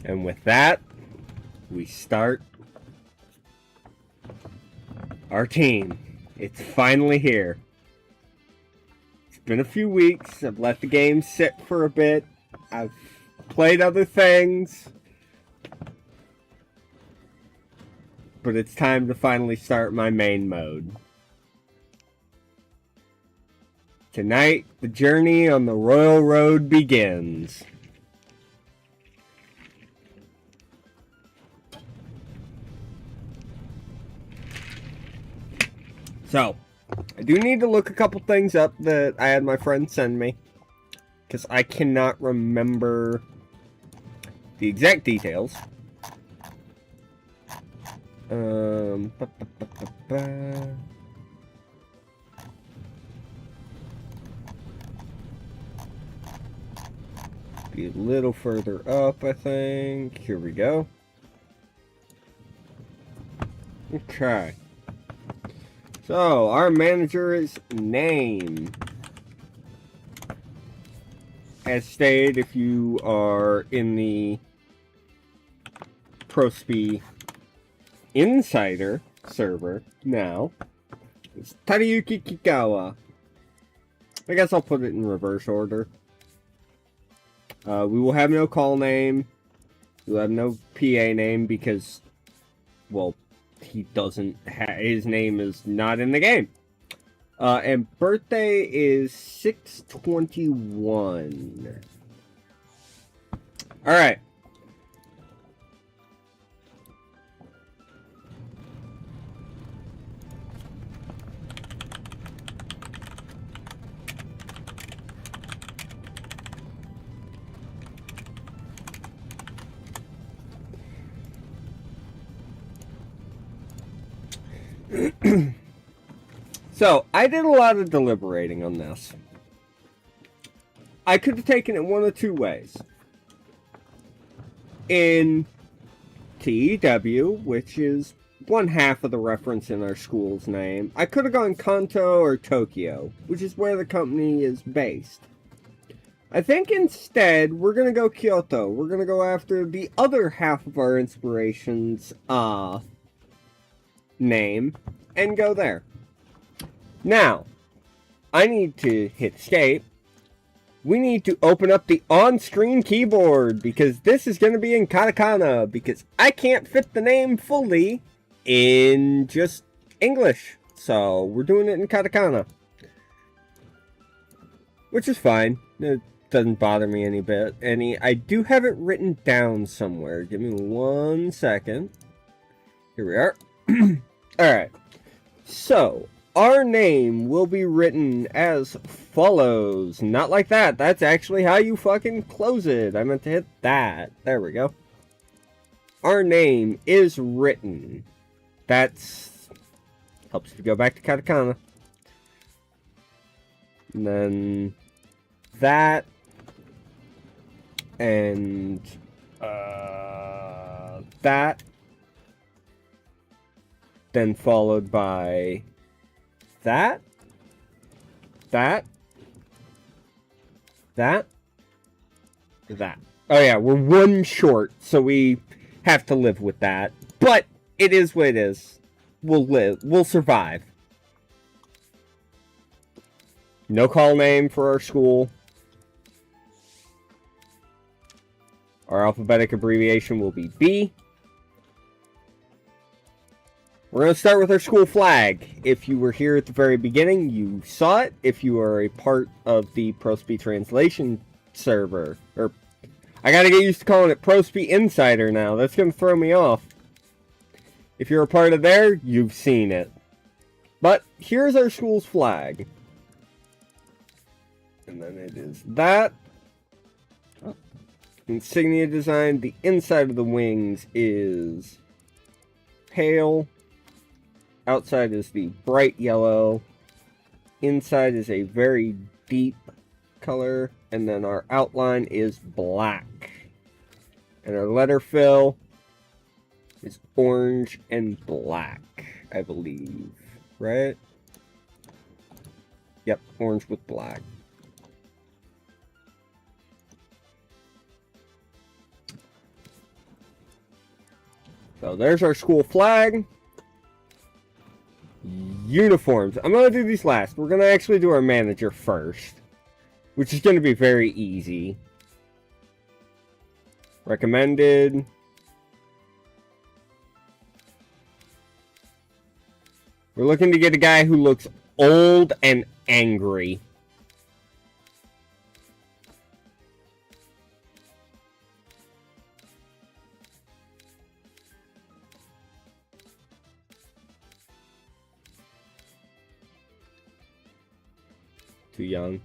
And with that, we start our team. It's finally here. It's been a few weeks. I've let the game sit for a bit. I've played other things. But it's time to finally start my main mode. Tonight, the journey on the Royal Road begins. So, I do need to look a couple things up that I had my friend send me. Because I cannot remember the exact details. Be a little further up, I think. Here we go. Okay. So, our manager's name. As stated, if you are in the ProSpy Insider server now, it's Tadayuki Kikawa. I guess I'll put it in reverse order. We will have no call name. We'll have no PA name because, well, he doesn't his name is not in the game. And birthday is 6/21. Alright. So, I did a lot of deliberating on this. I could have taken it one of two ways. In TEW, which is one half of the reference in our school's name, I could have gone Kanto or Tokyo, which is where the company is based. I think instead, we're going to go Kyoto. We're going to go after the other half of our inspiration's name and go there. Now, I need to hit escape. We need to open up the on-screen keyboard because this is going to be in katakana because I can't fit the name fully in just English. So, we're doing it in katakana. Which is fine. It doesn't bother me any bit. I do have it written down somewhere. Give me 1 second. Here we are. Alright. So, our name will be written as follows. Not like that. That's actually how you fucking close it. I meant to hit that. There we go. Our name is written. That's helps you go back to katakana. And then that and that. Then followed by that. Oh yeah, we're one short, so we have to live with that. But it is what it is. We'll live. We'll survive. No call name for our school. Our alphabetic abbreviation will be B. We're going to start with our school flag. If you were here at the very beginning, you saw it. If you are a part of the ProSpy translation server, or I got to get used to calling it ProSpy Insider now. That's going to throw me off. If you're a part of there, you've seen it. But here's our school's flag. And then it is that. Insignia design. The inside of the wings is pale. Outside is the bright yellow. Inside is a very deep color. And then our outline is black. And our letter fill is orange and black, I believe. Right? Yep, orange with black. So there's our school flag. Uniforms. I'm going to do these last. We're going to actually do our manager first, which is going to be very easy. Recommended. We're looking to get a guy who looks old and angry. Too young.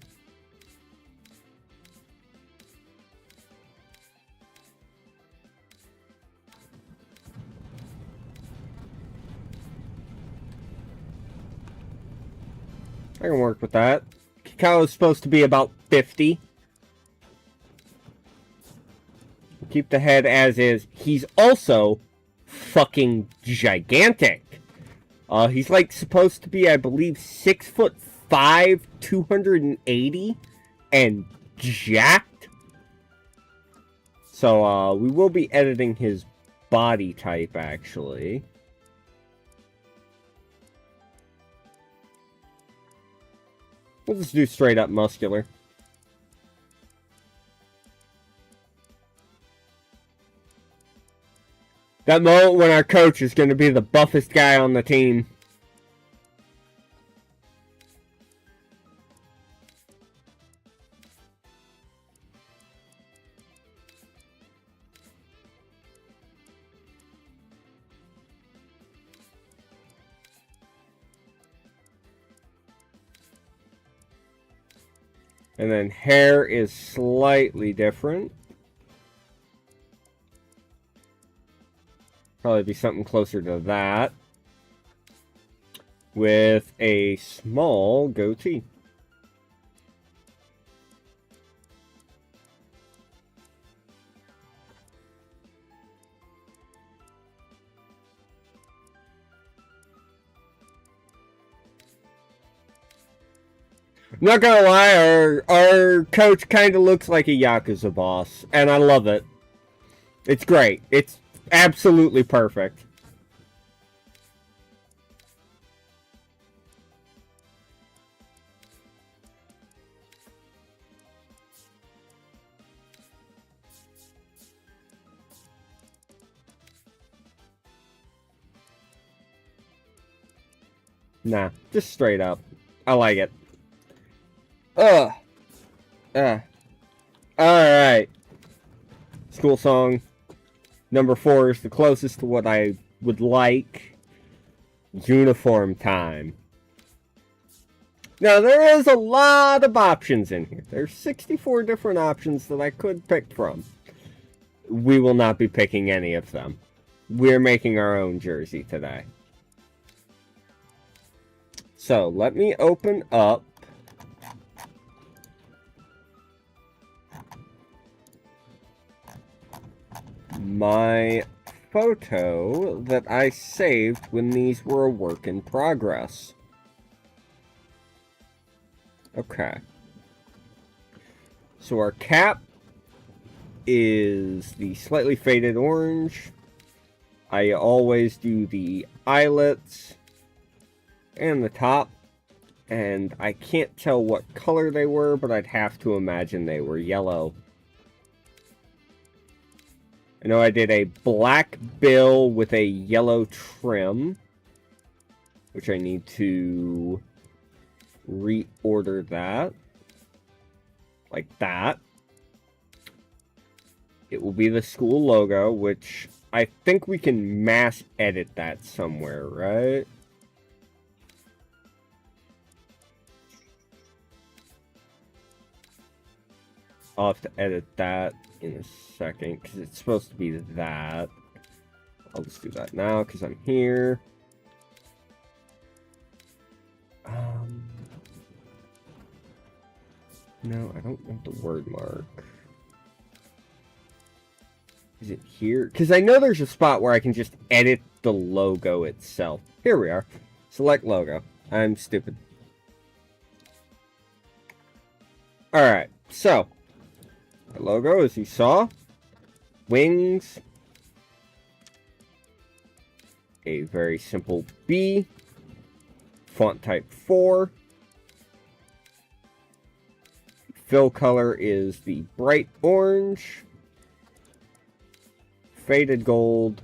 I can work with that. Kakao is supposed to be about 50. Keep the head as is. He's also fucking gigantic. He's like supposed to be, I believe, 6'5", 280, and jacked. So we will be editing his body type actually. We'll just do straight up muscular. That moment when our coach is going to be the buffest guy on the team. And then hair is slightly different. Probably be something closer to that. With a small goatee. I'm not gonna lie, our coach kind of looks like a Yakuza boss, and I love it. It's great. It's absolutely perfect. Nah, just straight up. I like it. Alright. School song. Number 4 is the closest to what I would like. Uniform time. Now, there is a lot of options in here. There's 64 different options that I could pick from. We will not be picking any of them. We're making our own jersey today. So, let me open up my photo that I saved when these were a work in progress. Okay. So our cap is the slightly faded orange. I always do the eyelets and the top. And I can't tell what color they were, but I'd have to imagine they were yellow. I know I did a black bill with a yellow trim, which I need to reorder that. Like that. It will be the school logo, which I think we can mass edit that somewhere, right? I'll have to edit that in a second, because it's supposed to be that. I'll just do that now, because I'm here. No, I don't want the word mark. Is it here? Because I know there's a spot where I can just edit the logo itself. Here we are. Select logo. I'm stupid. Alright, so the logo, as you saw, wings, a very simple B. Font type 4. Fill color is the bright orange, faded gold,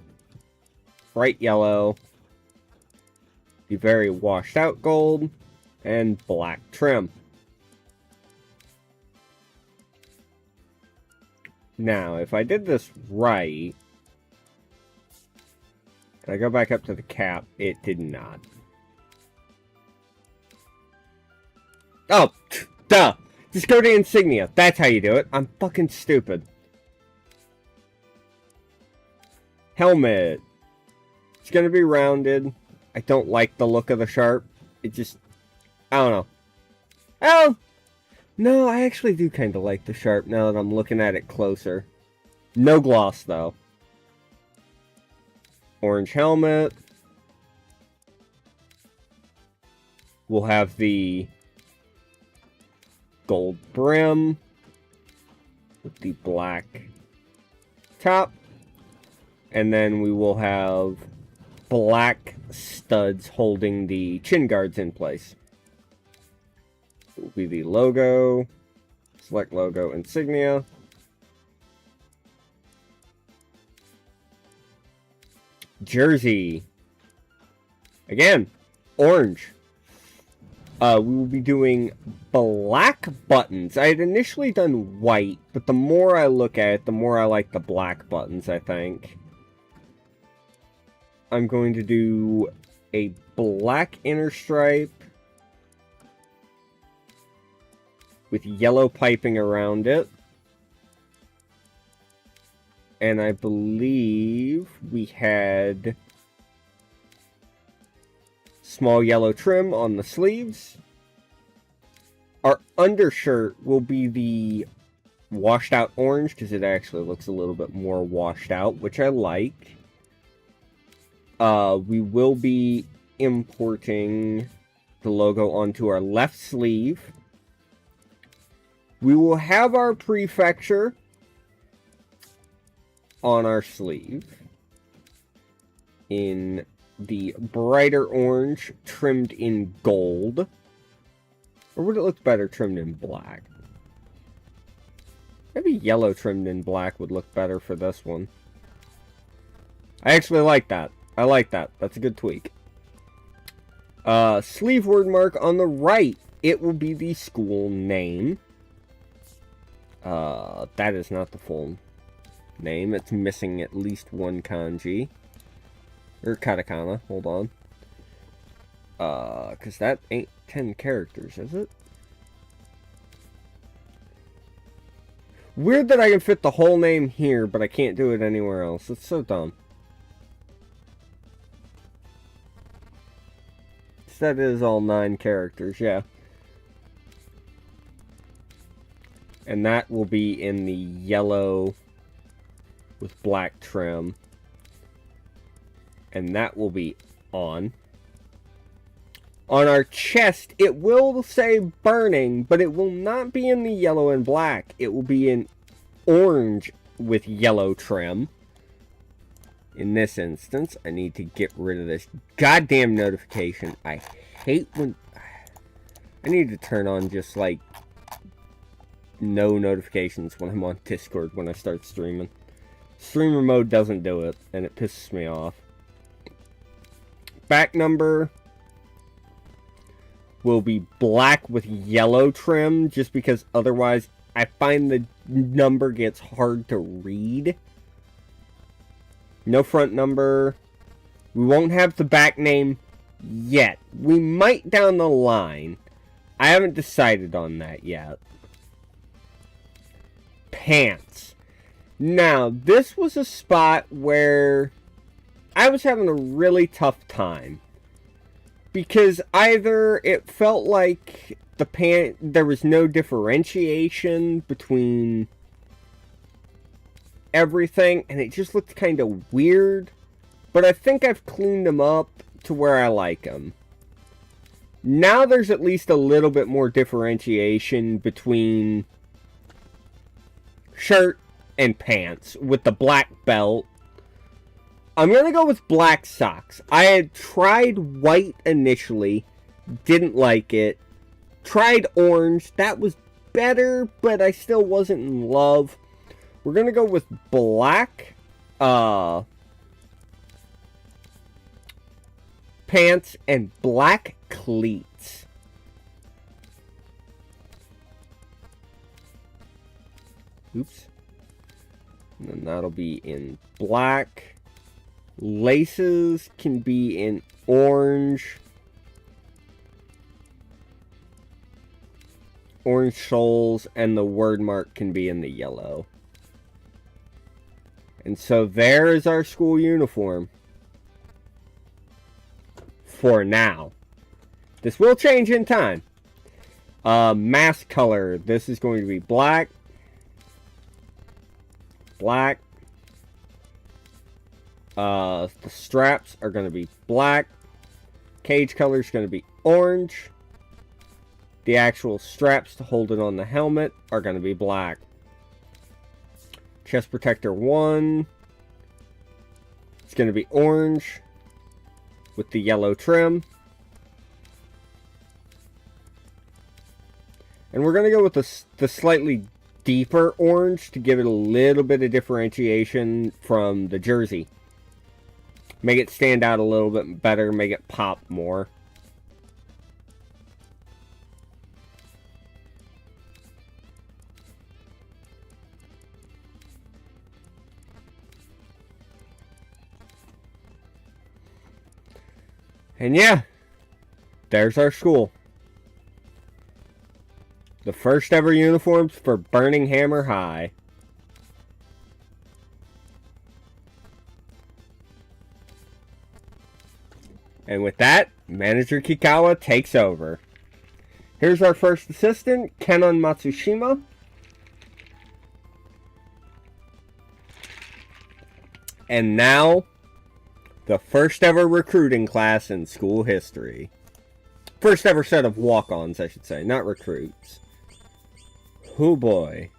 bright yellow, the very washed out gold, and black trim. Now, if I did this right, and I go back up to the cap, it did not. Oh, duh! Just go to insignia. That's how you do it. I'm fucking stupid. Helmet. It's gonna be rounded. I don't like the look of the sharp. It just... I don't know. Oh! No, I actually do kind of like the sharp now that I'm looking at it closer. No gloss, though. Orange helmet. We'll have the gold brim with the black top. And then we will have black studs holding the chin guards in place. It will be the logo, select logo insignia. Jersey. Again, orange. We will be doing black buttons. I had initially done white, but the more I look at it, the more I like the black buttons, I think. I'm going to do a black inner stripe with yellow piping around it. And I believe we had small yellow trim on the sleeves. Our undershirt will be the washed out orange because it actually looks a little bit more washed out, which I like. We will be importing the logo onto our left sleeve. We will have our prefecture on our sleeve in the brighter orange trimmed in gold. Or would it look better trimmed in black? Maybe yellow trimmed in black would look better for this one. I actually like that. I like that. That's a good tweak. Sleeve word mark on the right. It will be the school name. That is not the full name. It's missing at least one kanji. Or katakana. Hold on. Because that ain't 10 characters, is it? Weird that I can fit the whole name here, but I can't do it anywhere else. It's so dumb. That is all 9 characters, yeah. And that will be in the yellow with black trim. And that will be on. On our chest, it will say burning, but it will not be in the yellow and black. It will be in orange with yellow trim. In this instance, I need to get rid of this goddamn notification. I hate when... I need to turn on just, like, no notifications when I'm on Discord when I start streaming. Streamer mode doesn't do it, and it pisses me off. Back number will be black with yellow trim, just because otherwise I find the number gets hard to read. No front number. We won't have the back name yet. We might down the line. I haven't decided on that yet. Pants. Now, this was a spot where I was having a really tough time. Because either it felt like there was no differentiation between everything, and it just looked kind of weird. But I think I've cleaned them up to where I like them. Now there's at least a little bit more differentiation between shirt and pants, with the black belt I'm going to go with black socks. I had tried white initially. Didn't like it. Tried orange. That was better, but I still wasn't in love. We're going to go with black pants and black cleats. Oops. And then that'll be in black. Laces can be in orange. Orange soles, and the word mark can be in the yellow. And so there is our school uniform. For now. This will change in time. Mask color. This is going to be black. Black. The straps are going to be black. Cage color is going to be orange. The actual straps to hold it on the helmet are going to be black. Chest protector 1. It's going to be orange with the yellow trim. And we're going to go with the slightly deeper orange to give it a little bit of differentiation from the jersey. Make it stand out a little bit better, make it pop more. And yeah, there's our school. The first ever uniforms for Burning Hammer High. And with that, Manager Kikawa takes over. Here's our first assistant, Kenon Matsushima. And now, the first ever recruiting class in school history. First ever set of walk-ons, I should say, not recruits. Oh boy.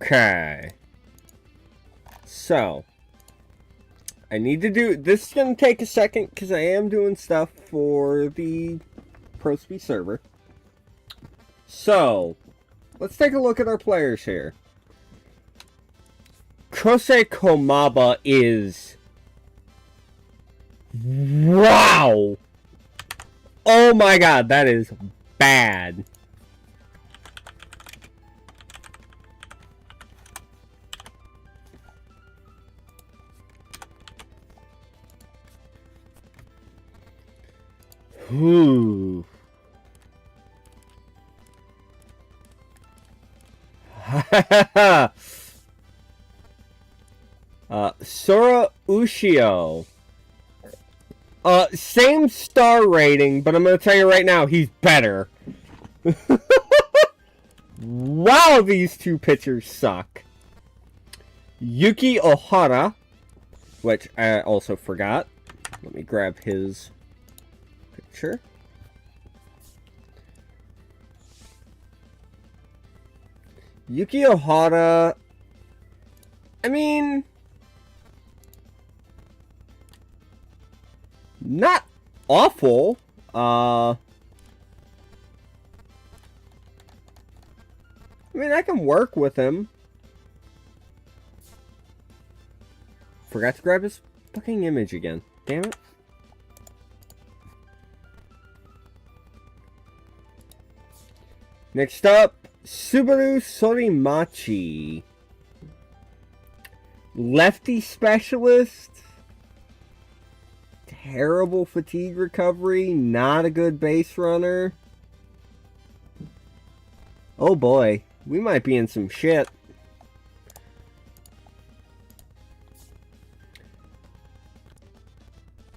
Okay. So, I need to do... This is going to take a second because I am doing stuff for the ProSpeed server. So, let's take a look at our players here. Kosei Komaba is... Wow! Oh my god, that is bad. Ooh. Sora Ushio. Same star rating, but I'm gonna tell you right now, he's better. Wow, these two pitchers suck. Yuki Ohara, which I also forgot. Let me grab his picture. Yuki Ohara, I mean, not awful. I mean, I can work with him. Forgot to grab his fucking image again. Damn it. Next up, Subaru Sorimachi. Lefty specialist. Terrible fatigue recovery. Not a good base runner. Oh boy. We might be in some shit.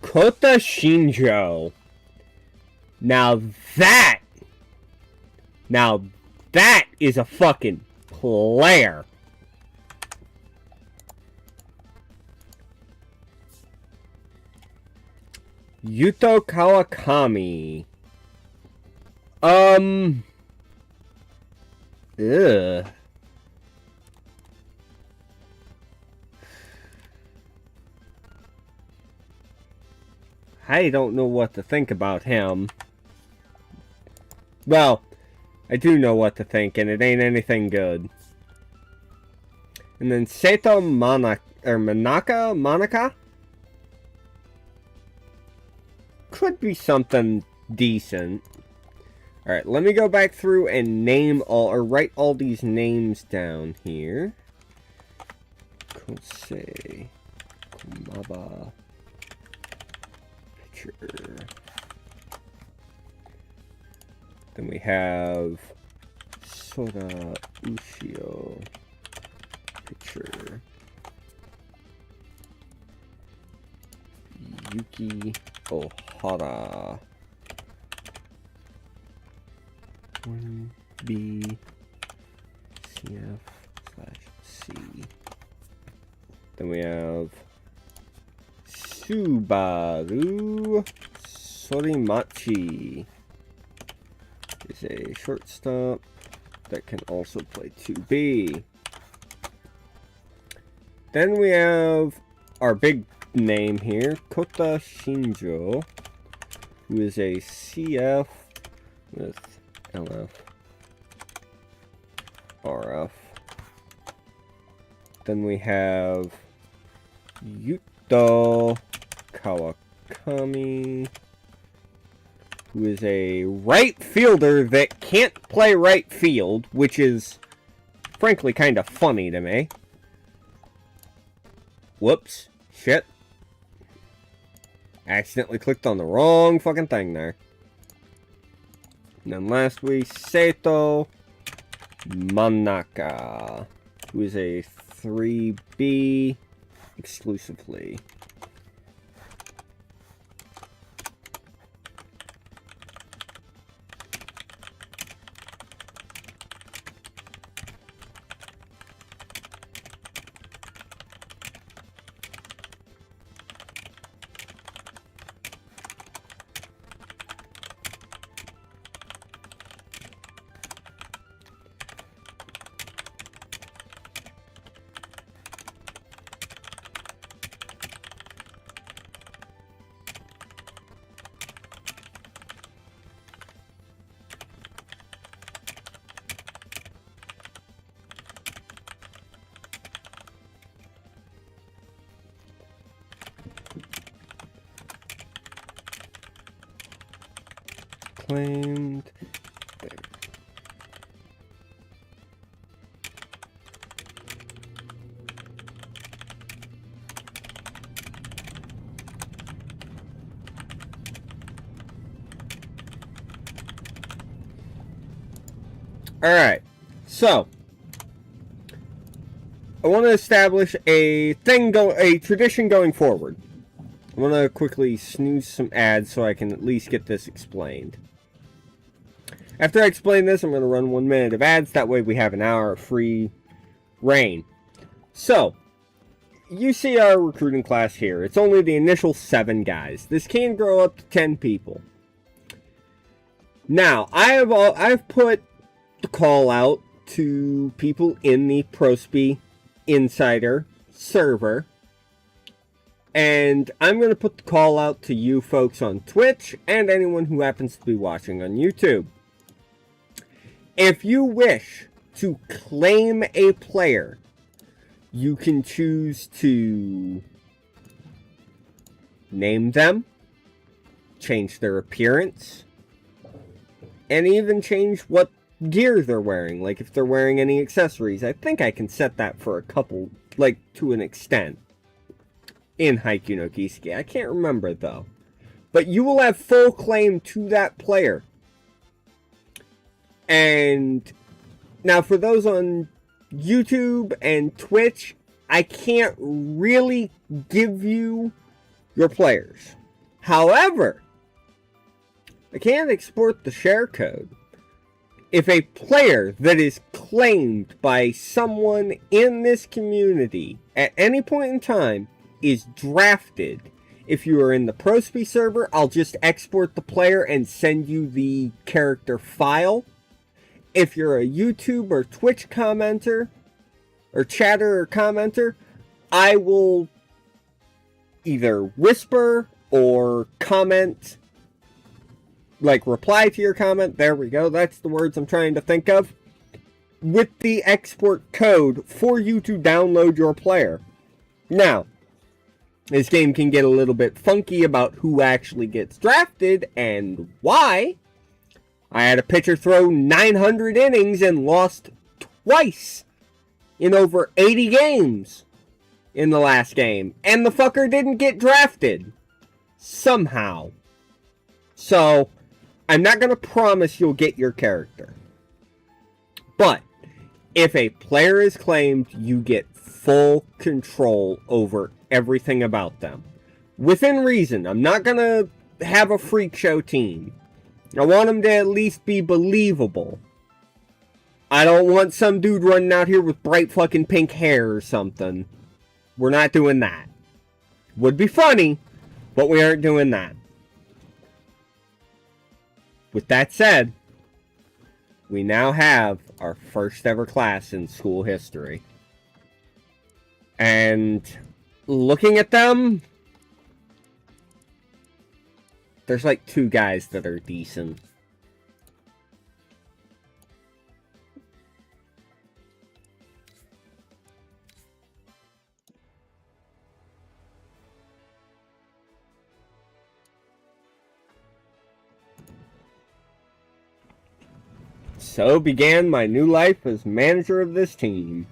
Kota Shinjo. Now that Now, that is a fucking player. Yuto Kawakami. Ugh. I don't know what to think about him. Well, I do know what to think, and it ain't anything good. And then Seto Manaka? Could be something decent. Alright, let me go back through and name all, or write all these names down here. Kosei Kumaba. Pitcher. Then we have Soda Ushio. Pitcher. Yuki Ohara. 1B CF/C. Then we have Subaru Sorimachi. Is a shortstop that can also play 2B. Then we have our big name here, Kota Shinjo, who is a CF with LF, RF. Then we have Yuto Kawakami, who is a right fielder that can't play right field, which is frankly kind of funny to me. Whoops. Shit. Accidentally clicked on the wrong fucking thing there. And then lastly, Seto Manaka, who is a 3B exclusively. Claimed there. Alright, so I want to establish a tradition going forward. I want to quickly snooze some ads so I can at least get this explained. After I explain this, I'm going to run 1 minute of ads. That way we have an hour of free reign. So, you see our recruiting class here. It's only the initial 7 guys. This can grow up to 10 people. Now, I've put the call out to people in the Prospe Insider server. And I'm going to put the call out to you folks on Twitch and anyone who happens to be watching on YouTube. If you wish to claim a player, you can choose to name them, change their appearance, and even change what gear they're wearing, like if they're wearing any accessories. I think I can set that for a couple, like to an extent, in Haikyuu no Kisuke. I can't remember though. But you will have full claim to that player. And now for those on YouTube and Twitch, I can't really give you your players. However, I can export the share code. if a player that is claimed by someone in this community at any point in time is drafted, if you are in the ProSpe server, I'll just export the player and send you the character file. If you're a YouTube or Twitch commenter, or chatter or commenter, I will either whisper or comment, like reply to your comment, there we go, that's the words I'm trying to think of, with the export code for you to download your player. Now, this game can get a little bit funky about who actually gets drafted and why. I had a pitcher throw 900 innings and lost twice in over 80 games in the last game. And the fucker didn't get drafted. Somehow. So, I'm not going to promise you'll get your character. But, if a player is claimed, you get full control over everything about them. Within reason. I'm not going to have a freak show team. I want them to at least be believable. I don't want some dude running out here with bright fucking pink hair or something. We're not doing that. Would be funny, but we aren't doing that. With that said, we now have our first ever class in school history. And looking at them, there's like 2 guys that are decent. So began my new life as manager of this team.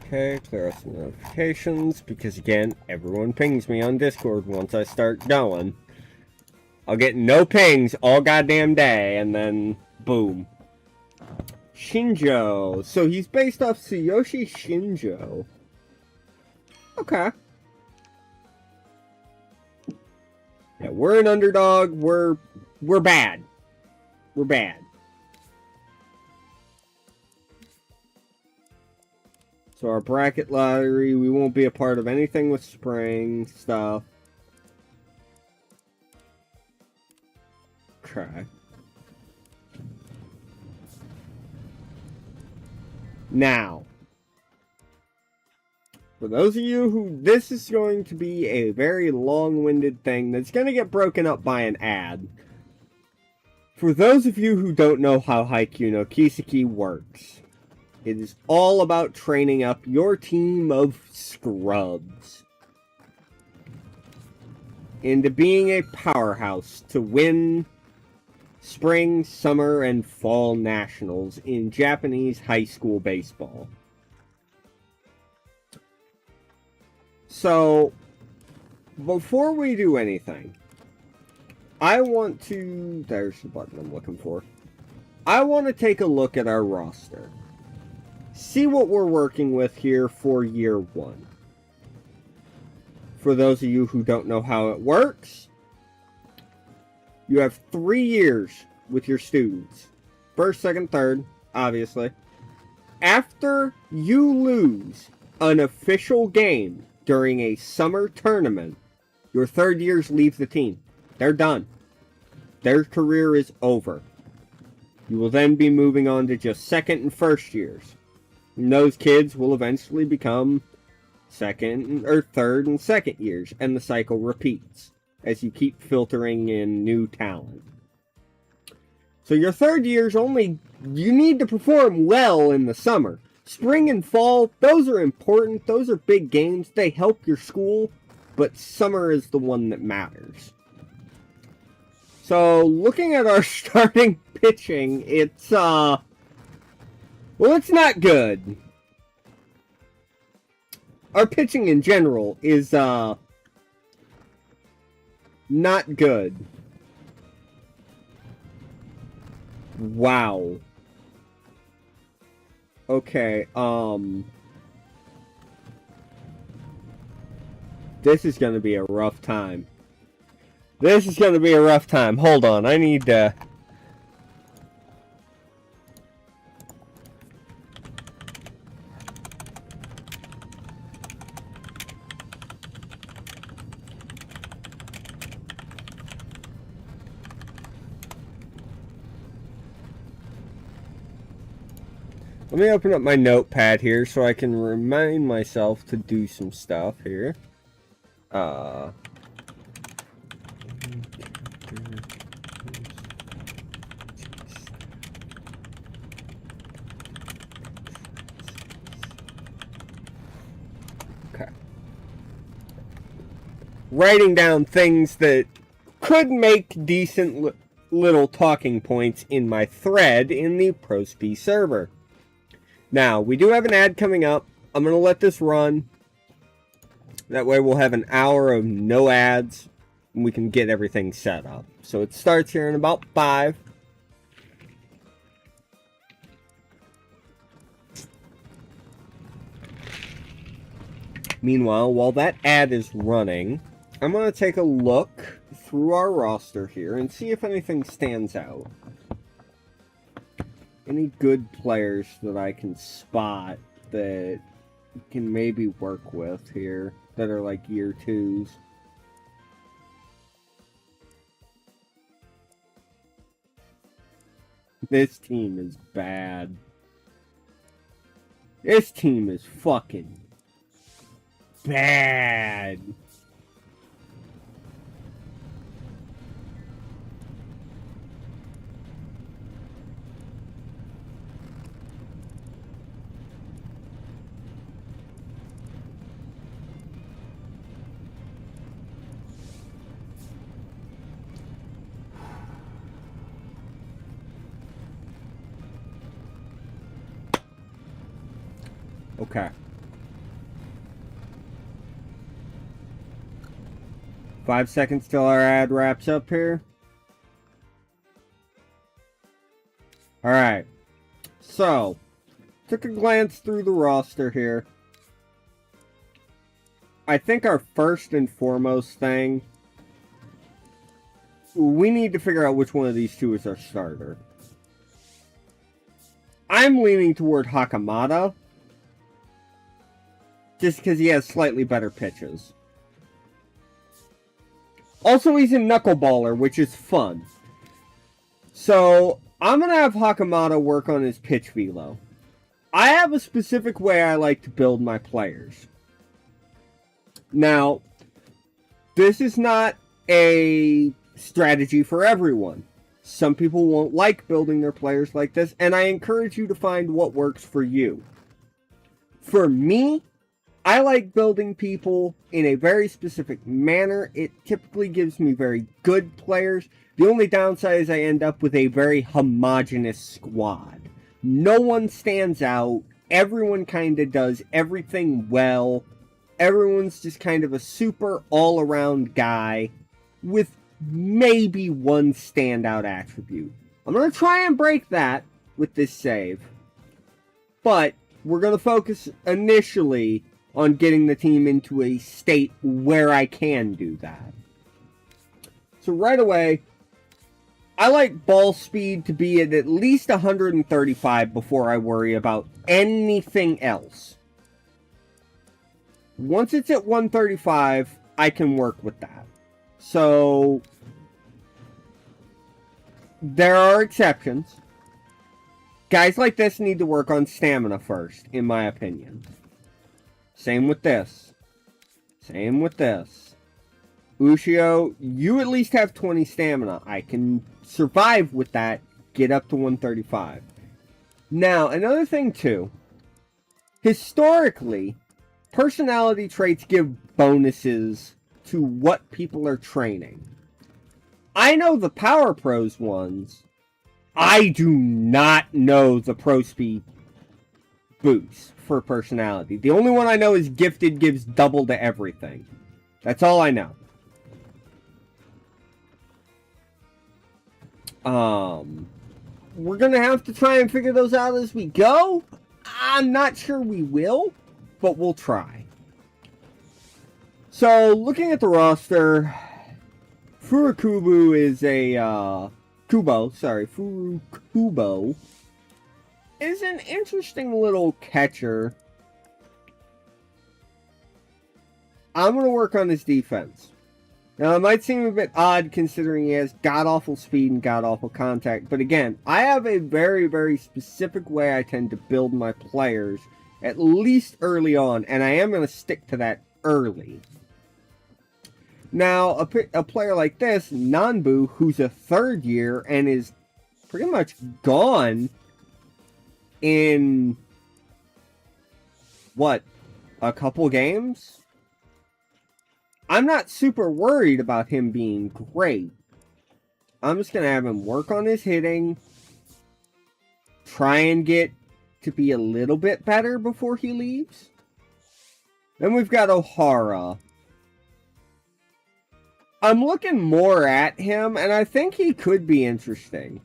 Okay, clear out some notifications, because again, everyone pings me on Discord once I start going. I'll get no pings all goddamn day, and then, boom. Shinjo. So he's based off Tsuyoshi Shinjo. Okay. Yeah, we're an underdog, we're bad. We're bad. So our bracket lottery, we won't be a part of anything with spring stuff. Okay. Now, for those of you who, this is going to be a very long-winded thing that's going to get broken up by an ad. For those of you who don't know how Haikyuu no Kiseki works, it is all about training up your team of scrubs into being a powerhouse to win spring, summer, and fall nationals in Japanese high school baseball. So, before we do anything, I want to... There's the button I'm looking for. I want to take a look at our roster. See what we're working with here for year 1. For those of you who don't know how it works, you have 3 years with your students. First, second, third, obviously. After you lose an official game during a summer tournament, your third years leave the team. They're done. Their career is over. You will then be moving on to just second and first years. And those kids will eventually become second or third and second years, and the cycle repeats as you keep filtering in new talent. So your third year's only, you need to perform well in the summer. Spring and fall, those are important. Those are big games. They help your school, but summer is the one that matters. So looking at our starting pitching, it's, well, it's not good. Our pitching in general is, not good. Wow. Okay, this is gonna be a rough time. This is gonna be a rough time. Hold on, I need to... Let me open up my notepad here so I can remind myself to do some stuff here. Okay. Writing down things that could make decent little talking points in my thread in the ProSP server. Now, we do have an ad coming up. I'm going to let this run. That way we'll have an hour of no ads, and we can get everything set up. So it starts here in about 5. Meanwhile, while that ad is running, I'm going to take a look through our roster here and see if anything stands out. Any good players that I can spot that can maybe work with here that are like year 2s. This team is bad. This team is fucking bad. Okay. 5 seconds till our ad wraps up here. Alright. So, took a glance through the roster here. I think our first and foremost thing, we need to figure out which one of these two is our starter. I'm leaning toward Hakamada, just because he has slightly better pitches. Also, he's a knuckleballer, which is fun. So, I'm going to have Hakamada work on his pitch velo. I have a specific way I like to build my players. Now, this is not a strategy for everyone. Some people won't like building their players like this, and I encourage you to find what works for you. For me, I like building people in a very specific manner. It typically gives me very good players. The only downside is I end up with a very homogenous squad. No one stands out. Everyone kind of does everything well. Everyone's just kind of a super all-around guy with maybe one standout attribute. I'm going to try and break that with this save. But we're going to focus initially on getting the team into a state where I can do that. So right away, I like ball speed to be at least 135 before I worry about anything else. Once it's at 135, I can work with that. So, there are exceptions. Guys like this need to work on stamina first, in my opinion. Same with this. Same with this. Ushio, you at least have 20 stamina. I can survive with that. get up to 135. Now, another thing too, historically, personality traits give bonuses to what people are training. I know the Power Pros ones. I do not know the Pro Speed boost for personality. The only one I know is Gifted gives double to everything. That's all I know. We're gonna have to try and figure those out as we go. I'm not sure we will, but we'll try. So, looking at the roster, Furukubo is a, Furukubo is an interesting little catcher. I'm going to work on his defense. Now, it might seem a bit odd considering he has god-awful speed and god-awful contact, but again, I have a very, very specific way I tend to build my players, at least early on, and I am going to stick to that early. Now, a player like this, Nanbu, who's a third year and is pretty much gone in, what, a couple games? I'm not super worried about him being great. I'm just going to have him work on his hitting, try and get to be a little bit better before he leaves. Then we've got Ohara. I'm looking more at him, and I think he could be interesting.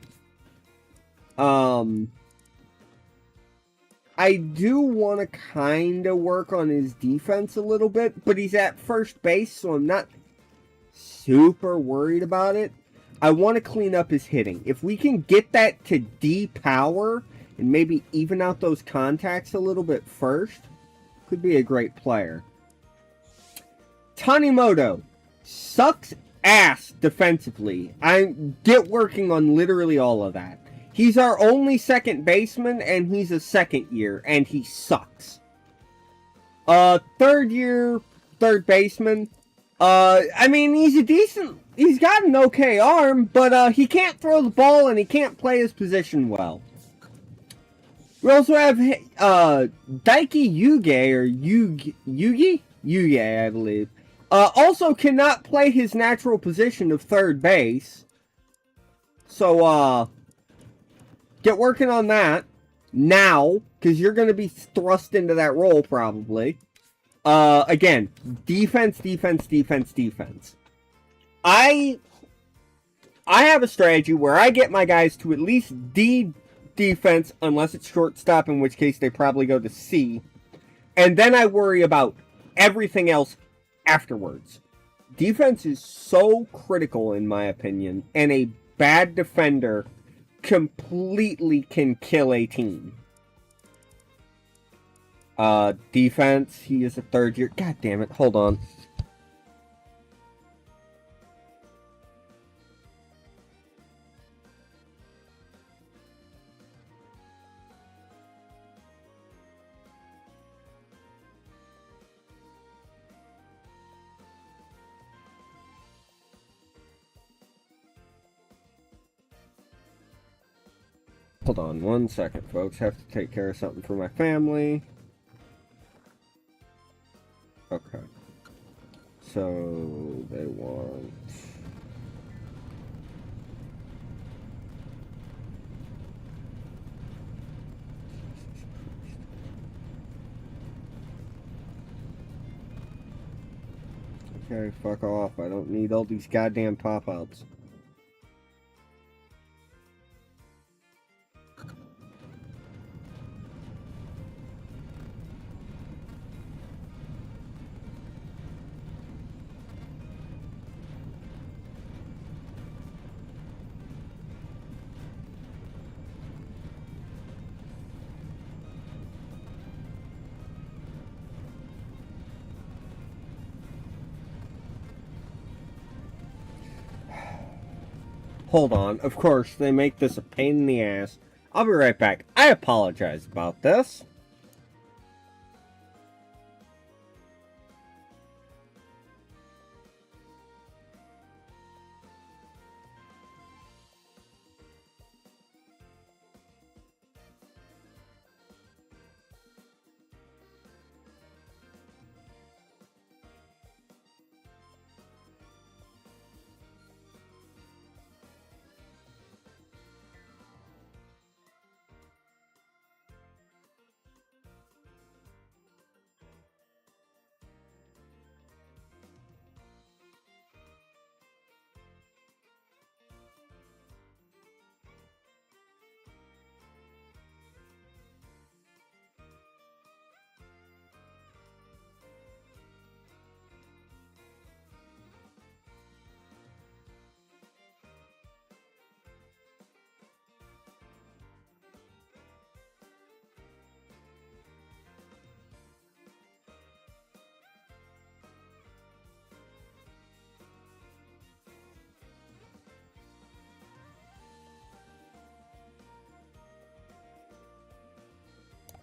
I do want to kind of work on his defense a little bit, but he's at first base, so I'm not super worried about it. I want to clean up his hitting. If we can get that to D power and maybe even out those contacts a little bit first, could be a great player. Tanimoto sucks ass defensively. I get working on literally all of that. He's our only second baseman, and he's a second year, and he sucks. Third year, third baseman. I mean, he's got an okay arm, but he can't throw the ball, and he can't play his position well. We also have, Daiki Yuge, or Yugi? Yuge, I believe. Also cannot play his natural position of third base. So, get working on that now, because you're going to be thrust into that role, probably. Again, defense, defense, defense, defense. I have a strategy where I get my guys to at least D defense, unless it's shortstop, in which case they probably go to C. And then I worry about everything else afterwards. Defense is so critical, in my opinion, and a bad defender completely can kill a team. Defense, he is a third year. God damn it, hold on. Hold on 1 second, folks. Have to take care of something for my family. Okay. So, they want... Okay, fuck off. I don't need all these goddamn pop-ups. Hold on. Of course, they make this a pain in the ass. I'll be right back. I apologize about this.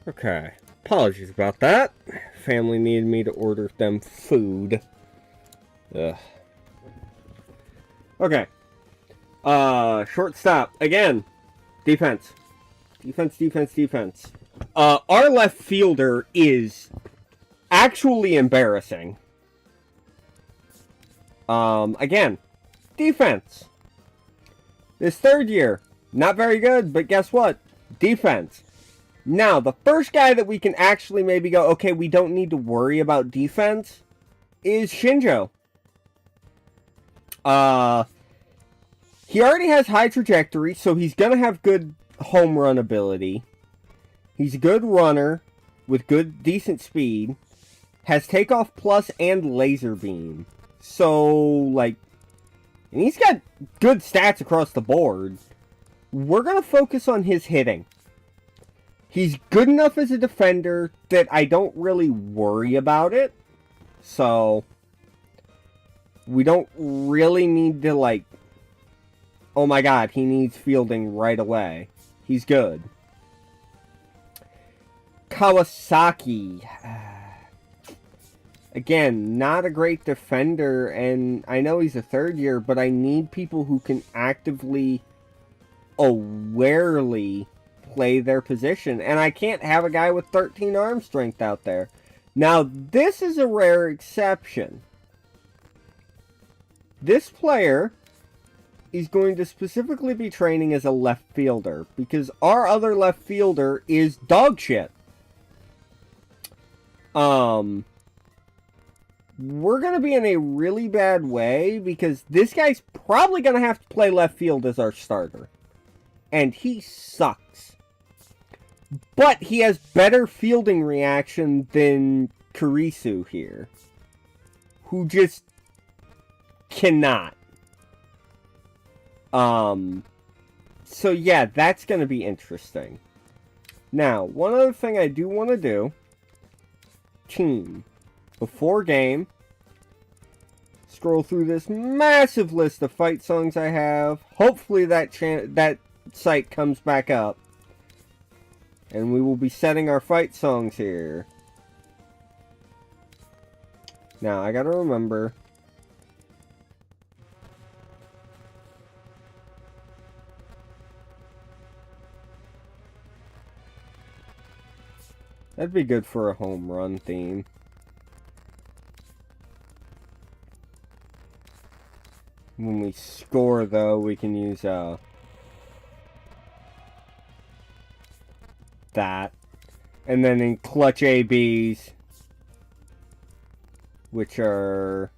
Okay. Apologies about that. Family needed me to order them food. Ugh. Okay. Shortstop. Again. Defense. Defense. Our left fielder is actually embarrassing. Again. Defense. This third year. Not very good, but guess what? Defense. Now, the first guy that we can actually maybe go, okay, we don't need to worry about defense, is Shinjo. He already has high trajectory, so he's going to have good home run ability. He's a good runner with decent speed. Has takeoff plus and laser beam. So, like, and he's got good stats across the board. We're going to focus on his hitting. He's good enough as a defender that I don't really worry about it. So, we don't really need to, like, oh my god, he needs fielding right away. He's good. Kawasaki. Again, not a great defender, and I know he's a third year, but I need people who can actively, awarely play their position. And I can't have a guy with 13 arm strength out there. Now, this is a rare exception. This player is going to specifically be training as a left fielder, because our other left fielder is dog shit. We're going to be in a really bad way, because this guy's probably going to have to play left field as our starter. And he sucks. But he has better fielding reaction than Kurisu here, who just cannot. So yeah, that's going to be interesting. Now, one other thing I do want to do, team. Before game, scroll through this massive list of fight songs I have. Hopefully that site comes back up. And we will be setting our fight songs here. Now, I gotta remember. That'd be good for a home run theme. When we score, though, we can use, that. And then in clutch ABs, which are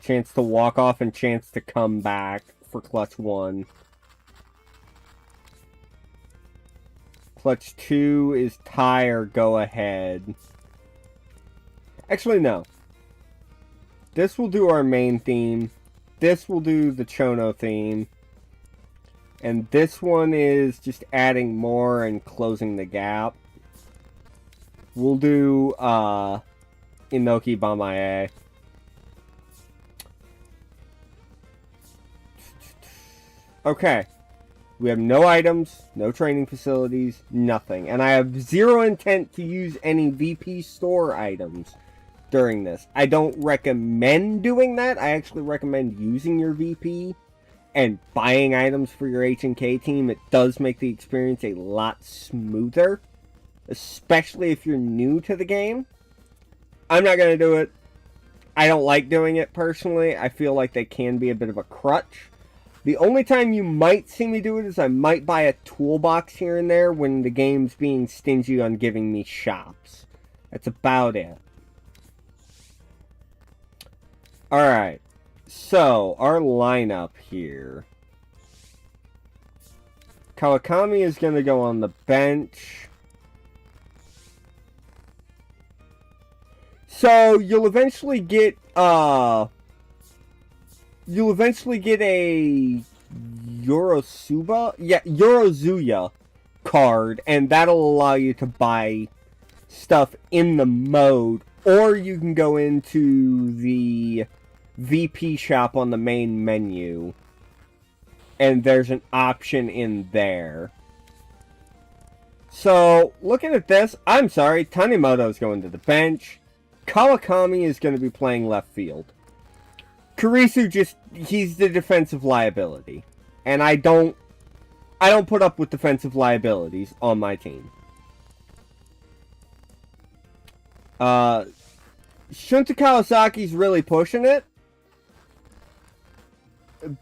chance to walk off and chance to come back for clutch 1. Clutch 2 is tie or go ahead. Actually, no. This will do our main theme. This will do the Chono theme. And this one is just adding more and closing the gap. We'll do Inoki Bamae. Okay. We have no items, no training facilities, nothing. And I have zero intent to use any VP store items during this. I don't recommend doing that. I actually recommend using your VP and buying items for your H&K team. It does make the experience a lot smoother, especially if you're new to the game. I'm not going to do it. I don't like doing it personally. I feel like they can be a bit of a crutch. The only time you might see me do it is I might buy a toolbox here and there when the game's being stingy on giving me shops. That's about it. Alright, so our lineup here. Kawakami is going to go on the bench. So you'll eventually get a Yorozuya card, and that'll allow you to buy stuff in the mode, or you can go into the VP shop on the main menu and there's an option in there. So, looking at this, I'm sorry, Tanimoto's going to the bench. Kawakami is going to be playing left field. Kurisu he's the defensive liability. And I don't put up with defensive liabilities on my team. Shunta Kawasaki's really pushing it.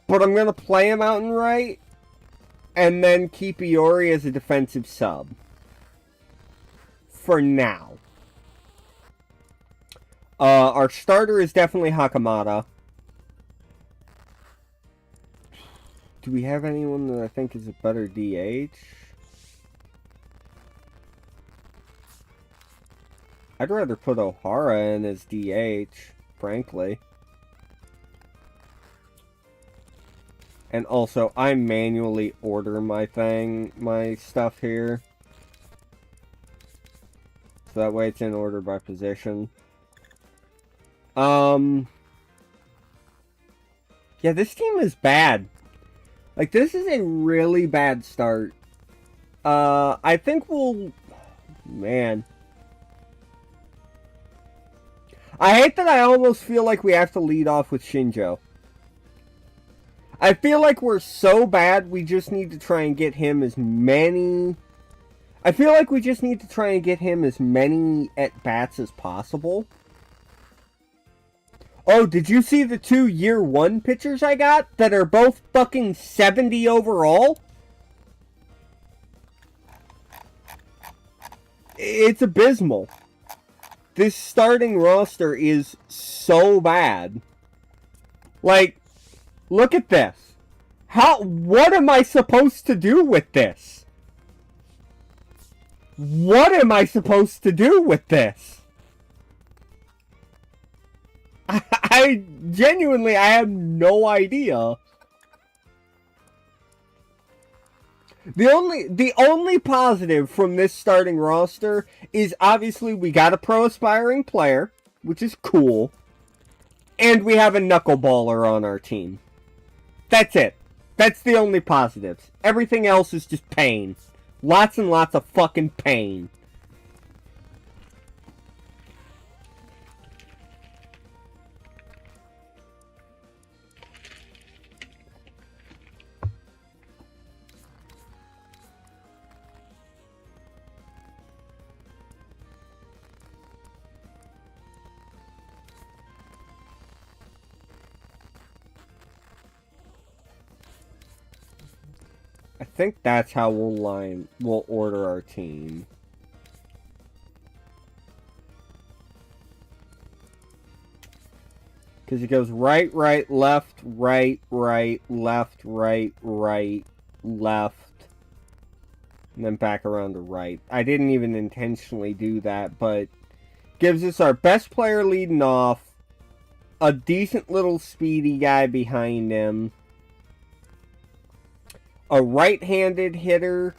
But I'm going to play him out in right. And then keep Iori as a defensive sub. For now. Our starter is definitely Hakamata. Do we have anyone that I think is a better DH? I'd rather put Ohara in as DH, frankly. And also, I manually order my stuff here. So that way it's in order by position. Yeah, this team is bad. Like, this is a really bad start. I think we'll... Man. I hate that I almost feel like we have to lead off with Shinjo. I feel like we're so bad, we just need to try and get him as many... I feel like we just need to try and get him as many at-bats as possible. Oh, did you see the 2 year 1 pitchers I got that are both fucking 70 overall? It's abysmal. This starting roster is so bad. Like, look at this. What am I supposed to do with this? What am I supposed to do with this? I genuinely, I have no idea. The only positive from this starting roster is obviously we got a pro aspiring player, which is cool, and we have a knuckleballer on our team. That's it. That's the only positives. Everything else is just pain. Lots and lots of fucking pain. I think that's how we'll order our team. Because it goes right, right, left, right, right, left, right, right, left, and then back around to right. I didn't even intentionally do that, but gives us our best player leading off, a decent little speedy guy behind him, a right-handed hitter,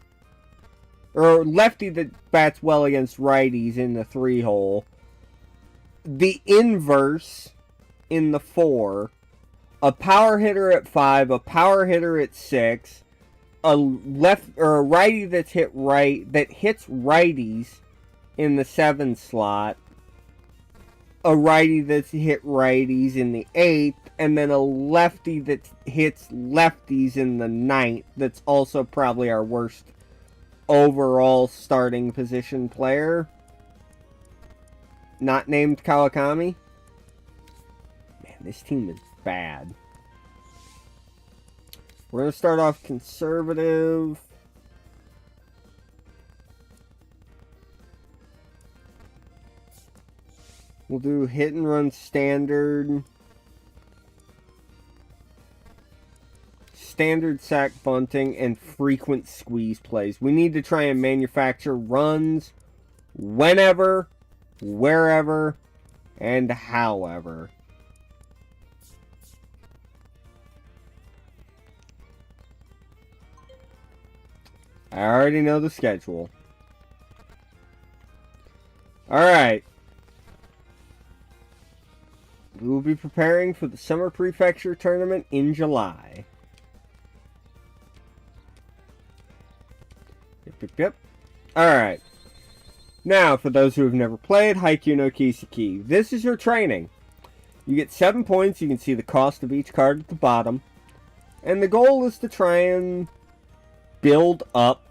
or lefty that bats well against righties in the 3-hole, the inverse in the 4, a power hitter at 5, a power hitter at 6, a left or a righty that hits righties in the 7 slot, a righty that's hit righties in the 8th, and then a lefty that hits lefties in the 9th. That's also probably our worst overall starting position player. Not named Kawakami. Man, this team is bad. We're going to start off conservative. We'll do hit and run standard. Standard sack bunting and frequent squeeze plays. We need to try and manufacture runs whenever, wherever, and however. I already know the schedule. Alright. We will be preparing for the Summer Prefecture Tournament in July. Yep. Alright. Now, for those who have never played Haikyuu no Kiseki, this is your training. You get 7 points. You can see the cost of each card at the bottom. And the goal is to try and build up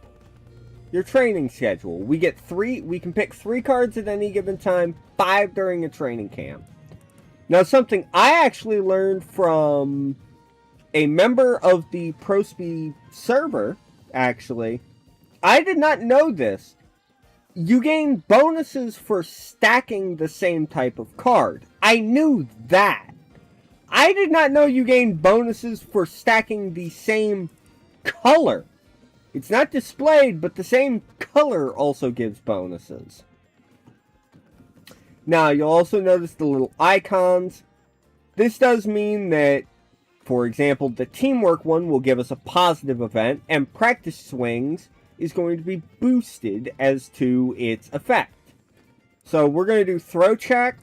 your training schedule. We can pick 3 cards at any given time, 5 during a training camp. Now, something I actually learned from a member of the ProSpeed server, actually. I did not know this. You gain bonuses for stacking the same type of card. I knew that. I did not know you gain bonuses for stacking the same color. It's not displayed, but the same color also gives bonuses. Now, you'll also notice the little icons. This does mean that, for example, the teamwork one will give us a positive event, and practice swings is going to be boosted as to its effect. So we're going to do throw check,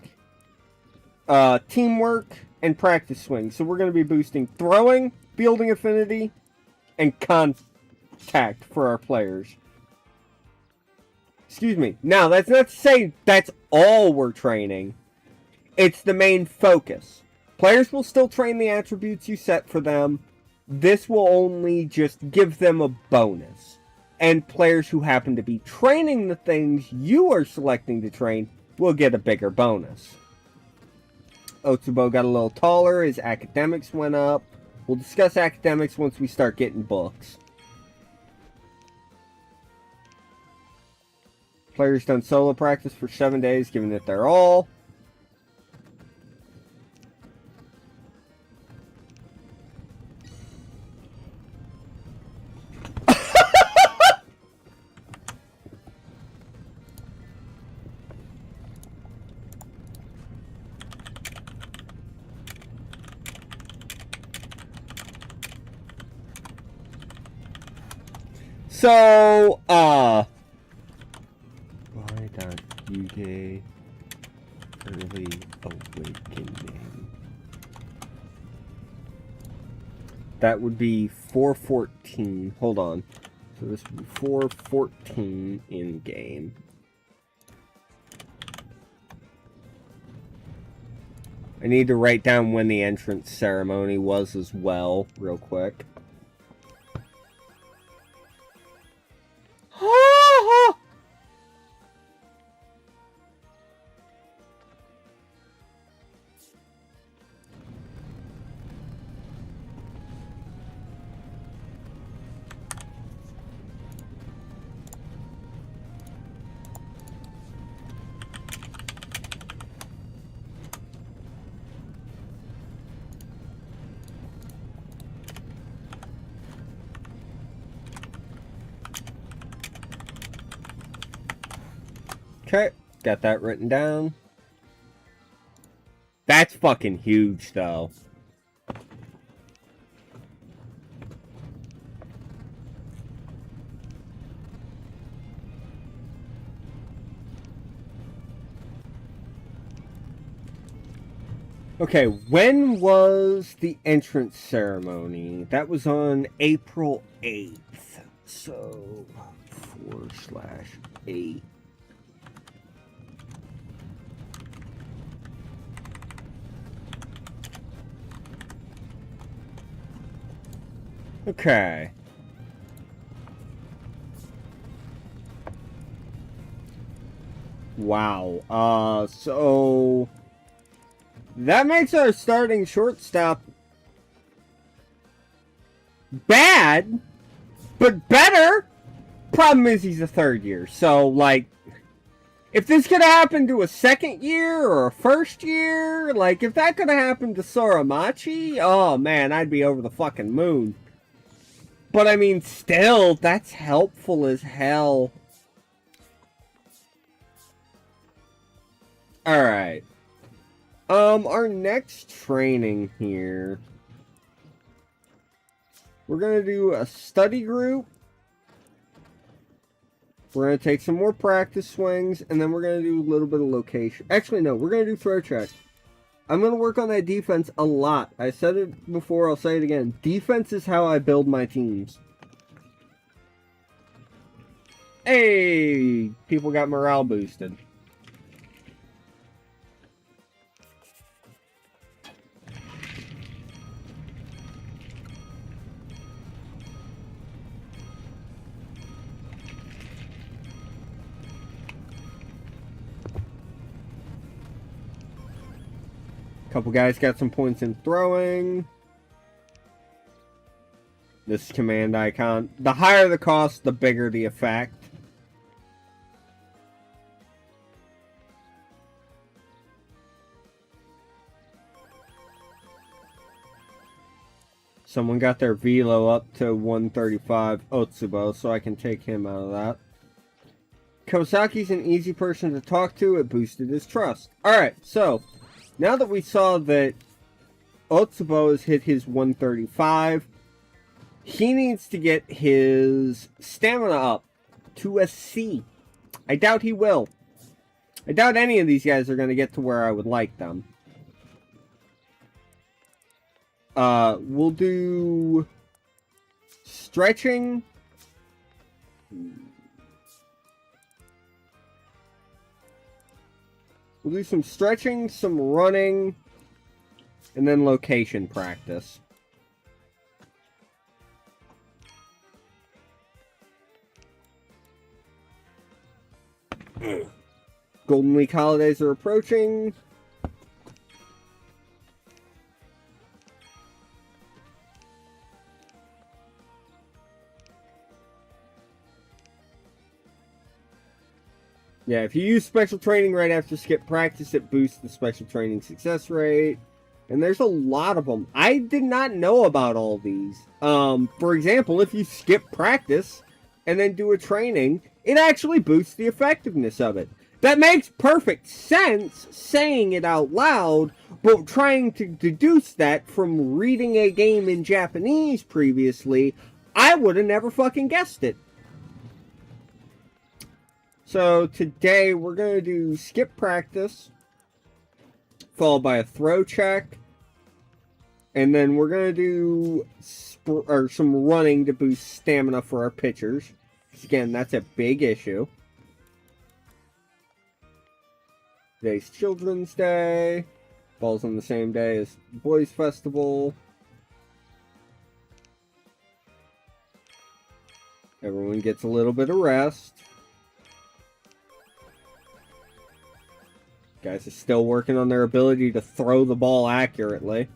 teamwork, and practice swings. So we're going to be boosting throwing, fielding affinity, and contact for our players. Excuse me. Now, that's not to say that's all we're training. It's the main focus. Players will still train the attributes you set for them. This will only just give them a bonus. And players who happen to be training the things you are selecting to train will get a bigger bonus. Otsubo got a little taller. His academics went up. We'll discuss academics once we start getting books. Players done solo practice for 7 days, giving it their all. So, why don't you get early awakening? That would be 414. Hold on. So this would be 414 in game. I need to write down when the entrance ceremony was as well, real quick. Okay, got that written down. That's fucking huge, though. Okay, when was the entrance ceremony? That was on April 8th. So, 4/8. Okay. Wow. So that makes our starting shortstop bad, but better. Problem is he's a third year, so like, if this could have happened to a second year or a first year, like if that could have happened to Soramachi, oh man, I'd be over the fucking moon. But I mean, still, that's helpful as hell. Alright. Our next training here, we're going to do a study group. We're going to take some more practice swings, and then we're going to do a little bit of location. Actually, no, we're going to do throw check. I'm going to work on that defense a lot. I said it before, I'll say it again. Defense is how I build my teams. Hey, people got morale boosted. Couple guys got some points in throwing. This command icon. The higher the cost, the bigger the effect. Someone got their velo up to 135 Otsubo, so I can take him out of that. Kawasaki's an easy person to talk to. It boosted his trust. Alright, so now that we saw that Otsubo has hit his 135, he needs to get his stamina up to a C. I doubt he will. I doubt any of these guys are going to get to where I would like them. We'll do stretching. We'll do some stretching, some running, and then location practice. Golden Week holidays are approaching. Yeah, if you use special training right after skip practice, it boosts the special training success rate. And there's a lot of them. I did not know about all these. For example, if you skip practice and then do a training, it actually boosts the effectiveness of it. That makes perfect sense saying it out loud, but trying to deduce that from reading a game in Japanese previously, I would have never fucking guessed it. So today we're going to do skip practice, followed by a throw check, and then we're going to do some running to boost stamina for our pitchers. Again, that's a big issue. Today's Children's Day. Falls on the same day as Boys Festival. Everyone gets a little bit of rest. Guys are still working on their ability to throw the ball accurately.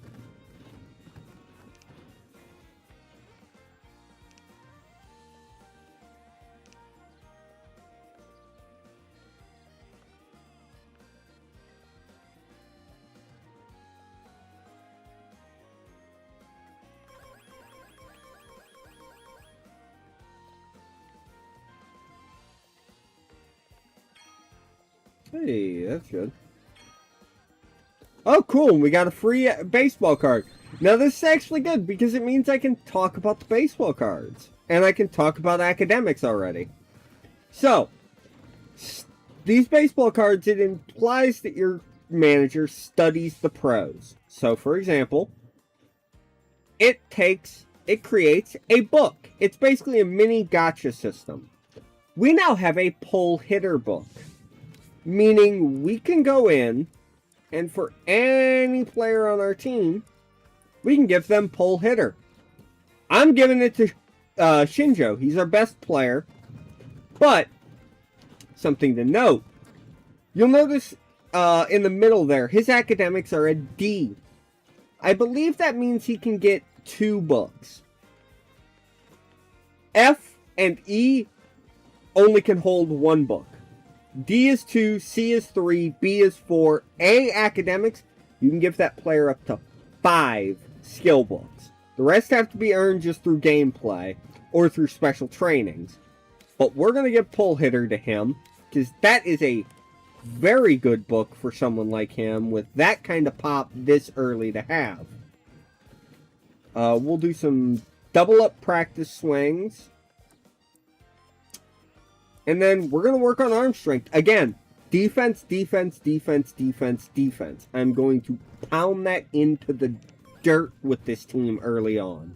Hey, that's good. Oh, cool. We got a free baseball card. Now, this is actually good because it means I can talk about the baseball cards. And I can talk about academics already. So, these baseball cards, it implies that your manager studies the pros. So, for example, it creates a book. It's basically a mini gacha system. We now have a pull hitter book. Meaning we can go in, and for any player on our team, we can give them pull hitter. I'm giving it to Shinjo. He's our best player. But, something to note. You'll notice in the middle there, his academics are a D. I believe that means he can get 2 books. F and E only can hold 1 book. D is 2, C is 3, B is 4, A academics, you can give that player up to 5 skill books. The rest have to be earned just through gameplay or through special trainings. But we're going to give pull hitter to him because that is a very good book for someone like him with that kind of pop this early to have. We'll do some double up practice swings. And then we're going to work on arm strength. Again, defense, defense, defense, defense, defense. I'm going to pound that into the dirt with this team early on.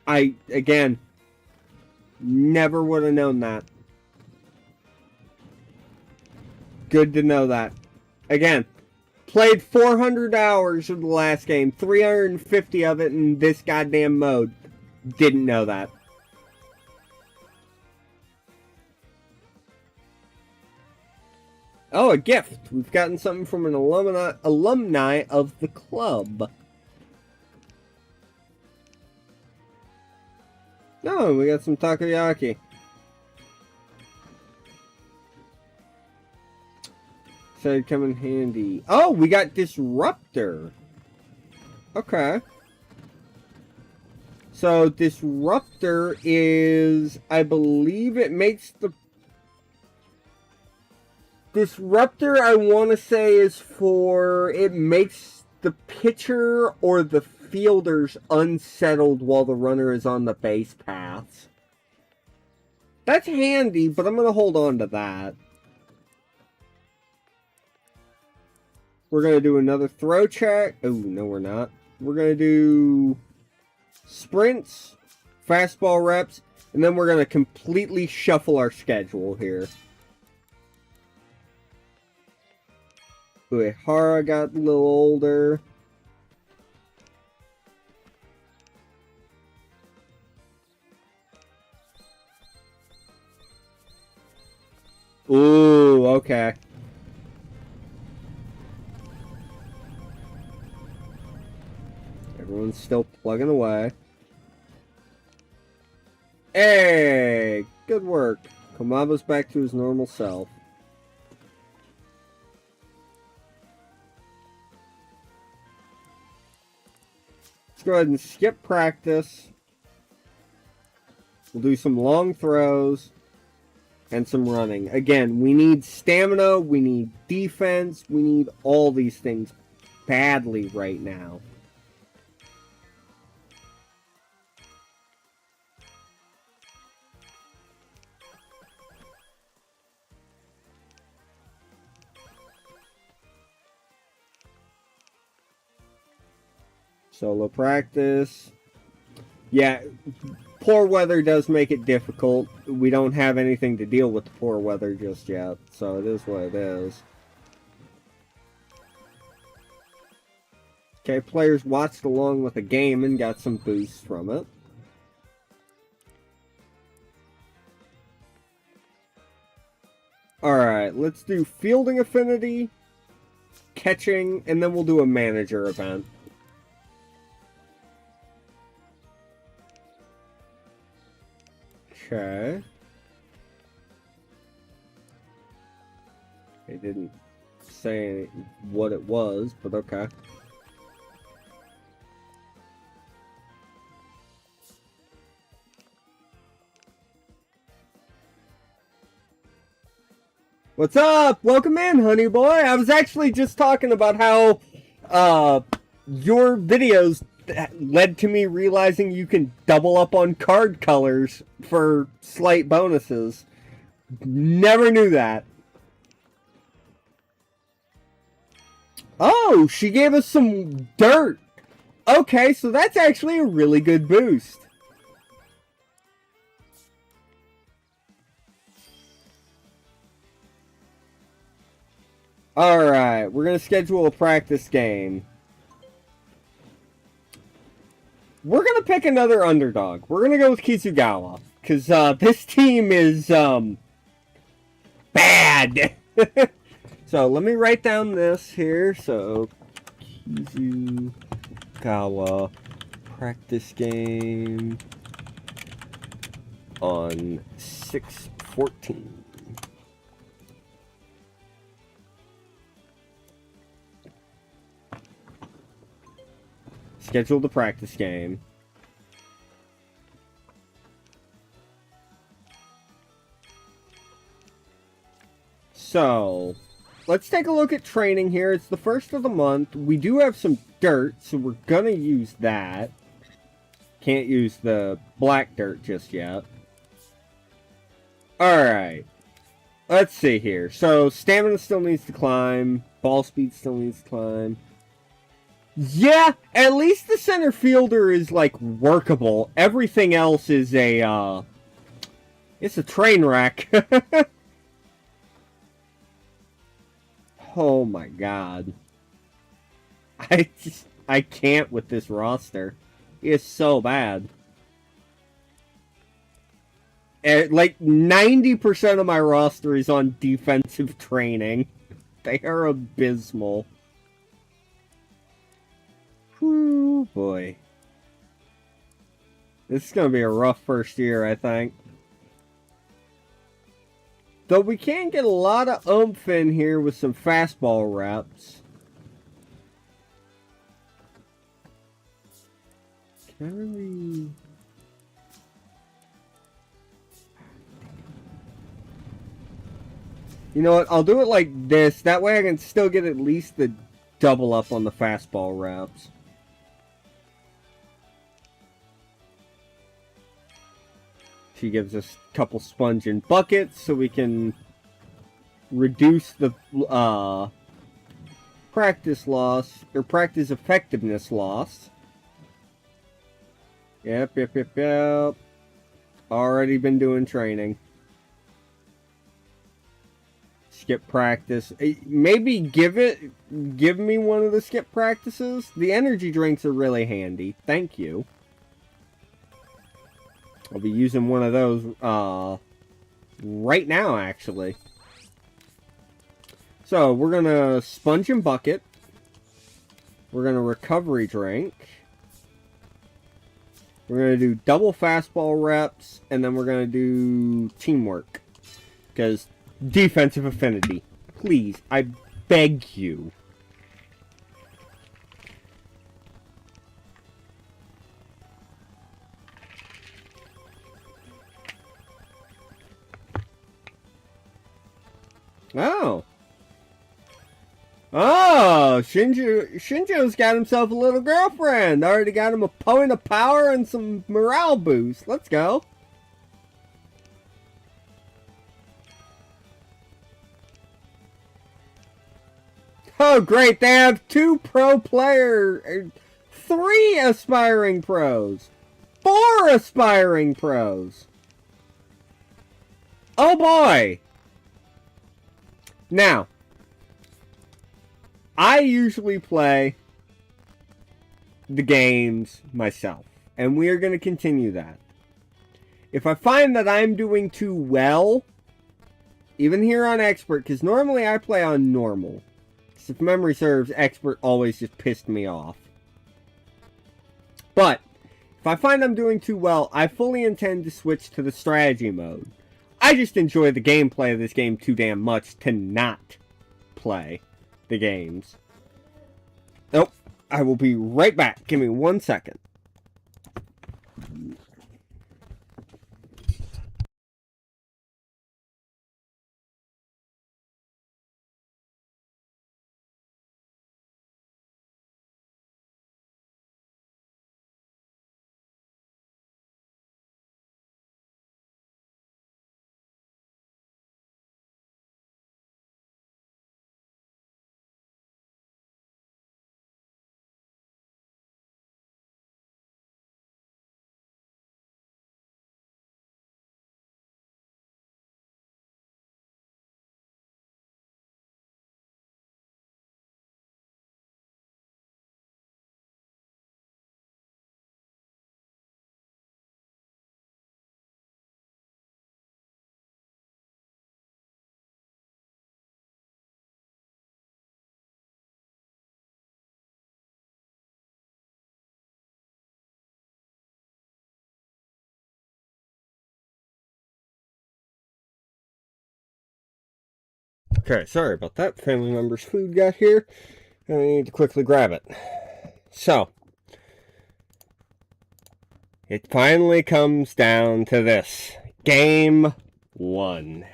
Again, never would have known that. Good to know that. Again, played 400 hours of the last game, 350 of it in this goddamn mode. Didn't know that. Oh, a gift. We've gotten something from an alumni of the club. No, we got some takoyaki. Said come in handy. Oh, we got Disruptor. Okay. So, Disruptor is, I believe it makes the... Disruptor, I want to say, is for... It makes the pitcher or the fielders unsettled while the runner is on the base paths. That's handy, but I'm going to hold on to that. We're going to do another throw check. Oh, no, we're not. We're going to do sprints, fastball reps, and then we're going to completely shuffle our schedule here. Uehara got a little older. Ooh, okay. Everyone's still plugging away. Hey, good work. Komaba's back to his normal self. Let's go ahead and skip practice. We'll do some long throws and some running. Again, we need stamina, we need defense, we need all these things badly right now. Solo practice. Yeah, poor weather does make it difficult. We don't have anything to deal with the poor weather just yet, so it is what it is. Okay, players watched along with the game and got some boosts from it. Alright, let's do fielding affinity, catching, and then we'll do a manager event. Okay. They didn't say what it was, but okay. What's up? Welcome in, honey boy. I was actually just talking about how your videos led to me realizing you can double up on card colors for slight bonuses. Never knew that. Oh, she gave us some dirt. Okay, so that's actually a really good boost. Alright, we're going to schedule a practice game. We're going to pick another underdog. We're going to go with Kizugawa. Because this team is bad. So let me write down this here. So, Kizugawa practice game on 6/14. Schedule the practice game. So, let's take a look at training here. It's the first of the month. We do have some dirt, so we're gonna use that. Can't use the black dirt just yet. Alright. Let's see here. So, stamina still needs to climb. Ball speed still needs to climb. Yeah, at least the center fielder is, like, workable. Everything else is it's a train wreck. Oh my god. I can't with this roster. It's so bad. And, like, 90% of my roster is on defensive training. They are abysmal. Whew, boy. This is going to be a rough first year, I think. Though we can get a lot of oomph in here with some fastball reps. Can I really... You know what? I'll do it like this. That way I can still get at least the double up on the fastball reps. She gives us a couple sponge and buckets so we can reduce the practice loss, or practice effectiveness loss. Yep. Already been doing training. Skip practice. Maybe give me one of the skip practices. The energy drinks are really handy. Thank you. I'll be using one of those right now, actually. So, we're going to sponge and bucket. We're going to recovery drink. We're going to do double fastball reps, and then we're going to do teamwork. Because defensive affinity. Please, I beg you. Oh. Oh, Shinjo's got himself a little girlfriend. Already got him a point of power and some morale boost. Let's go. Oh, great. They have 2 pro players, 3 aspiring pros, 4 aspiring pros. Oh, boy. Now, I usually play the games myself, and we are going to continue that. If I find that I'm doing too well, even here on Expert, because normally I play on Normal. If memory serves, Expert always just pissed me off. But, if I find I'm doing too well, I fully intend to switch to the strategy mode. I just enjoy the gameplay of this game too damn much to not play the games. Nope. I will be right back. Give me 1 second. Okay, sorry about that. Family member's food got here, and I need to quickly grab it. So, it finally comes down to this. Game 1.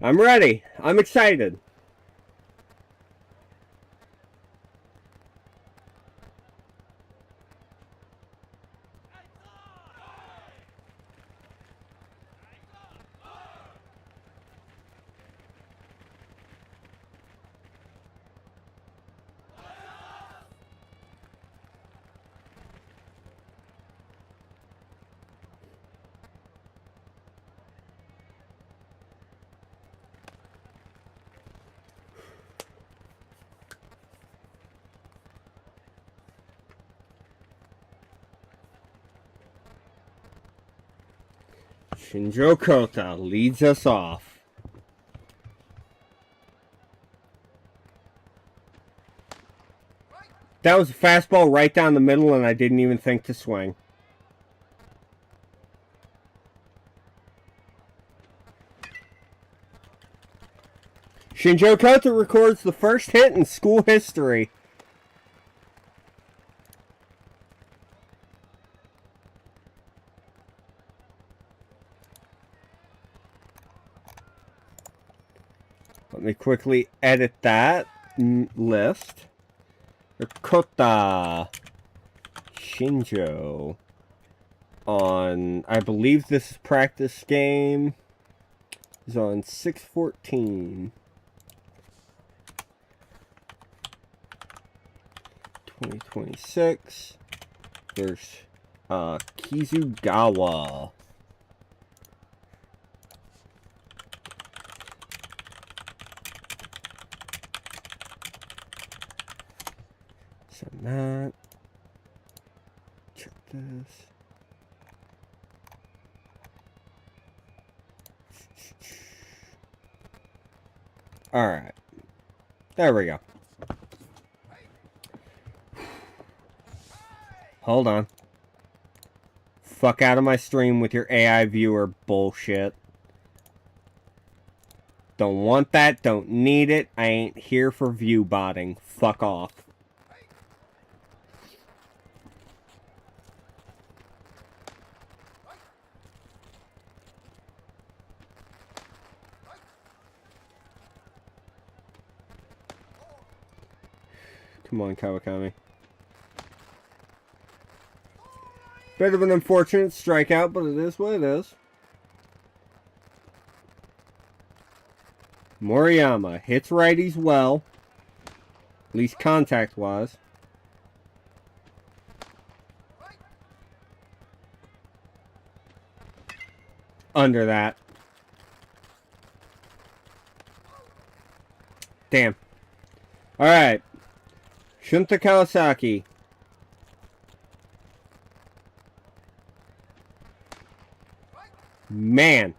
I'm ready. I'm excited. Shinjo Kota leads us off. That was a fastball right down the middle, and I didn't even think to swing. Shinjo Kota records the first hit in school history. Let me quickly edit that list. Kota Shinjo on, I believe this practice game is on 6/14. 2026 versus Kizugawa. Send that. Check this. Alright. There we go. Hold on. Fuck out of my stream with your AI viewer bullshit. Don't want that. Don't need it. I ain't here for view botting. Fuck off. Come on, Kawakami. Bit of an unfortunate strikeout, but it is what it is. Moriyama hits righties well. At least contact-wise. Under that. Damn. Alright. Shunta Kawasaki. Man.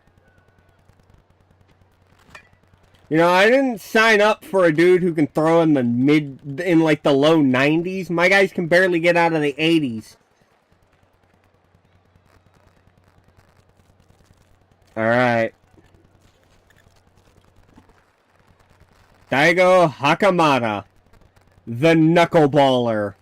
You know, I didn't sign up for a dude who can throw in like the low 90s. My guys can barely get out of the 80s. Alright. Daigo Hakamada. The knuckleballer.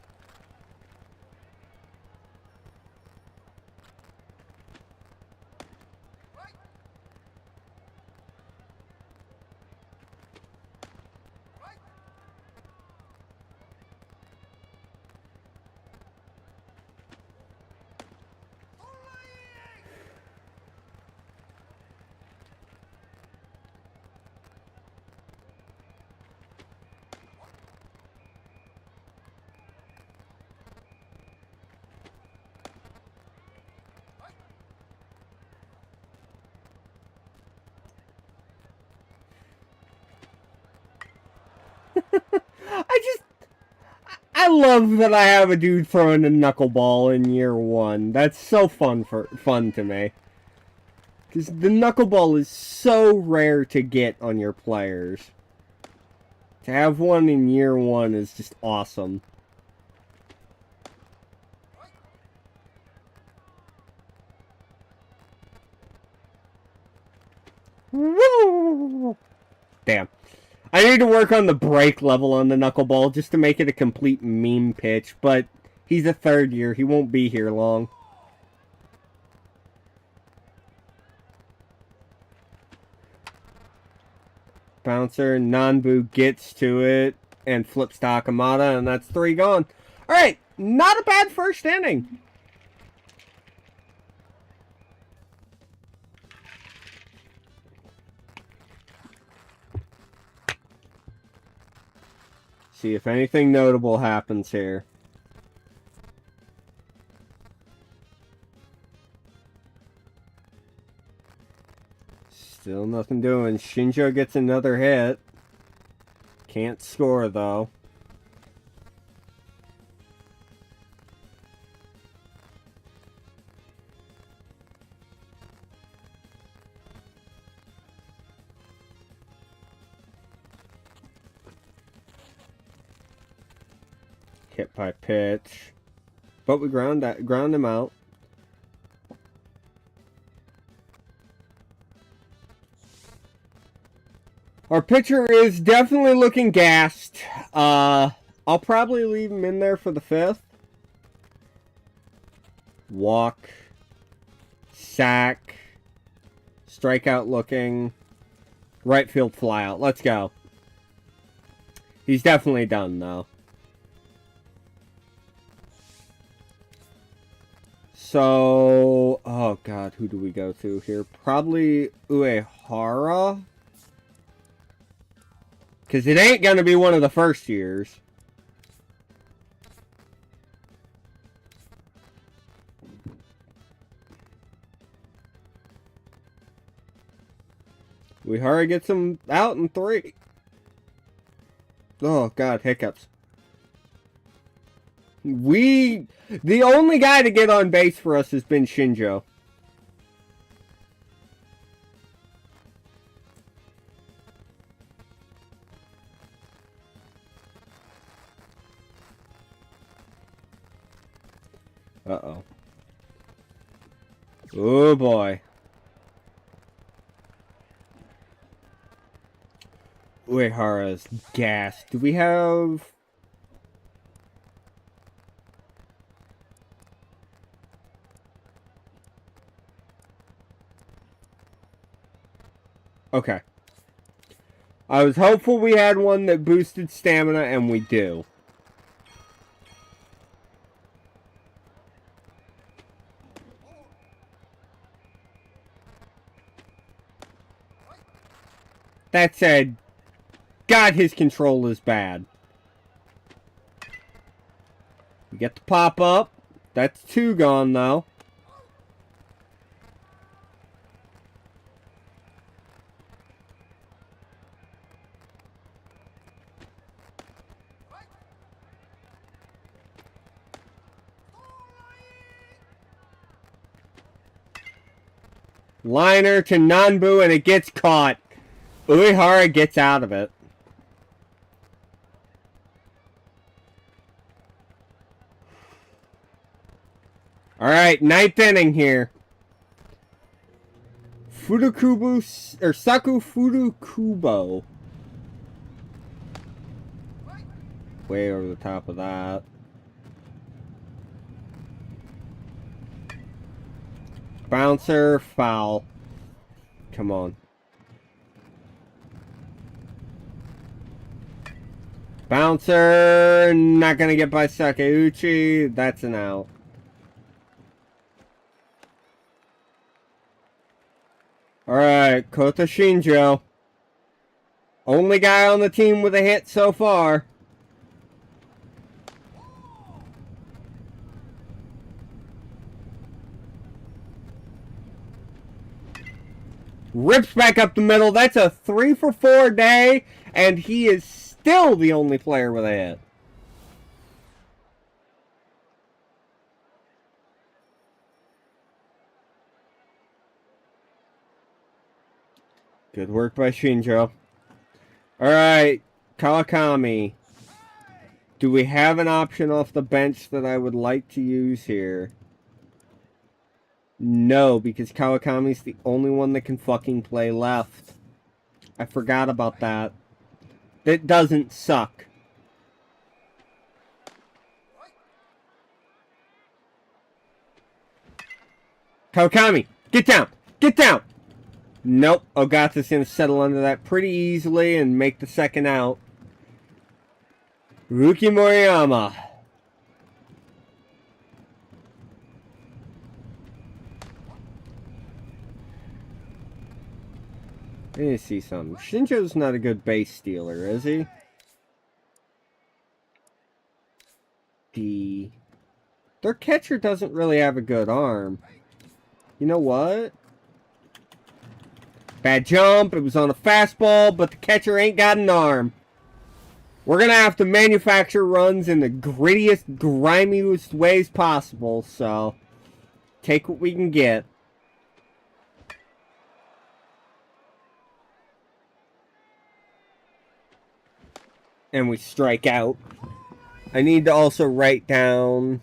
I love that I have a dude throwing a knuckleball in year one. That's so fun to me. Because the knuckleball is so rare to get on your players. To have one in year one is just awesome. Woo! Damn. I need to work on the break level on the knuckleball just to make it a complete meme pitch, but he's a third year. He won't be here long. Bouncer, Nanbu gets to it and flips to Hakamada, and that's 3 gone. Alright, not a bad first inning. See if anything notable happens here. Still nothing doing. Shinjo gets another hit. Can't score, though. hit by pitch. But we ground him out. Our pitcher is definitely looking gassed. I'll probably leave him in there for the 5th. Walk. Sack. Strikeout looking. Right field flyout. Let's go. He's definitely done, though. So, oh god, who do we go to here? Probably Uehara. Because it ain't going to be one of the first years. Uehara gets him out in 3. Oh god, hiccups. The only guy to get on base for us has been Shinjo. Uh-oh. Oh boy. Uehara's gas. Do we have... Okay. I was hopeful we had one that boosted stamina, and we do. That said, God, his control is bad. We get the pop up. That's 2 gone, though. Liner to Nanbu, and it gets caught. Uehara gets out of it. Alright, 9th inning here. Furukubo, or Saku Furukubo. Way over the top of that. Bouncer, foul. Come on. Bouncer, not gonna get by Sakeuchi. That's an out. Alright, Kota Shinjo. Only guy on the team with a hit so far. Rips back up the middle. That's a 3-for-4 day, and he is still the only player with a hit. Good work by Shinjo. Alright, Kawakami. Do we have an option off the bench that I would like to use here? No, because Kawakami's the only one that can fucking play left. I forgot about that. It doesn't suck. Kawakami, get down! Get down! Nope, Ogata's going to settle under that pretty easily and make the second out. Ruki Moriyama. Let me see something. Shinjo's not a good base stealer, is he? Their catcher doesn't really have a good arm. You know what? Bad jump. It was on a fastball, but the catcher ain't got an arm. We're going to have to manufacture runs in the grittiest, grimiest ways possible, so take what we can get. And we strike out. I need to also write down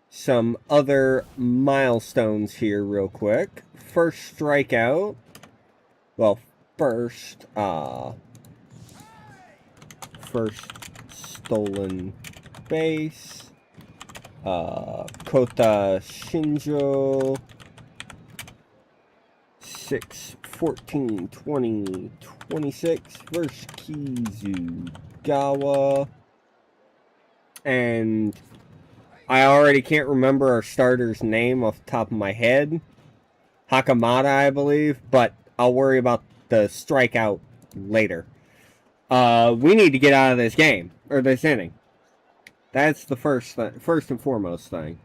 some other milestones here real quick. First strikeout. Well, first stolen base. Kota Shinjo. 6, 14, 20, 26 versus Kizugawa. And I already can't remember our starter's name off the top of my head. Hakamada, I believe, but I'll worry about the strikeout later. We need to get out of this game, or this inning. That's the first and foremost thing.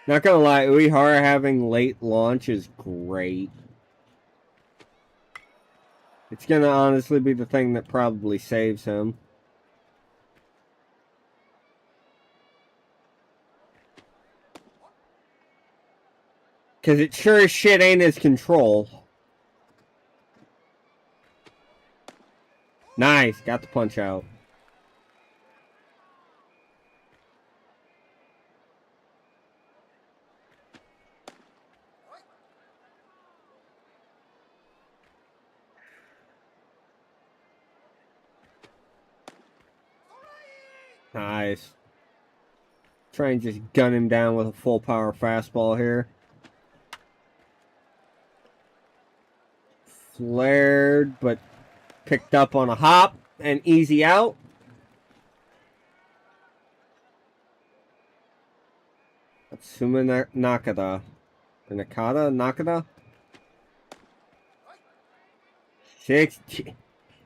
Not gonna lie, Uehara having late launch is great. It's gonna honestly be the thing that probably saves him. Because it sure as shit ain't his control. Nice, got the punch out. Nice. Try and just gun him down with a full power fastball here. Flared, but picked up on a hop and easy out. Atsuma Nakada. Or Nakada? 60.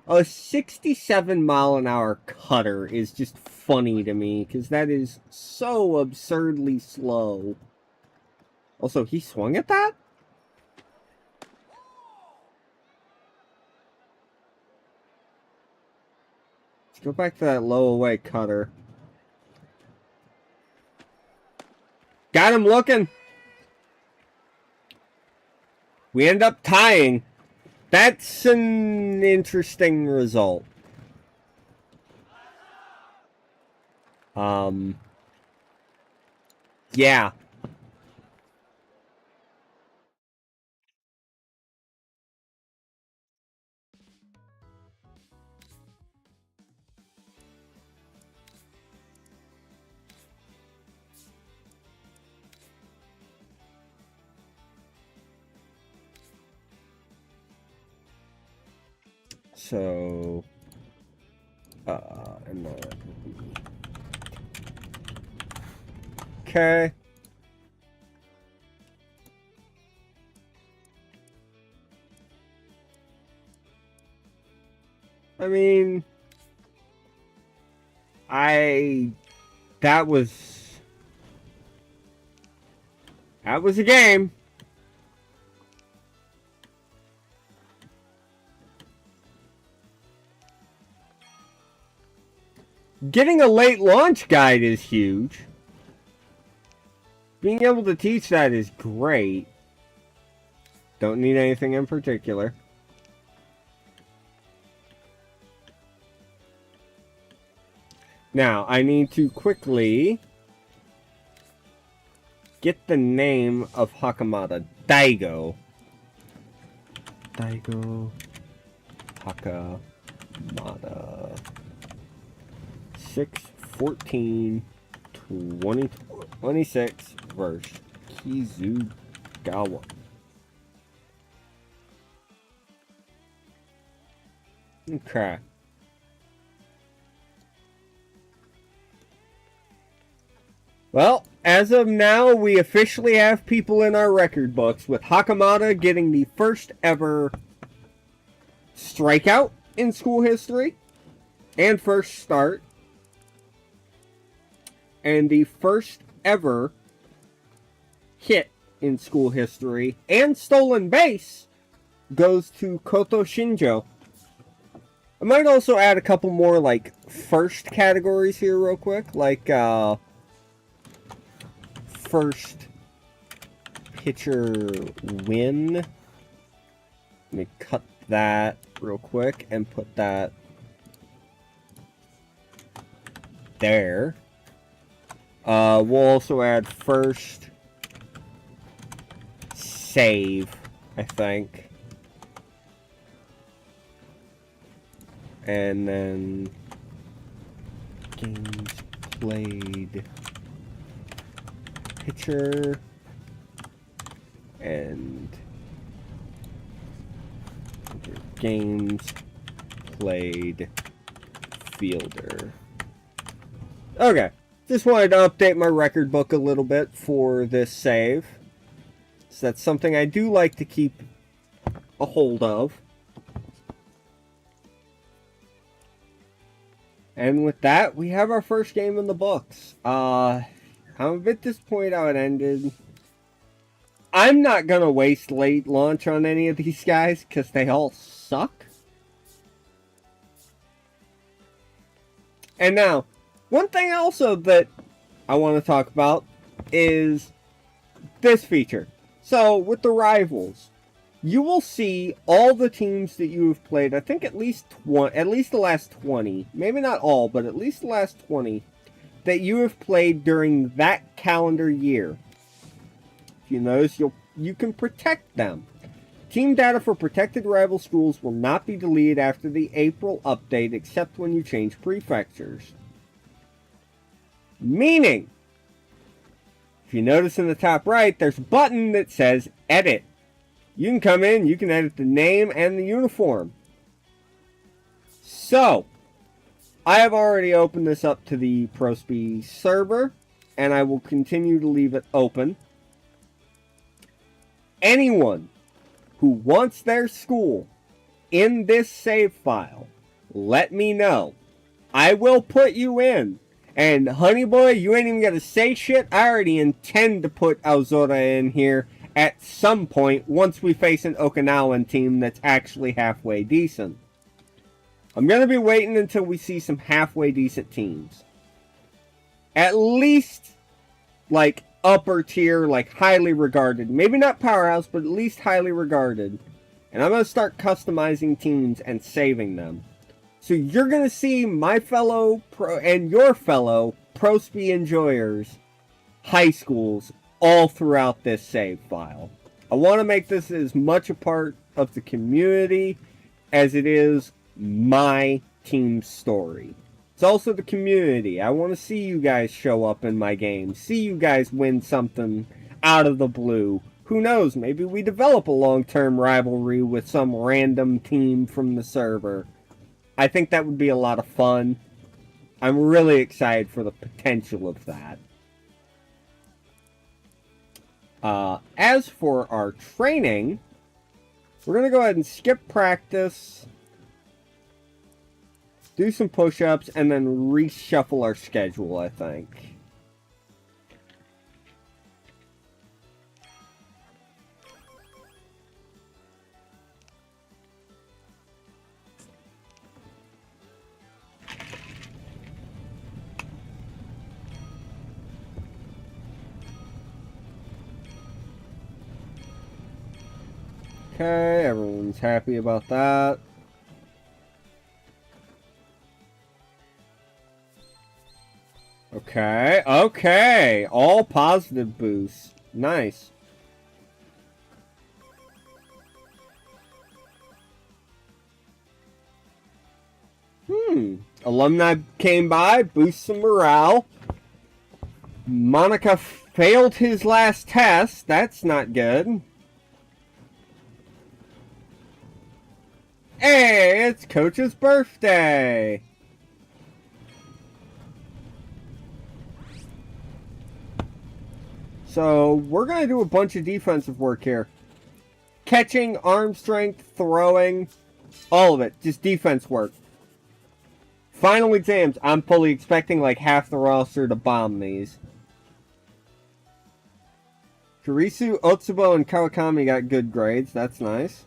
A 67-mile-an-hour cutter is just funny to me, because that is so absurdly slow. Also, he swung at that? Let's go back to that low-away cutter. Got him looking. We end up tying. That's an interesting result. Yeah. So, okay. I mean, that was a game. Getting a late launch guide is huge. Being able to teach that is great. Don't need anything in particular. Now, I need to quickly get the name of Hakamada. Daigo. Daigo Hakamada. 6, 14, 20, 26 versus Kizugawa. Okay. Well, as of now, we officially have people in our record books, with Hakamada getting the first ever strikeout in school history, and first start, and the first ever hit in school history, and stolen base goes to Koto Shinjo. I might also add a couple more, like, first categories here real quick, like, first pitcher win. Let me cut that real quick and put that there. We'll also add first save, I think. And then games played pitcher and games played fielder. Okay, just wanted to update my record book a little bit for this save. So that's something I do like to keep a hold of. And with that, we have our first game in the books. I'm a bit disappointed how it ended. I'm not going to waste late launch on any of these guys because they all suck. And now, one thing also that I want to talk about is this feature. So, with the rivals, you will see all the teams that you have played, I think at least the last 20, maybe not all, but at least the last 20, that you have played during that calendar year. If you notice, you can protect them. Team data for protected rival schools will not be deleted after the April update except when you change prefectures. Meaning, if you notice in the top right, there's a button that says Edit. You can come in, you can edit the name and the uniform. So, I have already opened this up to the ProSpe server, and I will continue to leave it open. Anyone who wants their school in this save file, let me know. I will put you in. And honey boy, you ain't even got to say shit. I already intend to put Aozora in here at some point once we face an Okinawan team that's actually halfway decent. I'm going to be waiting until we see some halfway decent teams. At least, like, upper tier, like, highly regarded. Maybe not powerhouse, but at least highly regarded. And I'm going to start customizing teams and saving them. So you're going to see my fellow and your fellow ProSpe enjoyers, high schools, all throughout this save file. I want to make this as much a part of the community as it is my team's story. It's also the community. I want to see you guys show up in my game. See you guys win something out of the blue. Who knows, maybe we develop a long-term rivalry with some random team from the server. I think that would be a lot of fun. I'm really excited for the potential of that. As for our training, we're going to go ahead and skip practice, do some push-ups, and then reshuffle our schedule, I think. Okay, everyone's happy about that. Okay, okay. All positive boosts. Nice. Alumni came by, boost some morale. Monica failed his last test. That's not good. Hey, it's Coach's birthday! So, we're going to do a bunch of defensive work here. Catching, arm strength, throwing, all of it. Just defense work. Final exams. I'm fully expecting like half the roster to bomb these. Kurisu, Otsubo, and Kawakami got good grades. That's nice.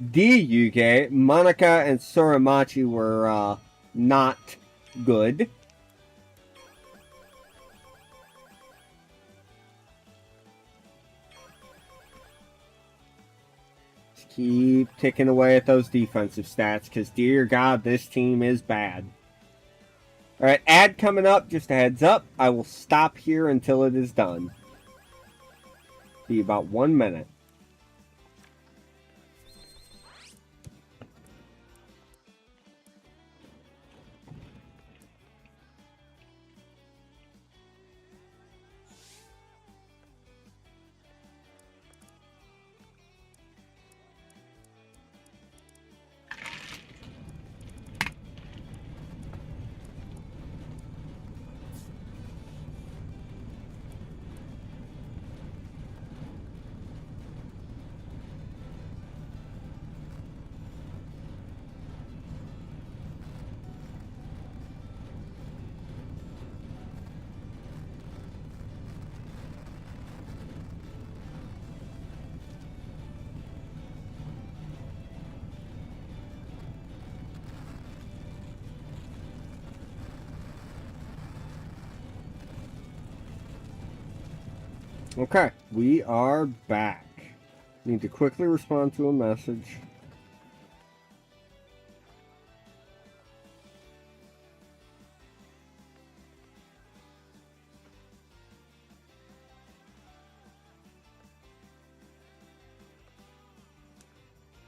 Yuge, Monica, and Soramachi were not good. Just keep ticking away at those defensive stats, because dear God, this team is bad. Alright, ad coming up, just a heads up. I will stop here until it is done. Be about 1 minute. Okay, we are back. Need to quickly respond to a message.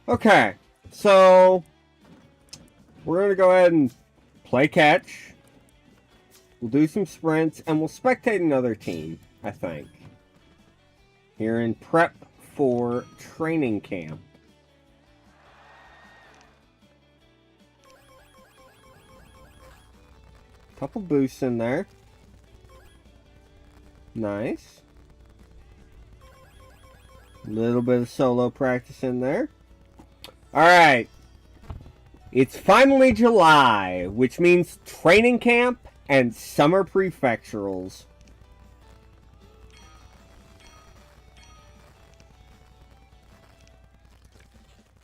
Okay, so we're going to go ahead and play catch. We'll do some sprints, and we'll spectate another team, I think. Here in prep for training camp. Couple boosts in there. Nice. Little bit of solo practice in there. Alright. It's finally July, which means training camp and summer prefecturals.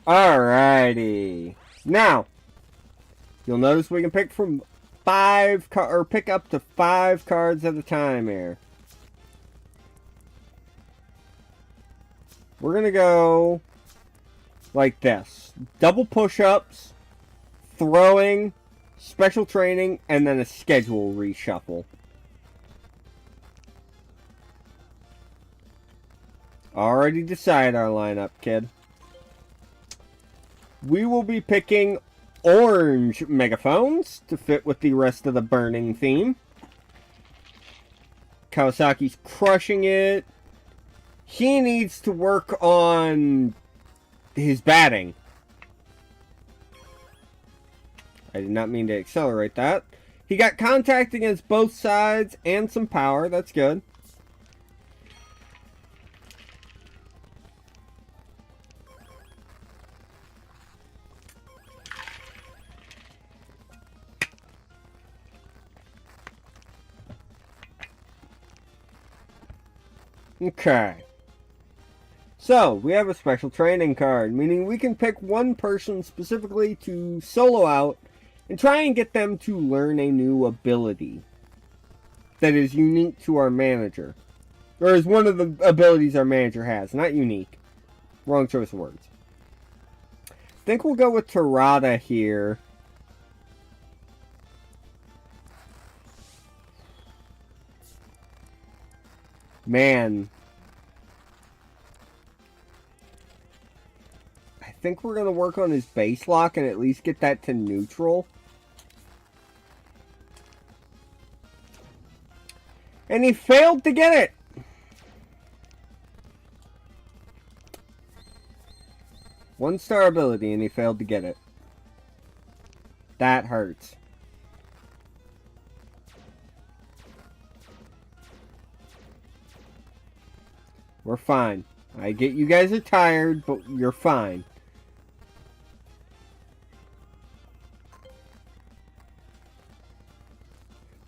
Alrighty. Now, you'll notice we can pick from pick up to 5 cards at a time here. We're gonna go like this: double push-ups, throwing, special training, and then a schedule reshuffle. Already decided our lineup, kid. We will be picking orange megaphones to fit with the rest of the burning theme. Kawasaki's crushing it. He needs to work on his batting. I did not mean to accelerate that. He got contact against both sides and some power. That's good. Okay. So, we have a special training card, meaning we can pick one person specifically to solo out and try and get them to learn a new ability that is unique to our manager. Or is one of the abilities our manager has, not unique. Wrong choice of words. I think we'll go with Terada here. Man. I think we're going to work on his base lock and at least get that to neutral. And he failed to get it. One-star ability and he failed to get it. That hurts. We're fine. I get you guys are tired, but you're fine.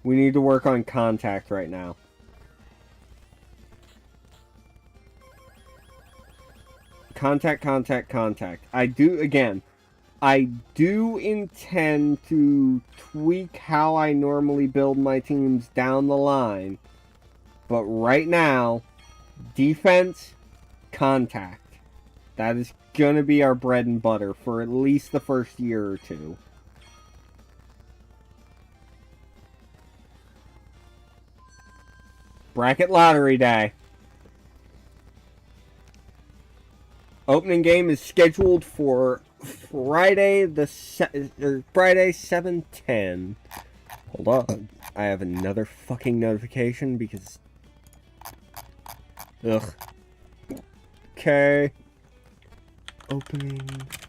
We need to work on contact right now. Contact, contact, contact. I do intend to tweak how I normally build my teams down the line. But right now, defense, contact. That is gonna be our bread and butter for at least the first year or two. Bracket lottery day. Opening game is scheduled for Friday Friday 7/10. Hold on. I have another fucking notification because... Ugh. Okay. Opening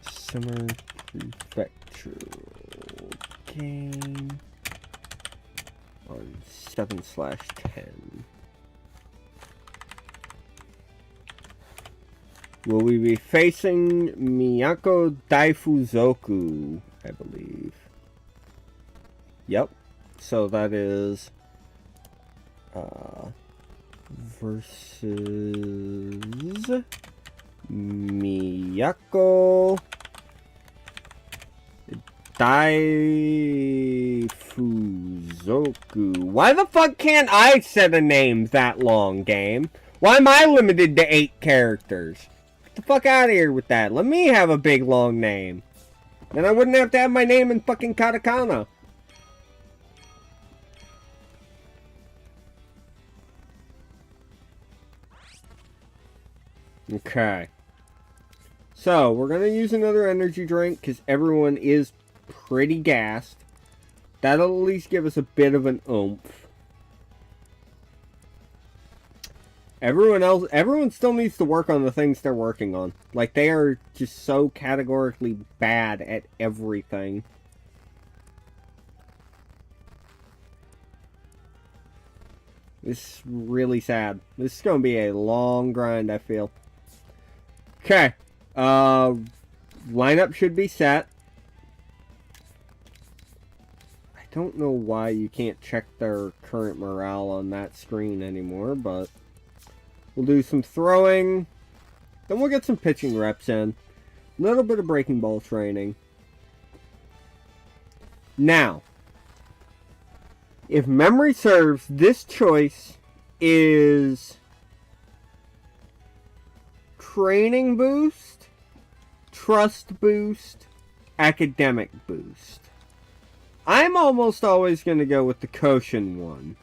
Summer Prefectural game on 7/10. Will we be facing Miyako Daifuzoku, I believe. Yep. So that is versus Miyako Daifuzoku. Why the fuck can't I set a name that long, game? Why am I limited to 8 characters? Get the fuck out of here with that. Let me have a big long name. Then I wouldn't have to have my name in fucking katakana. Okay. So, we're going to use another energy drink because everyone is pretty gassed. That'll at least give us a bit of an oomph. Everyone still needs to work on the things they're working on. Like, they are just so categorically bad at everything. This is really sad. This is going to be a long grind, I feel. Okay. Lineup should be set. I don't know why you can't check their current morale on that screen anymore, but we'll do some throwing. Then we'll get some pitching reps in. A little bit of breaking ball training. Now, if memory serves, this choice is training boost, trust boost, academic boost. I'm almost always going to go with the Koshin one.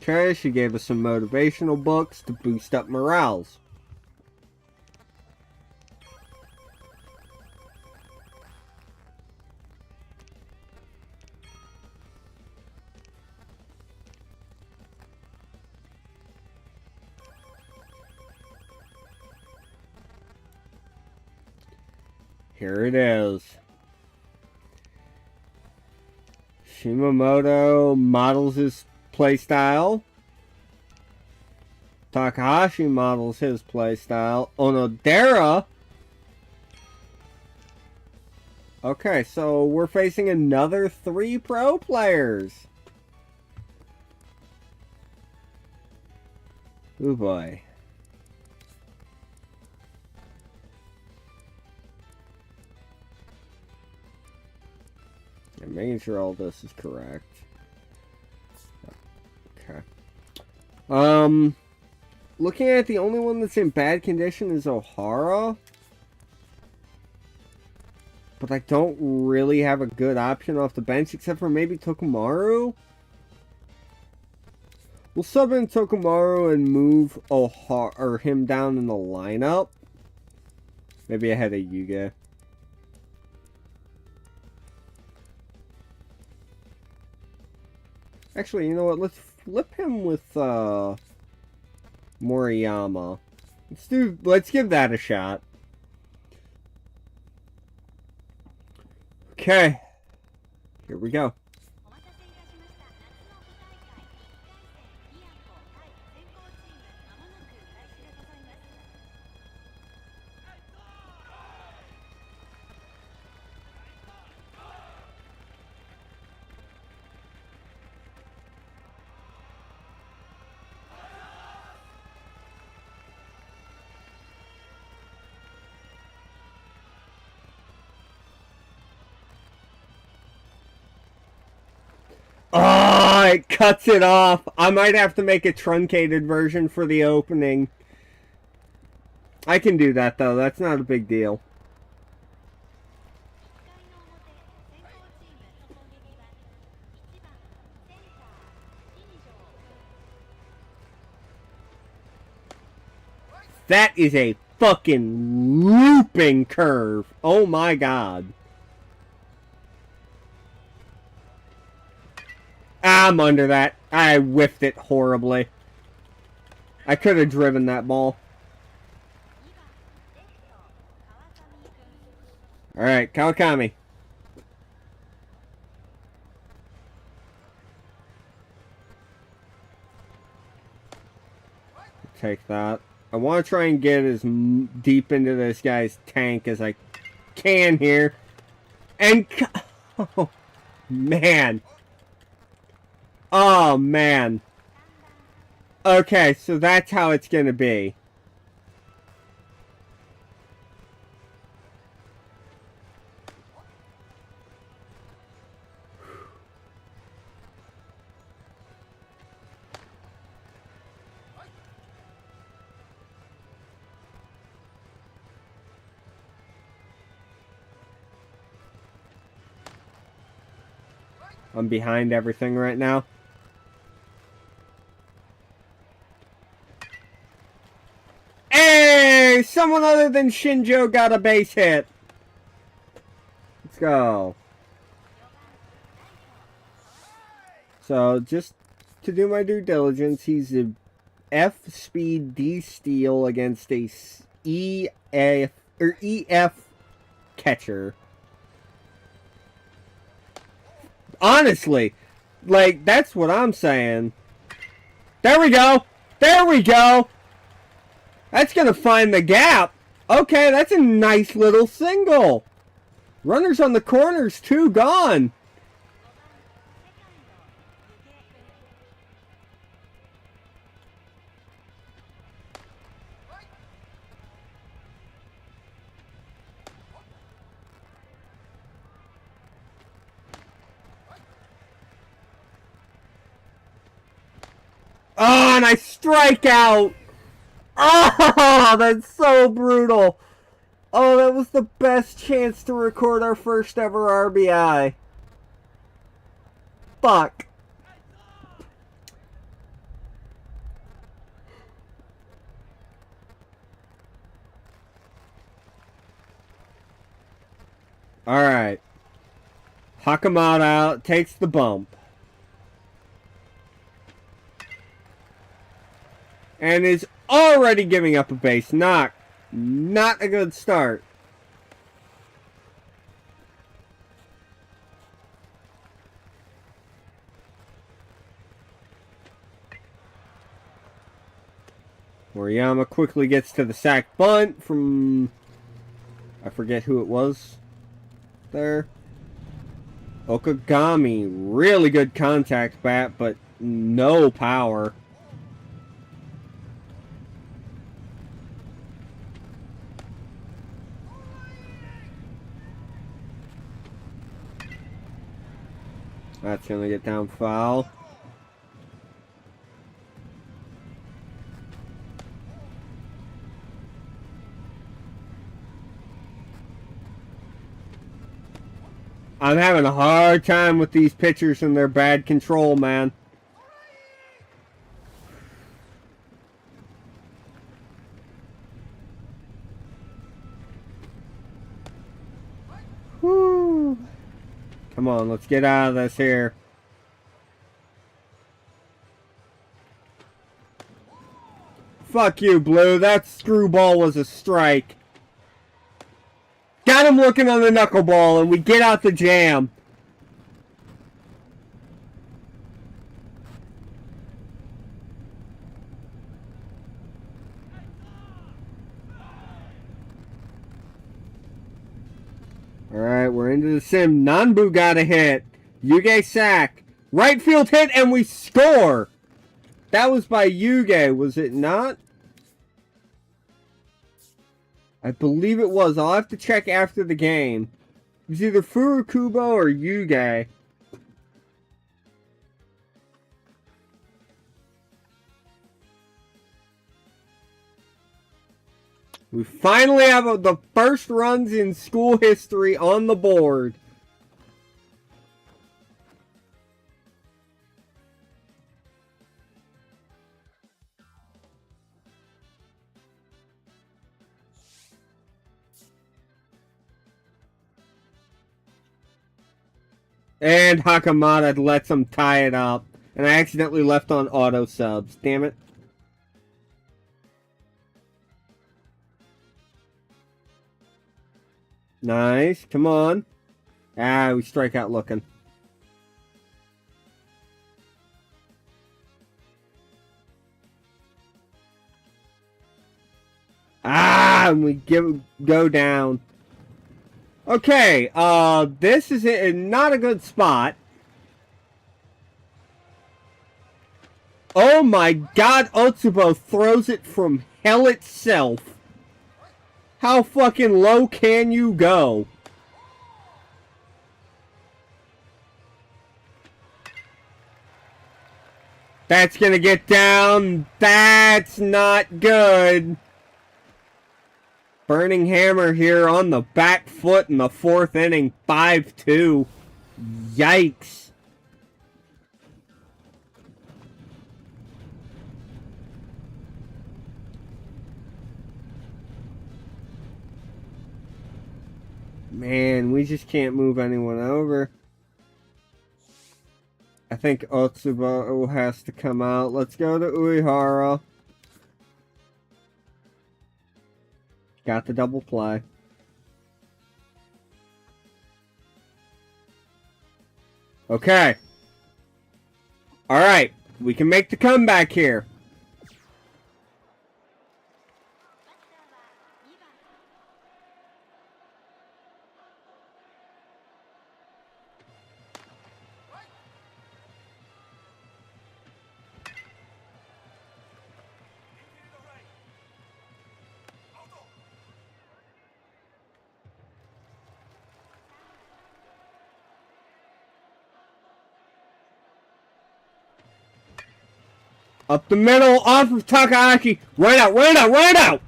Okay, she gave us some motivational books to boost up morales. Here it is. Shimamoto models his playstyle. Takahashi models his playstyle. Onodera. Okay, so we're facing another 3 pro players. Oh boy. I'm making sure all this is correct. Okay. Looking at it, the only one that's in bad condition is Ohara. But I don't really have a good option off the bench, except for maybe Tokumaru. We'll sub in Tokumaru and move him down in the lineup. Maybe ahead of Yuga. Actually, you know what? Let's flip him with Moriyama. Let's give that a shot. Okay. Here we go. Oh, it cuts it off. I might have to make a truncated version for the opening. I can do that, though. That's not a big deal. That is a fucking looping curve. Oh my god. I'm under that. I whiffed it horribly. I could have driven that ball. Alright, Kawakami. Take that. I want to try and get as deep into this guy's tank as I can here. And... Oh, man. Oh, man. Okay, so that's how it's going to be. I'm behind everything right now. Hey! Someone other than Shinjo got a base hit. Let's go. So, just to do my due diligence, he's a F speed D steel against a EF catcher. Honestly, like, that's what I'm saying. There we go! There we go! That's gonna find the gap. Okay, that's a nice little single. Runners on the corners, too, gone. Oh, and I strike out. Oh, that's so brutal. Oh, that was the best chance to record our first ever RBI. Fuck. Alright. Hakamoto out, takes the bump. And is already giving up a base knock. Not a good start. Moriyama quickly gets to the sack bunt from... I forget who it was there. Okagami, really good contact bat, but no power. That's going to get down foul. I'm having a hard time with these pitchers and their bad control, man. Whew. Come on, let's get out of this here. Fuck you, Blue. That screwball was a strike. Got him looking on the knuckleball, and we get out the jam. Alright, we're into the sim. Nanbu got a hit. Yuge sack. Right field hit, and we score. That was by Yuge, was it not? I believe it was. I'll have to check after the game. It was either Furukubo or Yuge. We finally have the first runs in school history on the board. And Hakamada lets him tie it up. And I accidentally left on auto subs. Damn it. Nice. Come on. Ah, we strike out looking. Ah, and we go down. Okay, this is not a good spot. Oh my god, Otsubo throws it from hell itself. How fucking low can you go? That's gonna get down. That's not good. Burning Hammer here on the back foot in the 4th inning. 5-2. Yikes. Man, we just can't move anyone over. I think Otsubo has to come out. Let's go to Uehara. Got the double play. Okay. Alright. We can make the comeback here. Up the middle, off of Takahashi. Right out, right out, right out!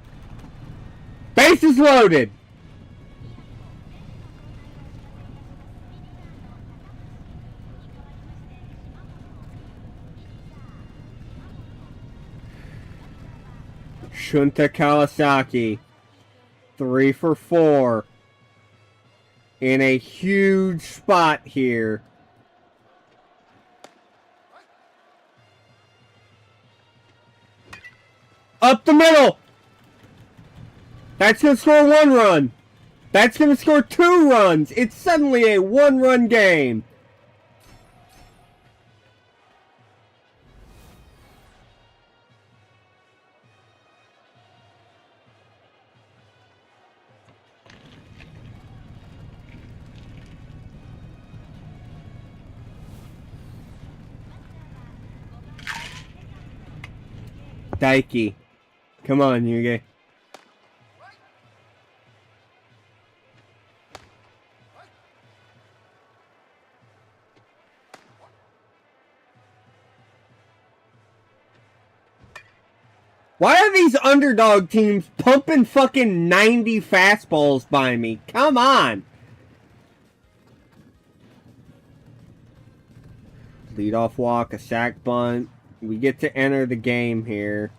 Base is loaded. Shunta Kawasaki. 3 for 4. In a huge spot here. Up the middle! That's going to score 1 run. That's going to score 2 runs. It's suddenly a 1-run game. Daiki. Come on, Yuge. Why are these underdog teams pumping fucking 90 fastballs by me? Come on! Leadoff walk, a sack bunt. We get to enter the game here.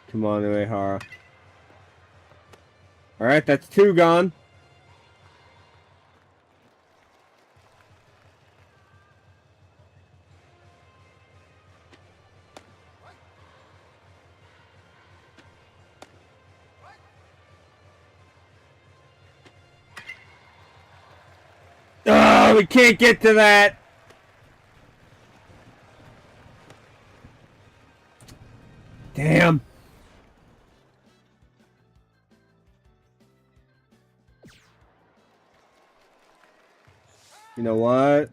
Come on, Uehara. Alright, that's 2 gone. Oh, we can't get to that. Damn. You know what?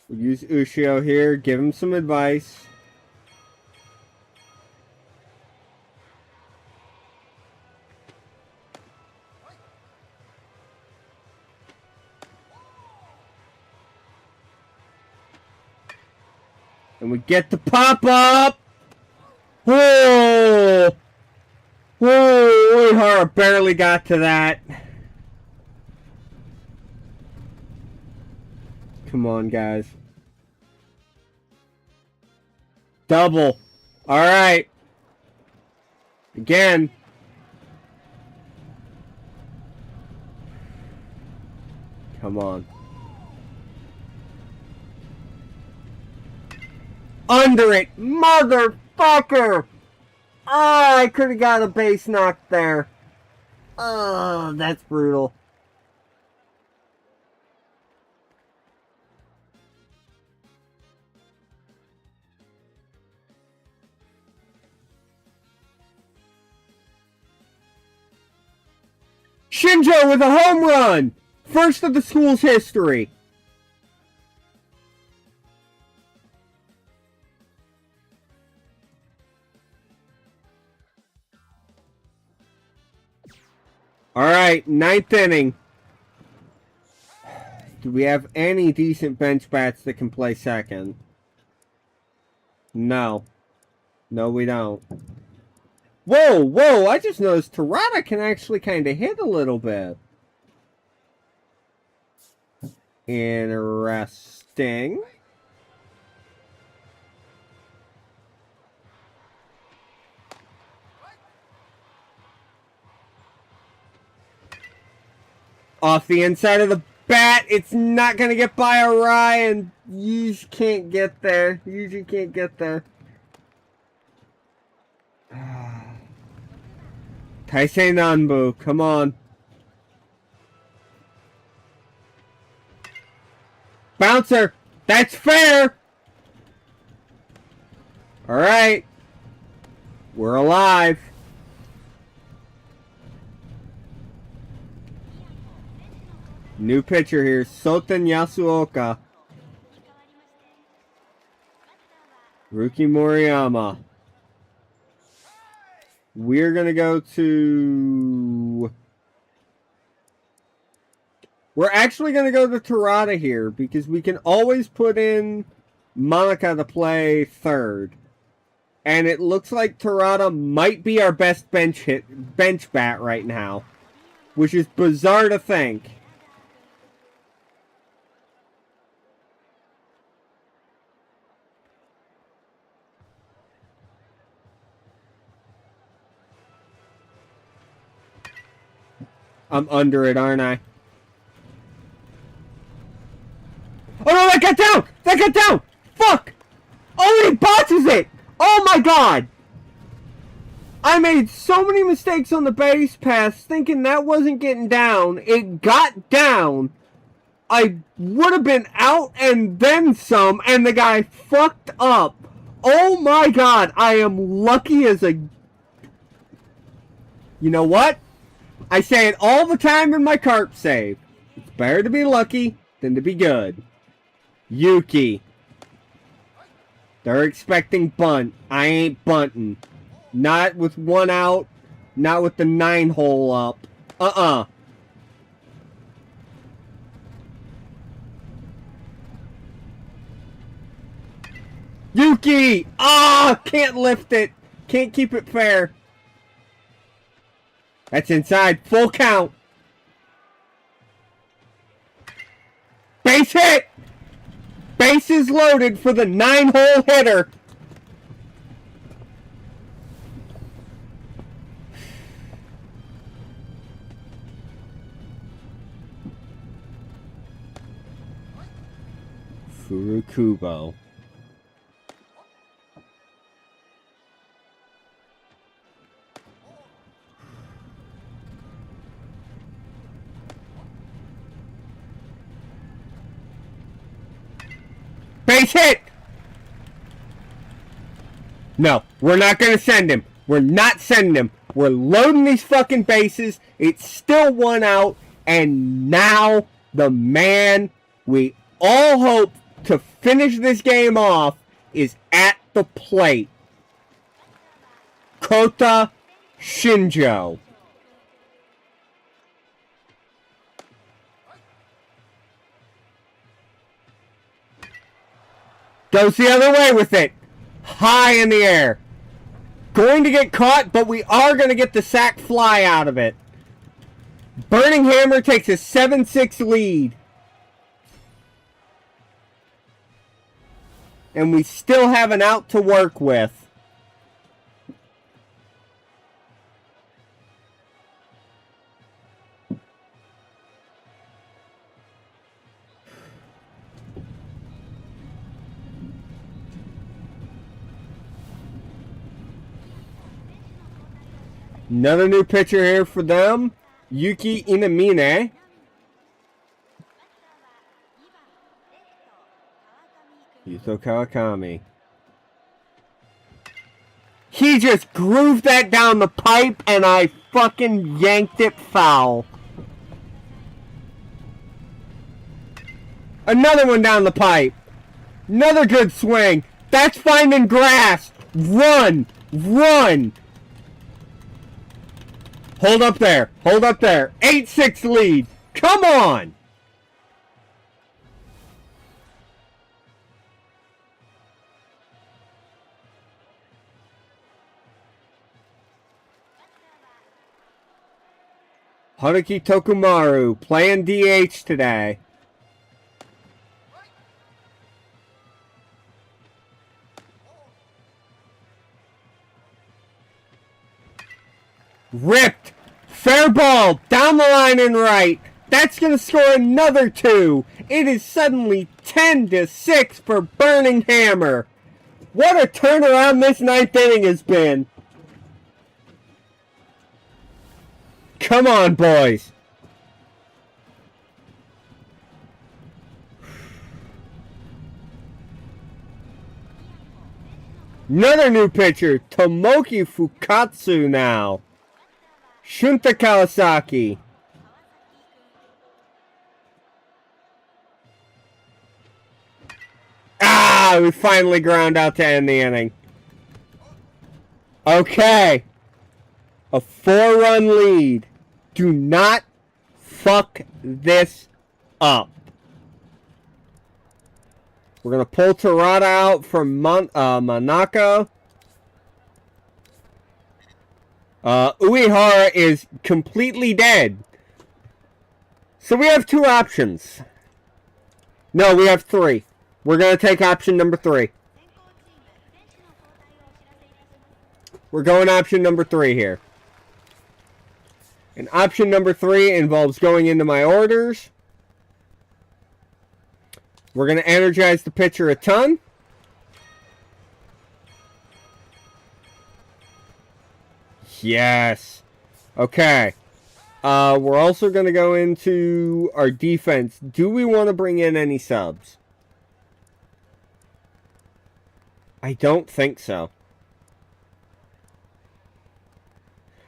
We'll use Ushio here, give him some advice. And we get the pop-up! Oh! Oh, Uehara barely got to that. Come on, guys. Double. Alright. Again. Come on. Under it, motherfucker! Oh, I could have got a base knock there. Oh, that's brutal. Shinjo with a home run! First of the school's history. Alright, ninth inning. Do we have any decent bench bats that can play second? No. No, we don't. Whoa, whoa, I just noticed Terada can actually kind of hit a little bit. Interesting. Off the inside of the bat, it's not going to get by Orion. You can't get there. You can't get there. Taisei Nanbu, come on. Bouncer, that's fair. All right. We're alive. New pitcher here, Soten Yasuoka. Ruki Moriyama. We're going to go to... We're actually going to go to Terada here because we can always put in Monica to play third. And it looks like Terada might be our best bench bat right now, which is bizarre to think. I'm under it, aren't I? Oh no, that got down! That got down! Fuck! Oh, he botches it! Oh my god! I made so many mistakes on the base pass thinking that wasn't getting down. It got down. I would have been out and then some, and the guy fucked up. Oh my god, I am lucky as a... You know what? I say it all the time in my carp save. It's better to be lucky than to be good. Yuki. They're expecting bunt. I ain't bunting. Not with one out. Not with the 9-hole up. Yuki! Ah! Can't lift it. Can't keep it fair. That's inside. Full count. Base hit! Bases loaded for the 9-hole hitter. Furukubo. Base hit! No, we're not going to send him. We're not sending him. We're loading these fucking bases. It's still 1 out. And now the man we all hope to finish this game off is at the plate. Kota Shinjo. Goes the other way with it. High in the air. Going to get caught, but we are going to get the sack fly out of it. Burning Hammer takes a 7-6 lead. And we still have an out to work with. Another new pitcher here for them. Yuki Inamine. Yuto Kawakami. He just grooved that down the pipe and I fucking yanked it foul. Another one down the pipe. Another good swing. That's finding grass. Run. Run. Hold up there. Hold up there. 8-6 lead. Come on. Haruki Tokumaru playing DH today. Ripped. Fair ball. Down the line and right. That's going to score another 2. It is suddenly 10-6 for Burning Hammer. What a turnaround this 9th inning has been. Come on, boys. Another new pitcher, Tomoki Fukatsu now. Shunta Kawasaki. Ah, we finally ground out to end the inning. Okay. A 4-run lead. Do not fuck this up. We're going to pull Terada out from Manaka. Uehara is completely dead. So we have 2 options. No, we have 3. We're going to take option number 3. We're going option number 3 here. And option number 3 involves going into my orders. We're going to energize the pitcher a ton. Yes. Okay. We're also going to go into our defense. Do we want to bring in any subs? I don't think so.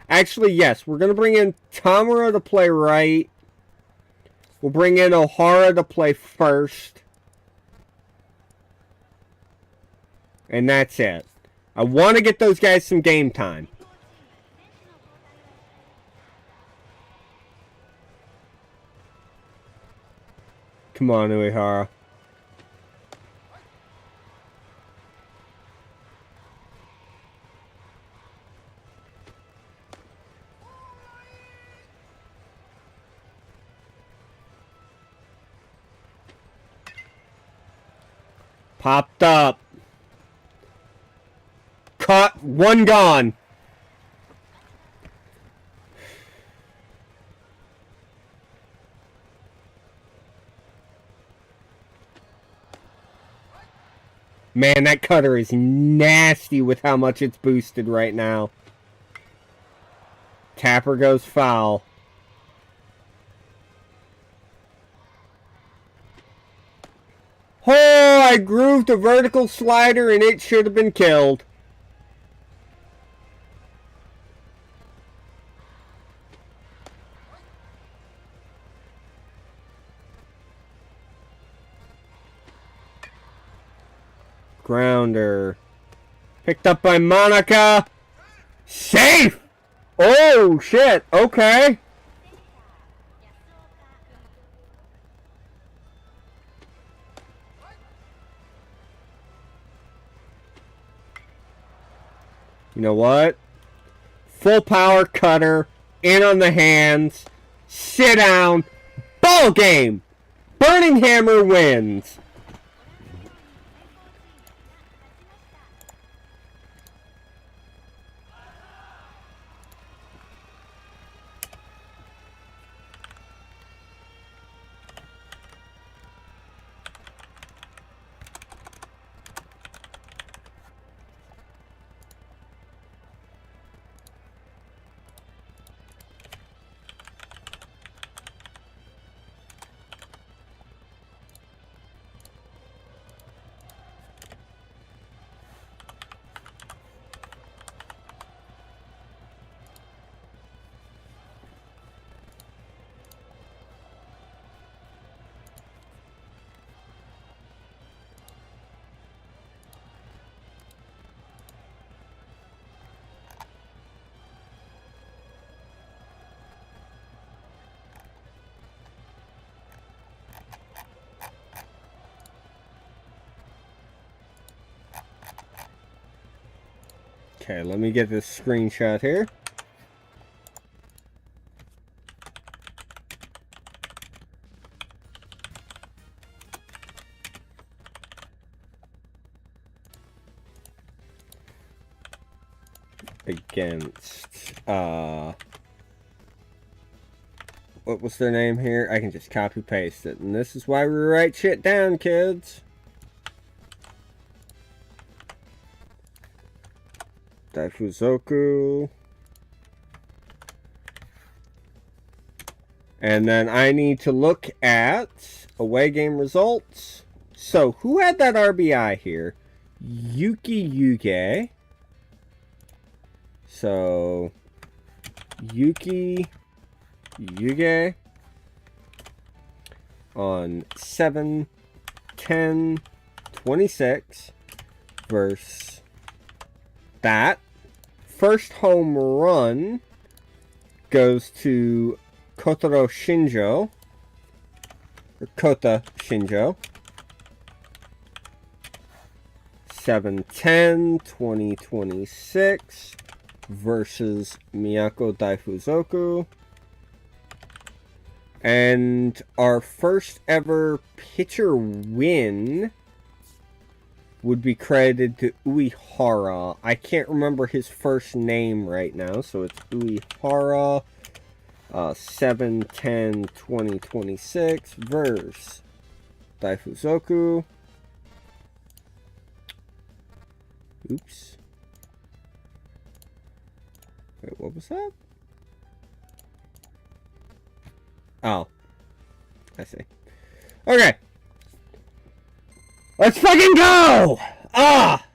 Actually, yes. We're going to bring in Tamura to play right. We'll bring in Ohara to play first. And that's it. I want to get those guys some game time. Come on, Uehara. Popped up. Caught. 1 gone. Man, that cutter is nasty with how much it's boosted right now. Tapper goes foul. Oh, I grooved a vertical slider and it should have been killed. Grounder. Picked up by Monica. Safe! Oh, shit. Okay. You know what? Full power cutter. In on the hands. Sit down. Ball game. Burning Hammer wins. Okay, let me get this screenshot here. Against, what was their name here? I can just copy paste it. And this is why we write shit down, kids. Daifuzoku. And then I need to look at away game results. So, who had that RBI here? Yuki Yuge. So, Yuki Yuge on 7-10-26 versus that. First home run goes to Kotaro Shinjo, or Kota Shinjo. 7-10-2026 versus Miyako Daifuzoku. And our first ever pitcher win would be credited to Uehara. I can't remember his first name right now, so it's Uehara. 7-10-2026 versus Daifuzoku. Oops. Wait, what was that? Oh. I see. Okay. Let's fucking go! Ah!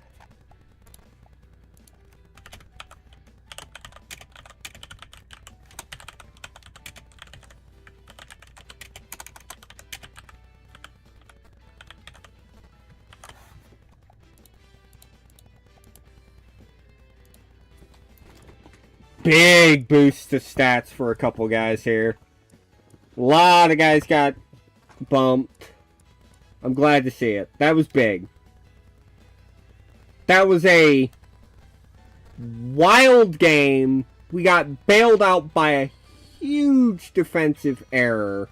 Big boost to stats for a couple guys here. A lot of guys got bumped. I'm glad to see it. That was big. That was a wild game. We got bailed out by a huge defensive error.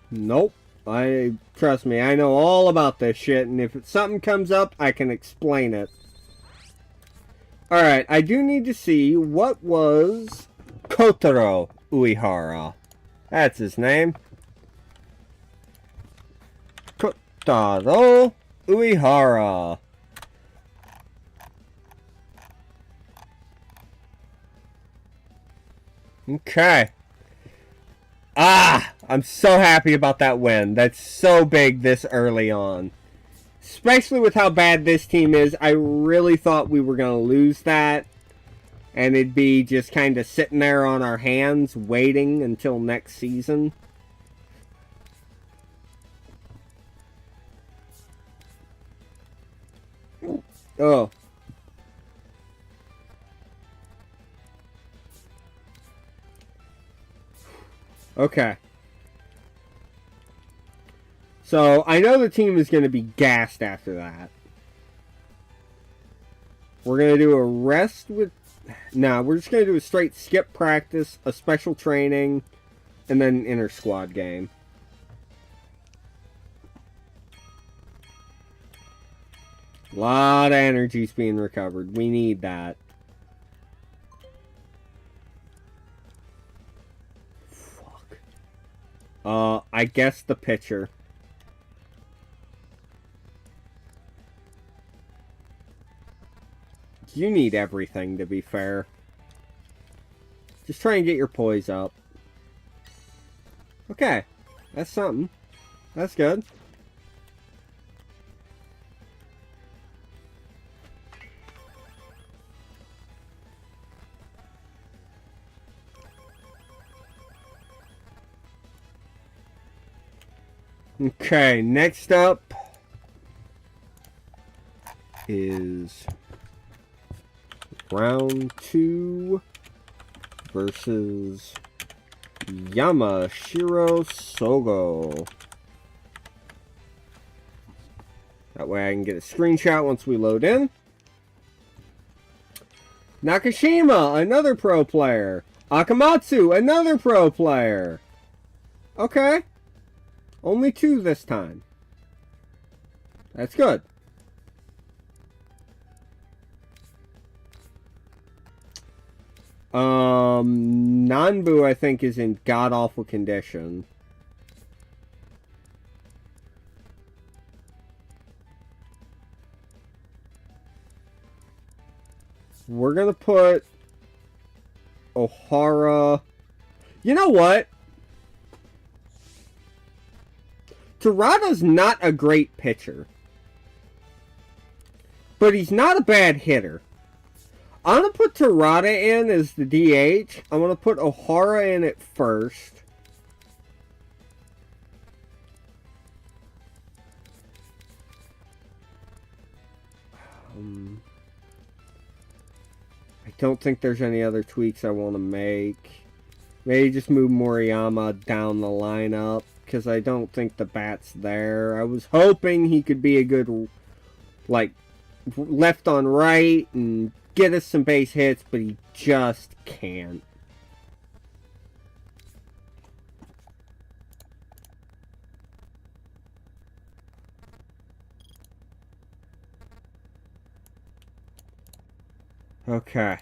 Nope. Trust me, I know all about this shit, and if something comes up, I can explain it. Alright, I do need to see what was Kotaro Uehara. That's his name. Kotaro Uehara. Okay. I'm so happy about that win. That's so big this early on. Especially with how bad this team is, I really thought we were going to lose that. And it'd be just kind of sitting there on our hands, waiting until next season. Oh. Okay. So, I know the team is going to be gassed after that. We're going to do a rest with... Nah, we're just going to do a straight skip practice, a special training, and then an inter-squad game. A lot of energy's being recovered. We need that. Fuck. I guess the pitcher. You need everything, to be fair. Just try and get your poise up. Okay. That's something. That's good. Okay, next up is round 2 versus Yamashiro Sogo. That way I can get a screenshot once we load in. Nakashima, another pro player. Akamatsu, another pro player. Okay. Only 2 this time. That's good. Nanbu, I think, is in god-awful condition. We're gonna put Ohara. You know what? Terada's not a great pitcher. But he's not a bad hitter. I'm going to put Terada in as the DH. I'm going to put Ohara in at first. I don't think there's any other tweaks I want to make. Maybe just move Moriyama down the lineup, because I don't think the bat's there. I was hoping he could be a good, like, left on right and get us some base hits, but he just can't. Okay.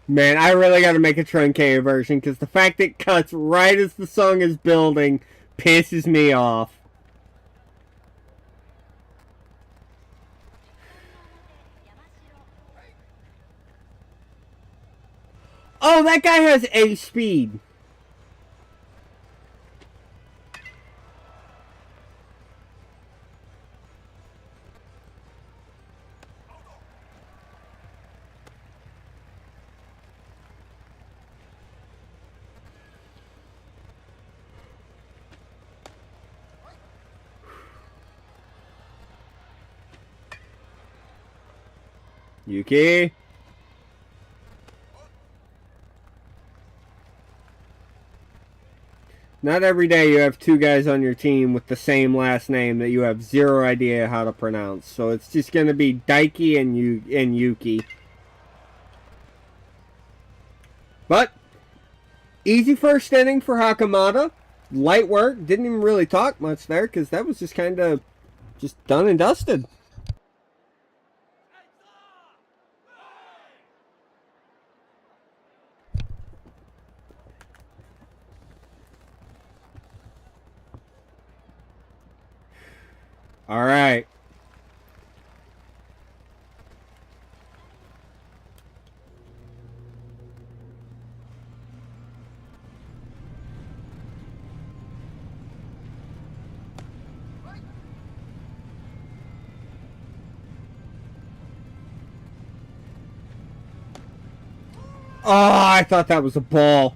Man, I really gotta make a truncated version, because the fact it cuts right as the song is building pisses me off. Oh, that guy has A speed. Yuki? Not every day you have 2 guys on your team with the same last name that you have 0 idea how to pronounce. So it's just going to be Daiki and Yuki. But, easy first inning for Hakamata. Light work. Didn't even really talk much there, because that was just kind of just done and dusted. All right. I thought that was a ball.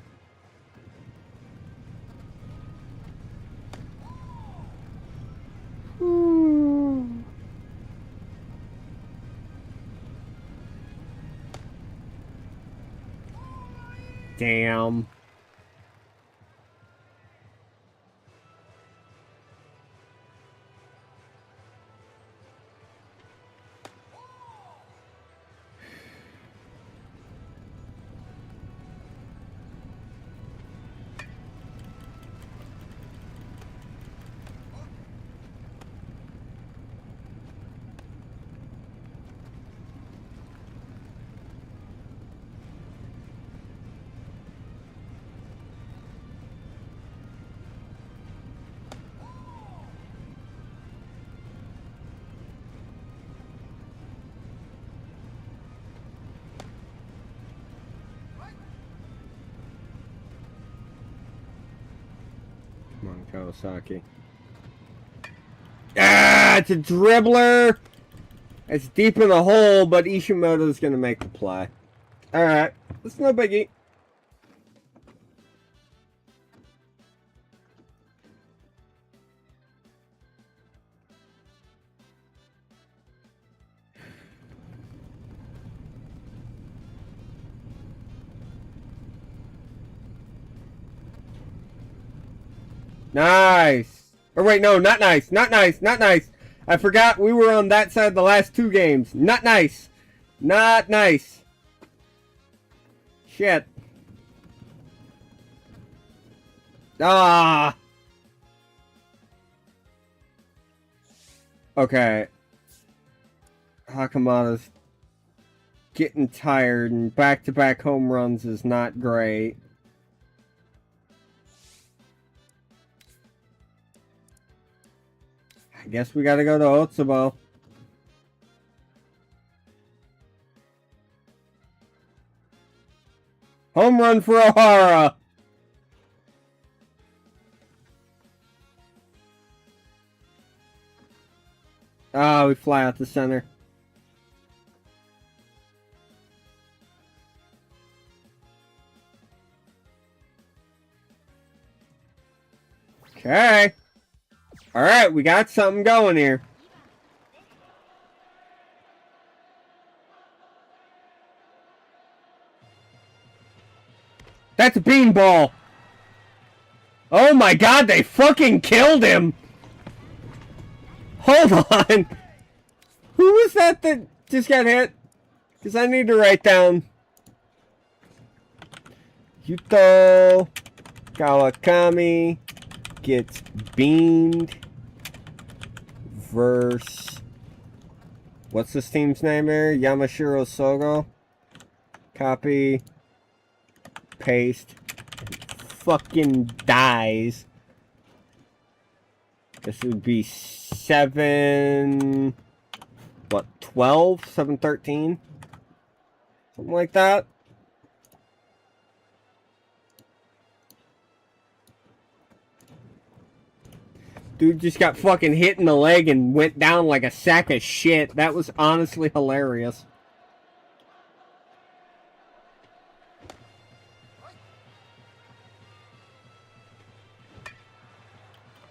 Damn. Come on, Kawasaki. Ah, it's a dribbler. It's deep in the hole, but Ishimoto's gonna make the play. Alright, it's no biggie. Nice. Or wait, no, not nice. Not nice. Not nice. I forgot we were on that side the last two games. Not nice. Not nice. Shit. Ah. Okay. Hakamada's getting tired, and back-to-back home runs is not great. I guess we gotta go to Otsubo. Home run for O'Hara. Ah, we fly out the center. Okay. Alright, we got something going here. That's a beanball. Oh my god, they fucking killed him. Hold on. Who was that just got hit? Because I need to write down. Yuto Kawakami gets beamed versus... What's this team's name here? Yamashiro Sogo. Copy. Paste. Fucking dies. This would be 7... What, 12? 7-13? Something like that. Dude just got fucking hit in the leg and went down like a sack of shit. That was honestly hilarious.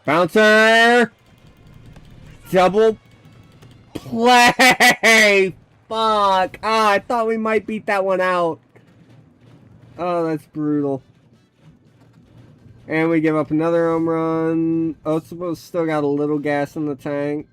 Bouncer! Double play! Fuck! Ah, I thought we might beat that one out. Oh, that's brutal. And we give up another home run. Otsubo's still got a little gas in the tank.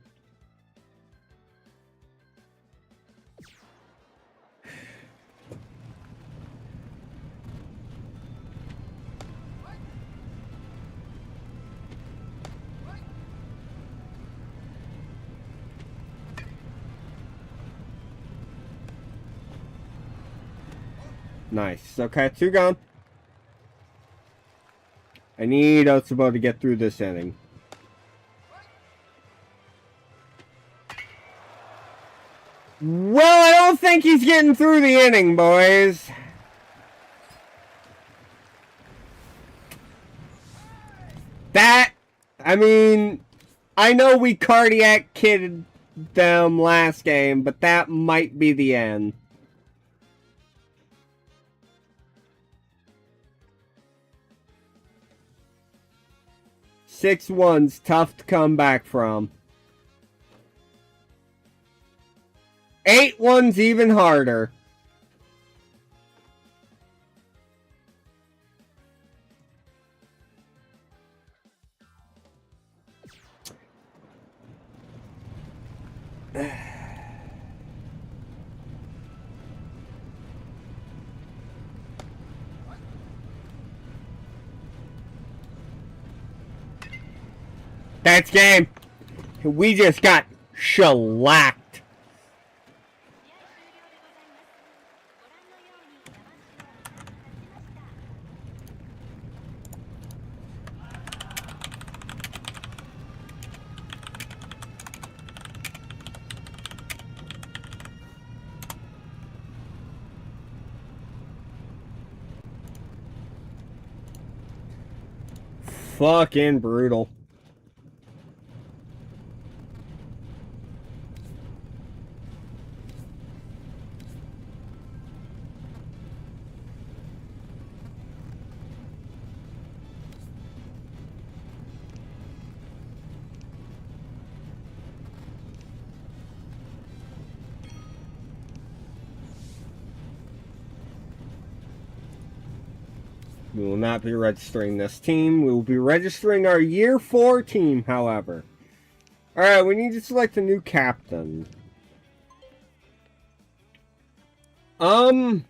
Nice. Okay, 2 gone. I need Otsubo to get through this inning. Well, I don't think he's getting through the inning, boys. That, I mean, I know we cardiac kidded them last game, but that might be the end. 6-1's tough to come back from. 8-1's even harder. That's game. We just got shellacked. Fucking brutal. We will not be registering this team. We will be registering our Year 4 team, however. Alright, we need to select a new captain. I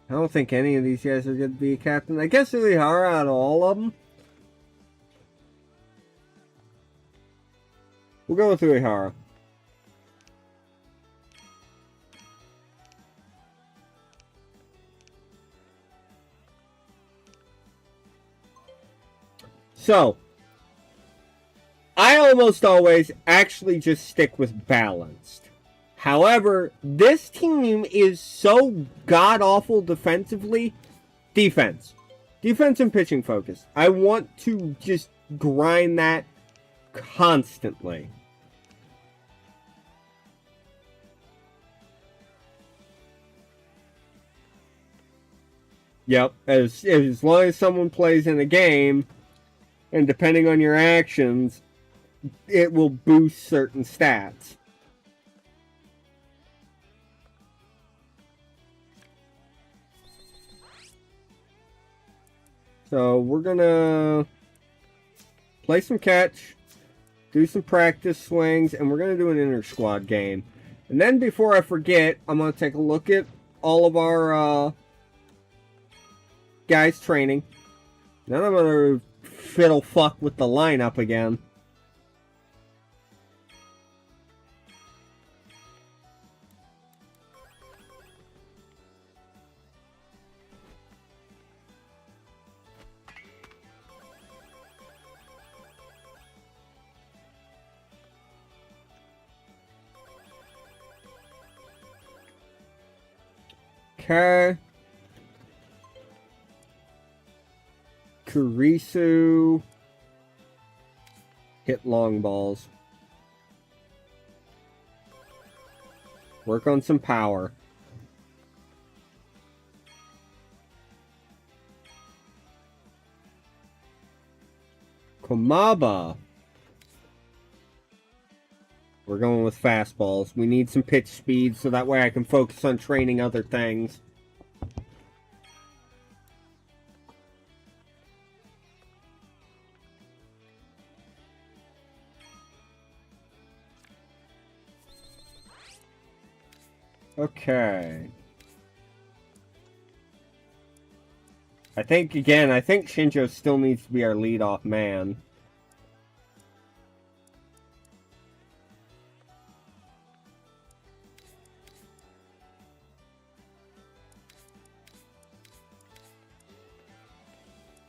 don't think any of these guys are going to be a captain. I guess Uehara out of all of them. We'll go with Uehara. So, I almost always actually just stick with balanced. However, this team is so god-awful defensively. Defense. Defense and pitching focus. I want to just grind that constantly. Yep, as long as someone plays in a game, and depending on your actions, it will boost certain stats. So we're gonna play some catch, do some practice swings, and we're gonna do an inter-squad game. And then before I forget, I'm gonna take a look at all of our guys training. Then I'm gonna fiddle fuck with the lineup again. Okay. Kurisu. Hit long balls. Work on some power. Komaba. We're going with fastballs. We need some pitch speed so that way I can focus on training other things. Okay. I think Shinjo still needs to be our leadoff man.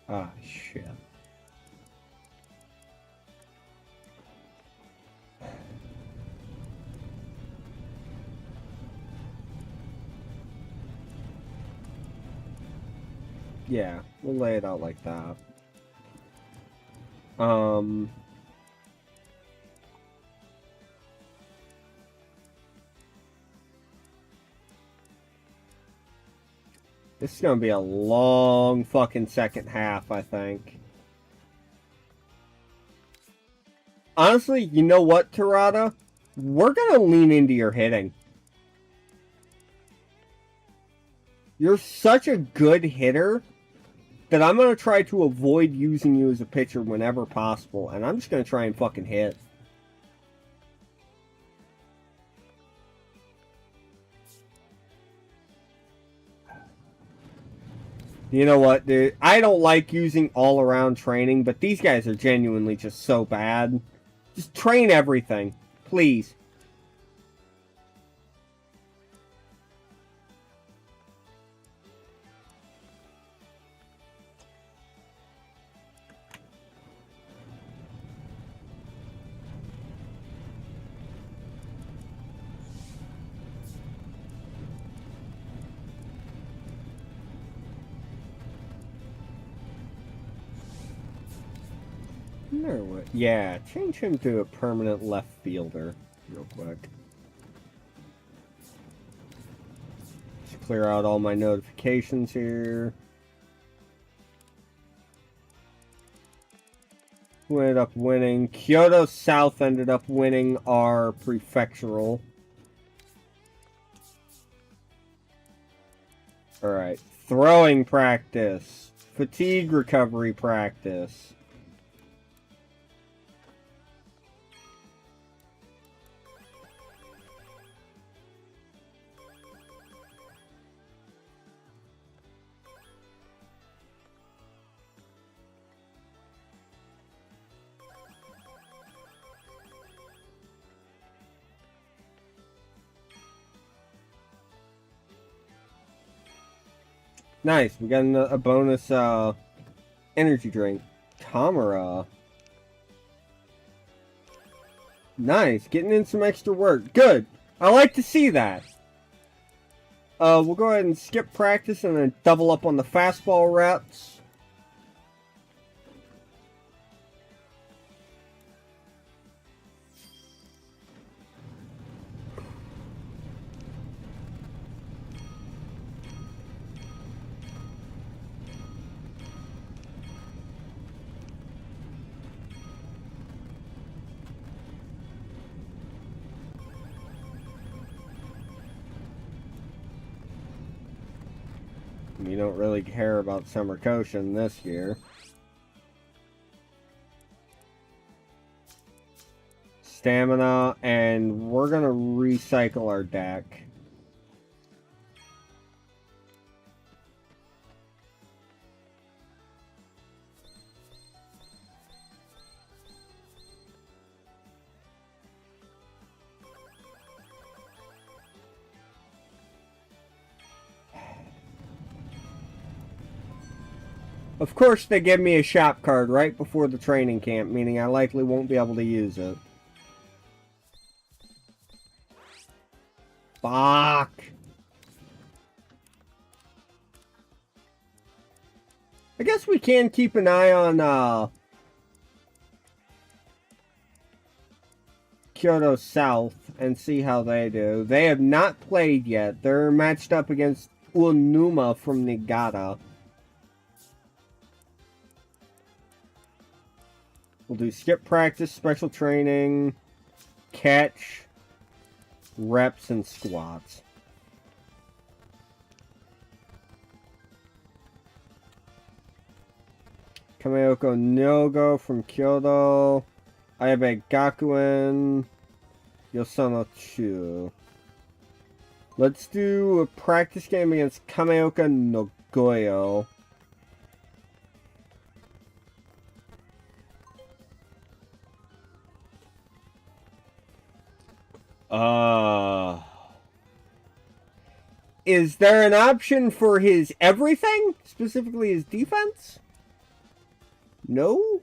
Ah, shit. Yeah, we'll lay it out like that. This is gonna be a long fucking second half, I think. Honestly, you know what, Terada? We're gonna lean into your hitting. You're such a good hitter that I'm gonna try to avoid using you as a pitcher whenever possible, and I'm just gonna try and fucking hit. You know what, dude? I don't like using all-around training, but these guys are genuinely just so bad. Just train everything, please. Yeah, change him to a permanent left fielder real quick. Just clear out all my notifications here. Who ended up winning? Kyoto South ended up winning our prefectural. Alright, throwing practice. Fatigue recovery practice. Nice, we got a bonus energy drink. Tamara. Nice, getting in some extra work. Good. I like to see that. We'll go ahead and skip practice and then double up on the fastball reps. You don't really care about Summer Koshin this year. Stamina, and we're gonna recycle our deck. Of course, they give me a shop card right before the training camp, meaning I likely won't be able to use it. Fuck! I guess we can keep an eye on, Kyoto South and see how they do. They have not played yet. They're matched up against Unuma from Niigata. We'll do skip practice, special training, catch, reps, and squats. Kameoko Nogo from Kyoto. Ayabe Gakuen. Yosono Chu. Let's do a practice game against Kameoka Nagoyo. Is there an option for his everything? Specifically his defense? No?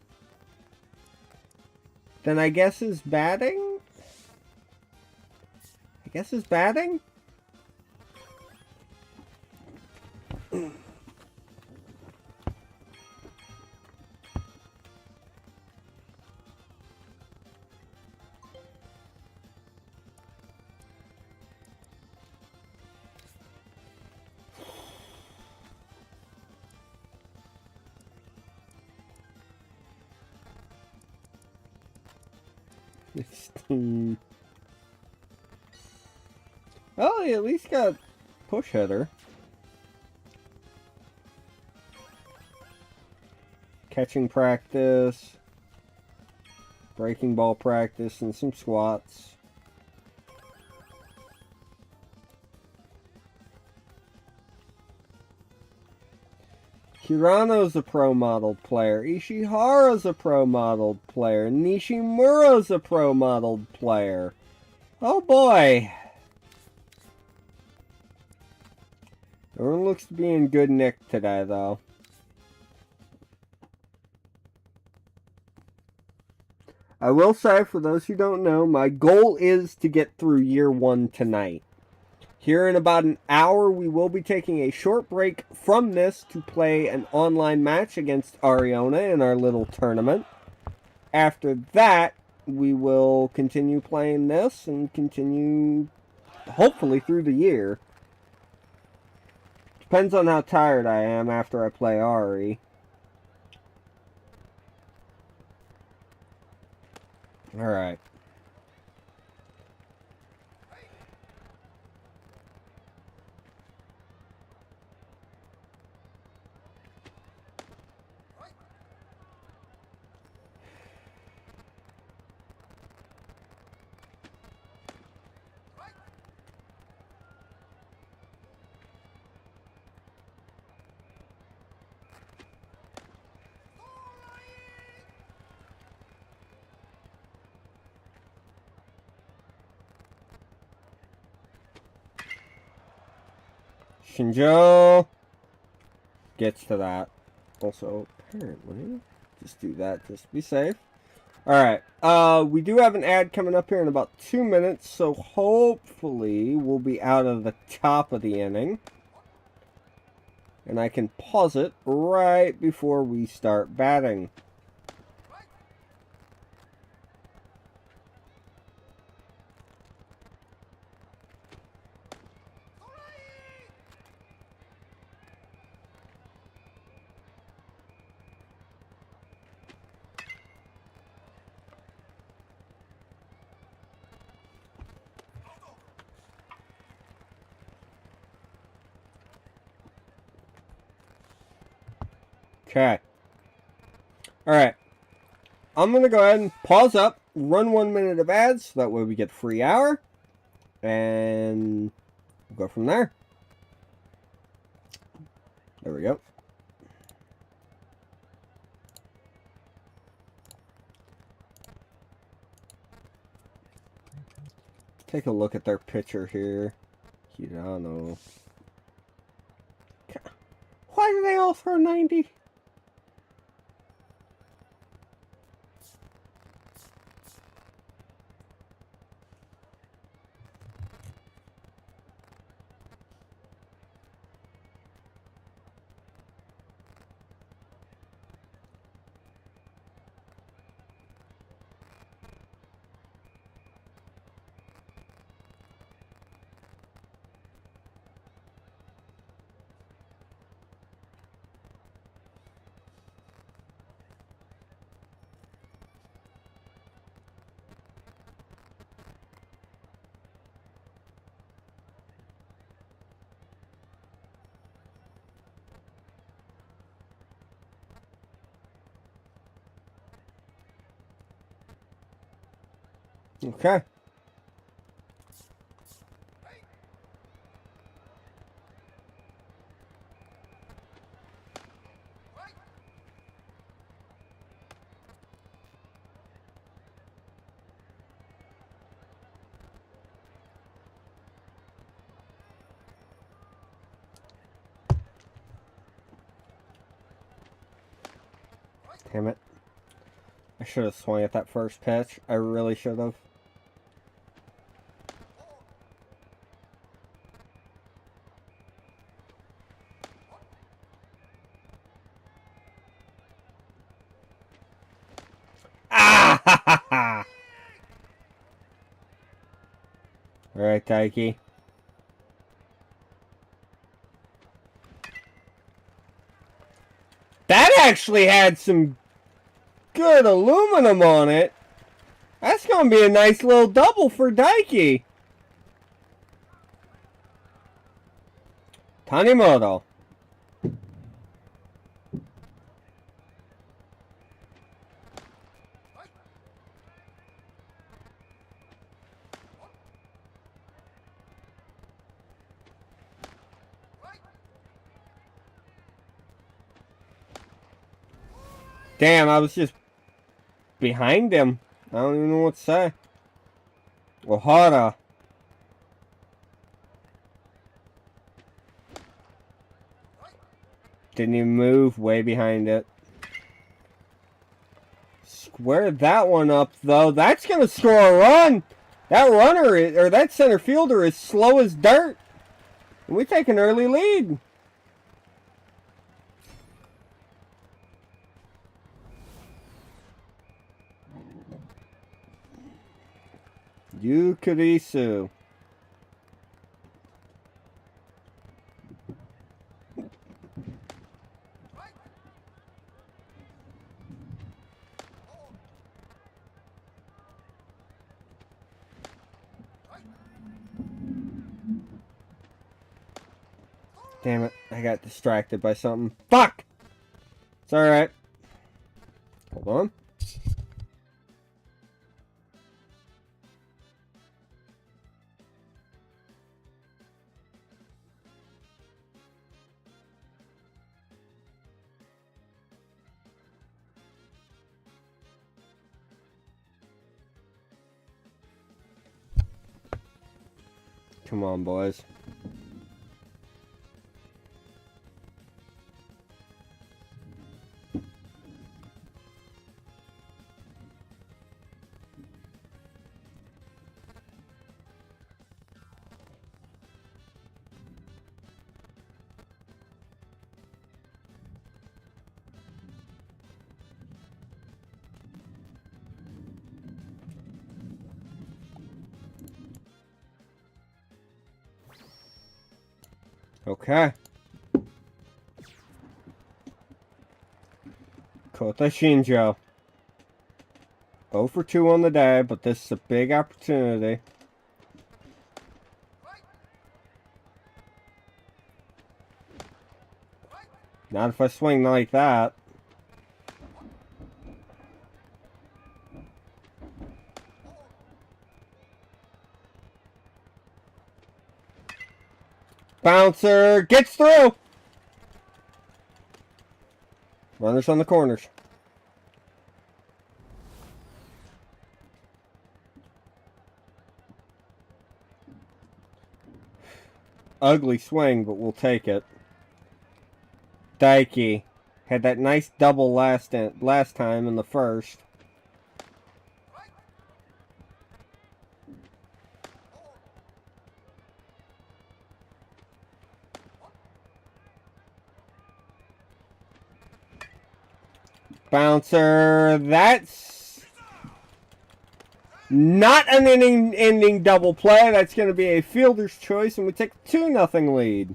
Then I guess his batting? I guess his batting? Well, he at least got push hitter. Catching practice. Breaking ball practice and some squats. Hirano's a pro modeled player. Ishihara's a pro modeled player. Nishimura's a pro modeled player. Oh boy. Everyone looks to be in good nick today, though. I will say, for those who don't know, my goal is to get through year 1 tonight. Here in about an hour, we will be taking a short break from this to play an online match against Ariona in our little tournament. After that, we will continue playing this and continue, hopefully, through the year. Depends on how tired I am after I play Ari. Alright. Shinjo gets to that. Also, apparently, just do that just to be safe. Alright, we do have an ad coming up here in about 2 minutes, so hopefully we'll be out of the top of the inning. And I can pause it right before we start batting. Okay. Alright. I'm going to go ahead and pause up, run 1 minute of ads, so that way we get a free hour. And we'll go from there. There we go. Take a look at their pitcher here. Hirano. Why do they all throw 90? Okay. Damn it. I should have swung at that first pitch. I really should have. Ah! Alright, Taiki. That actually had some good aluminum on it. That That's going to be a nice little double for Daiki. Tanimoto. Damn, I was just behind him. I don't even know what to say. Ohara. Didn't even move, way behind it. Square that one up, though. That's going to score a run. That runner, or that center fielder is slow as dirt. And we take an early lead. Yukarisu. Damn it, I got distracted by something. Fuck! It's alright. Hold on. Come on, boys. Okay. Kota Shinjo. 0 for 2 on the day, but this is a big opportunity. Not if I swing like that. Bouncer gets through. Runners on the corners. Ugly swing, but we'll take it. Daiki had that nice double last time in the first. Bouncer, that's not an inning-ending double play. That's going to be a fielder's choice, and we take a 2-0 lead.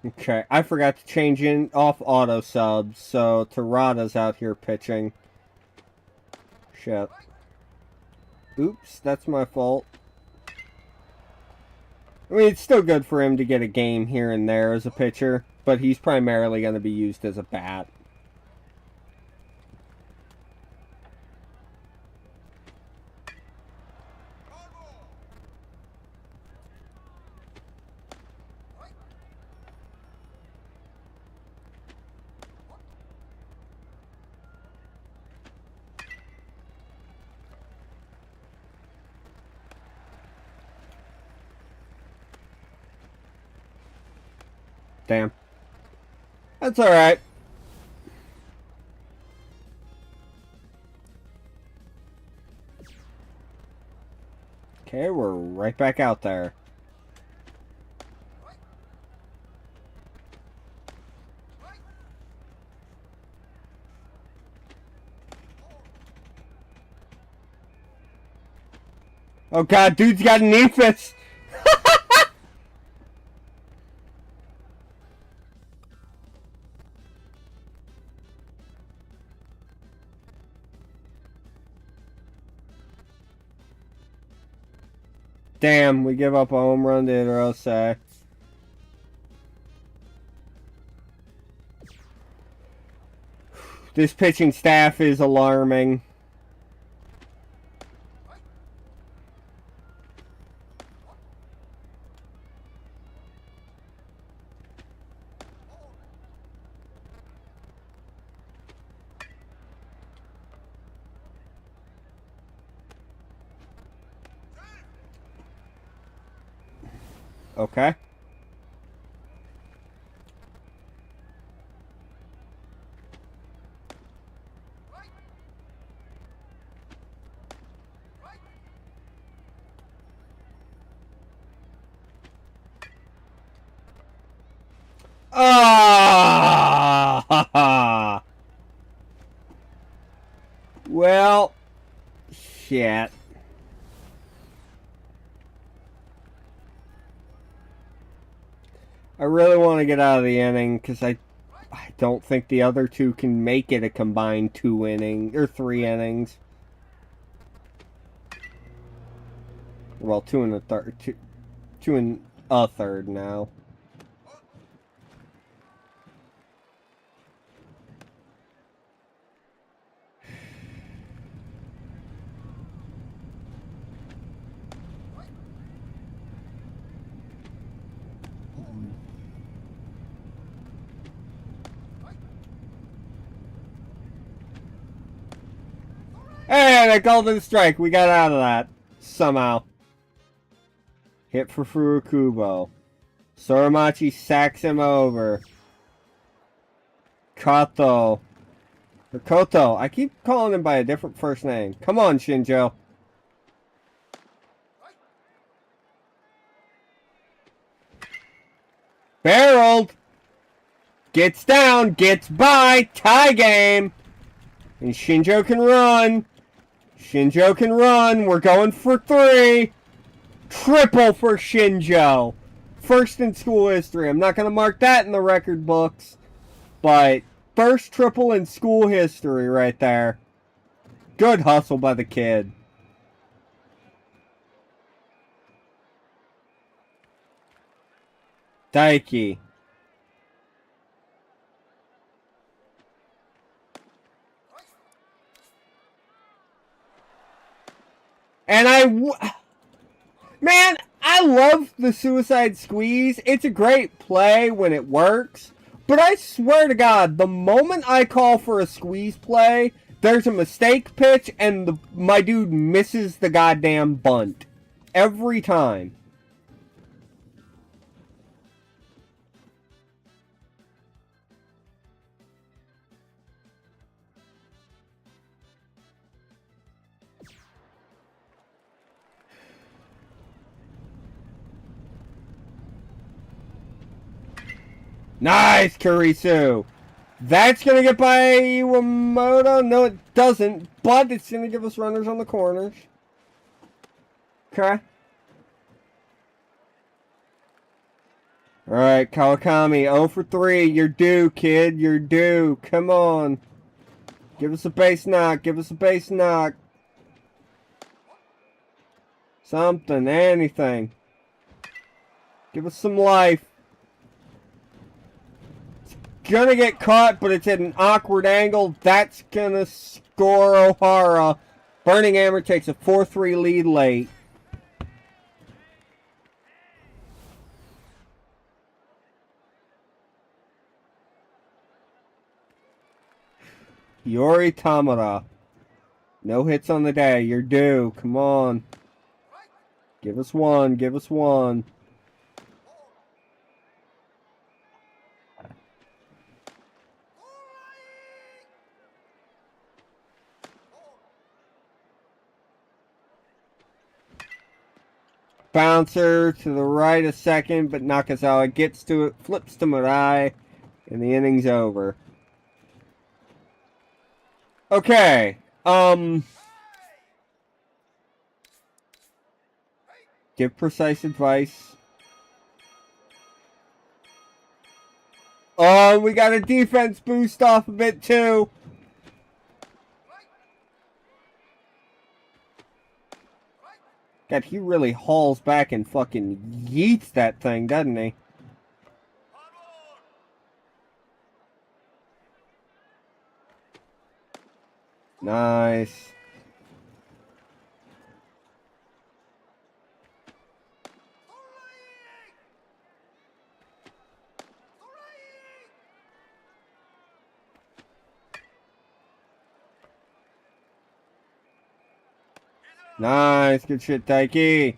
Okay, I forgot to change off auto subs, so Terada's out here pitching. Shit. Oops, that's my fault. I mean, it's still good for him to get a game here and there as a pitcher, but he's primarily going to be used as a bat. Damn. That's alright. Okay, we're right back out there. Oh god, dude's got an ephus! Damn, we give up a home run to Hirose. This pitching staff is alarming. Okay. Ah! Well, shit. I really want to get out of the inning because I don't think the other two can make it a combined 2 innings or 3 innings. Well, 2 and a third, 2 and a third now. And a golden strike. We got out of that. Somehow. Hit for Furukubo. Sorimachi sacks him over. Kato. Or Koto. I keep calling him by a different first name. Come on, Shinjo. Barreled. Gets down. Gets by. Tie game. And Shinjo can run. Shinjo can run. We're going for 3. Triple for Shinjo. First in school history. I'm not going to mark that in the record books. But first triple in school history right there. Good hustle by the kid. Daiki. And man, I love the suicide squeeze. It's a great play when it works. But I swear to God, the moment I call for a squeeze play, there's a mistake pitch and my dude misses the goddamn bunt. Every time. Nice, Kurisu. That's going to get by Iwamoto. No, it doesn't. But it's going to give us runners on the corners. Okay. Alright, Kawakami. 0 for 3. You're due, kid. You're due. Come on. Give us a base knock. Give us a base knock. Something. Anything. Give us some life. Gonna get caught, but it's at an awkward angle. That's gonna score Ohara. Burning Hammer takes a 4-3 lead late. Yori Tamura. No hits on the day. You're due. Come on. Give us one. Give us one. Bouncer to the right a second, but Nakazawa gets to it, flips to Murai, and the inning's over. Okay. Give precise advice. Oh, we got a defense boost off of it too. God, he really hauls back and fucking yeets that thing, doesn't he? Nice. Nice. Good shit, Taiki.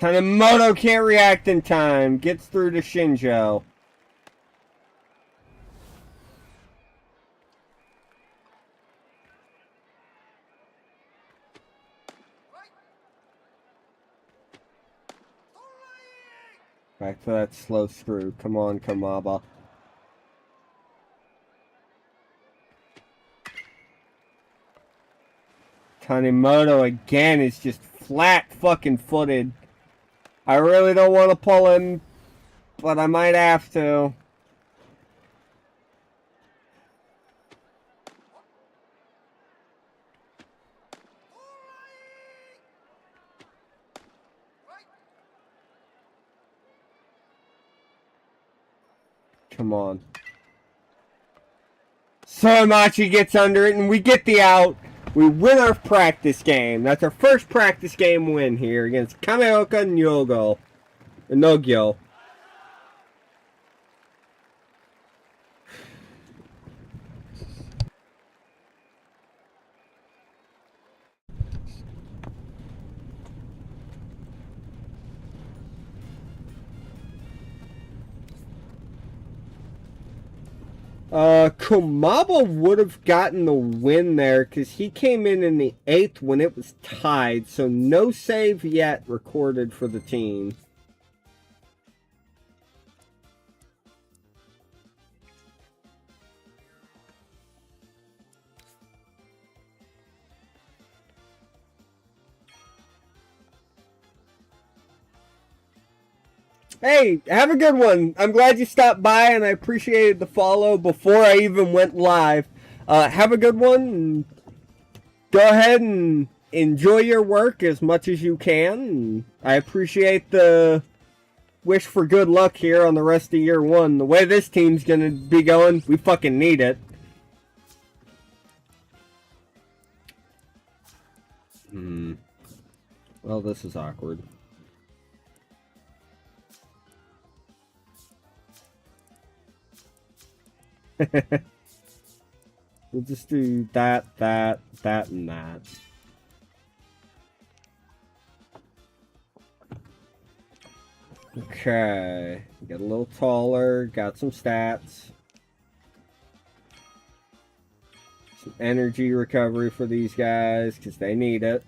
Tanimoto can't react in time. Gets through to Shinjo. Back to that slow screw. Come on, Kamaba. Tanimoto again is just flat fucking footed. I really don't want to pull him, but I might have to. Come on. Surimachi gets under it, and we get the out. We win our practice game. That's our first practice game win here against Kameoka Nogyo. Kumaba would have gotten the win there because he came in the 8th when it was tied, so no save yet recorded for the team. Hey, have a good one. I'm glad you stopped by, and I appreciated the follow before I even went live. Have a good one. And go ahead and enjoy your work as much as you can. And I appreciate the wish for good luck here on the rest of year 1. The way this team's going to be going, we fucking need it. Well, this is awkward. We'll just do that, and that. Okay. Get a little taller, got some stats. Some energy recovery for these guys, because they need it.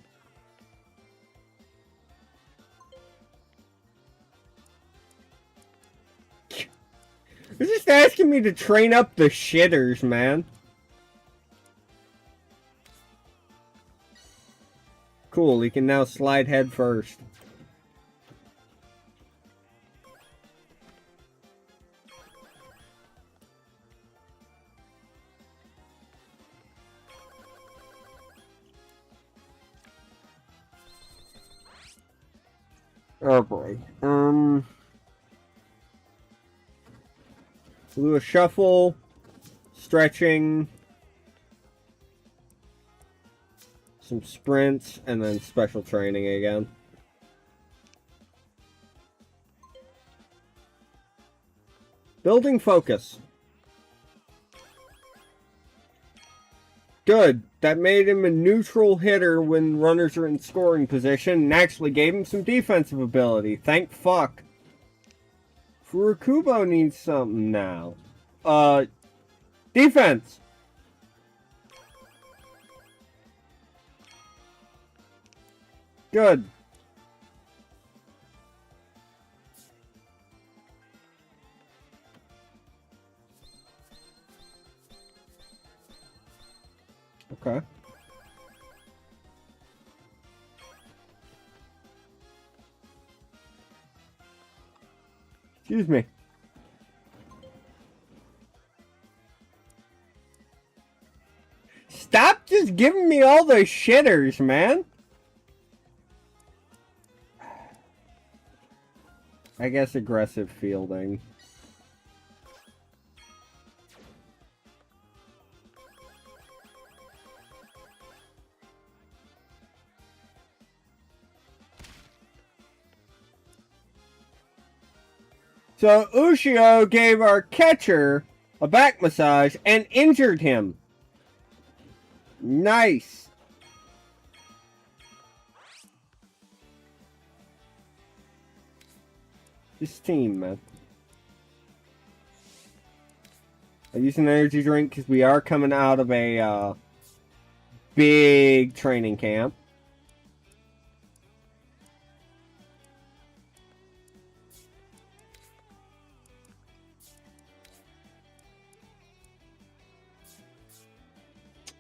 They're just asking me to train up the shitters, man. Cool, he can now slide head first. Oh boy. We'll do a shuffle, stretching, some sprints, and then special training again. Building focus. Good. That made him a neutral hitter when runners are in scoring position and actually gave him some defensive ability. Thank fuck. Furukubo needs something now. Defense! Good. Okay. Excuse me. Stop just giving me all those shitters, man. I guess aggressive fielding. So Ushio gave our catcher a back massage and injured him. Nice. This team, man. I use an energy drink because we are coming out of a big training camp.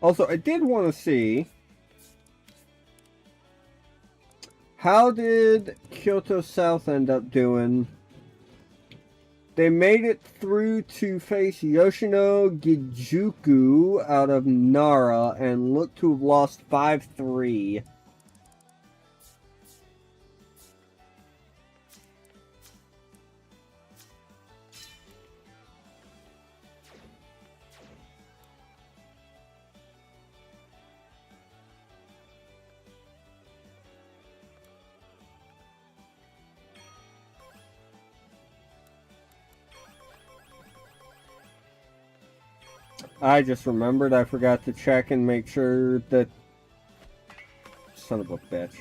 Also, I did want to see, how did Kyoto South end up doing? They made it through to face Yoshino Gijuku out of Nara and look to have lost 5-3. I just remembered I forgot to check and make sure that... Son of a bitch.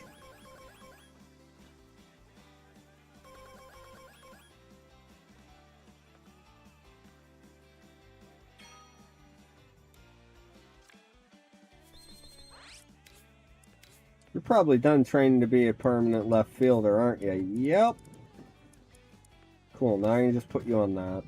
You're probably done training to be a permanent left fielder, aren't you? Yep. Cool, now I can just put you on that.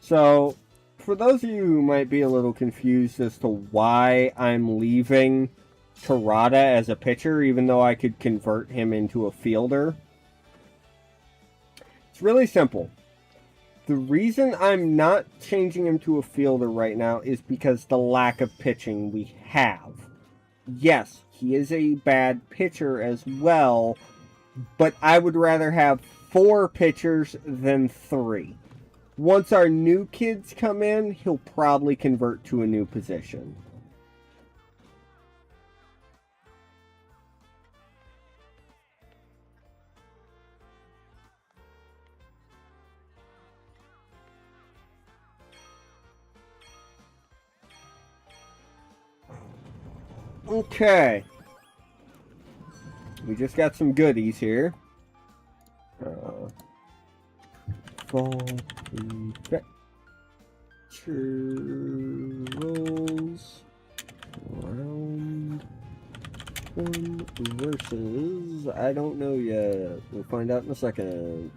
So, for those of you who might be a little confused as to why I'm leaving Terada as a pitcher, even though I could convert him into a fielder, it's really simple. The reason I'm not changing him to a fielder right now is because the lack of pitching we have. Yes, he is a bad pitcher as well, but I would rather have 4 pitchers than 3. Once our new kids come in, he'll probably convert to a new position. Okay. We just got some goodies here. Fall prefecture rolls round 1 versus, I don't know yet. We'll find out in a second.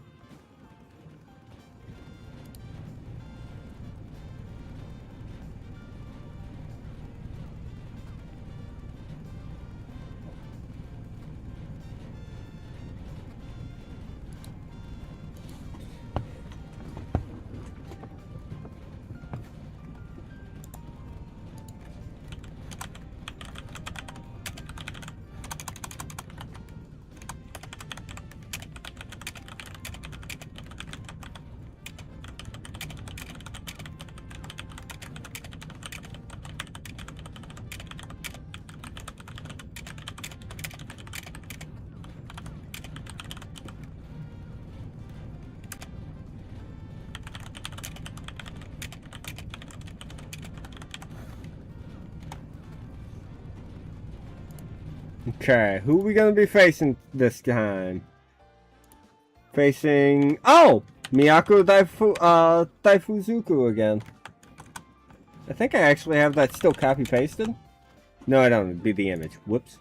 Okay, who are we going to be facing this time? Facing... Oh! Miyako Daifuzuku again. I think I actually have that still copy-pasted. No, I don't. It'd be the image. Whoops.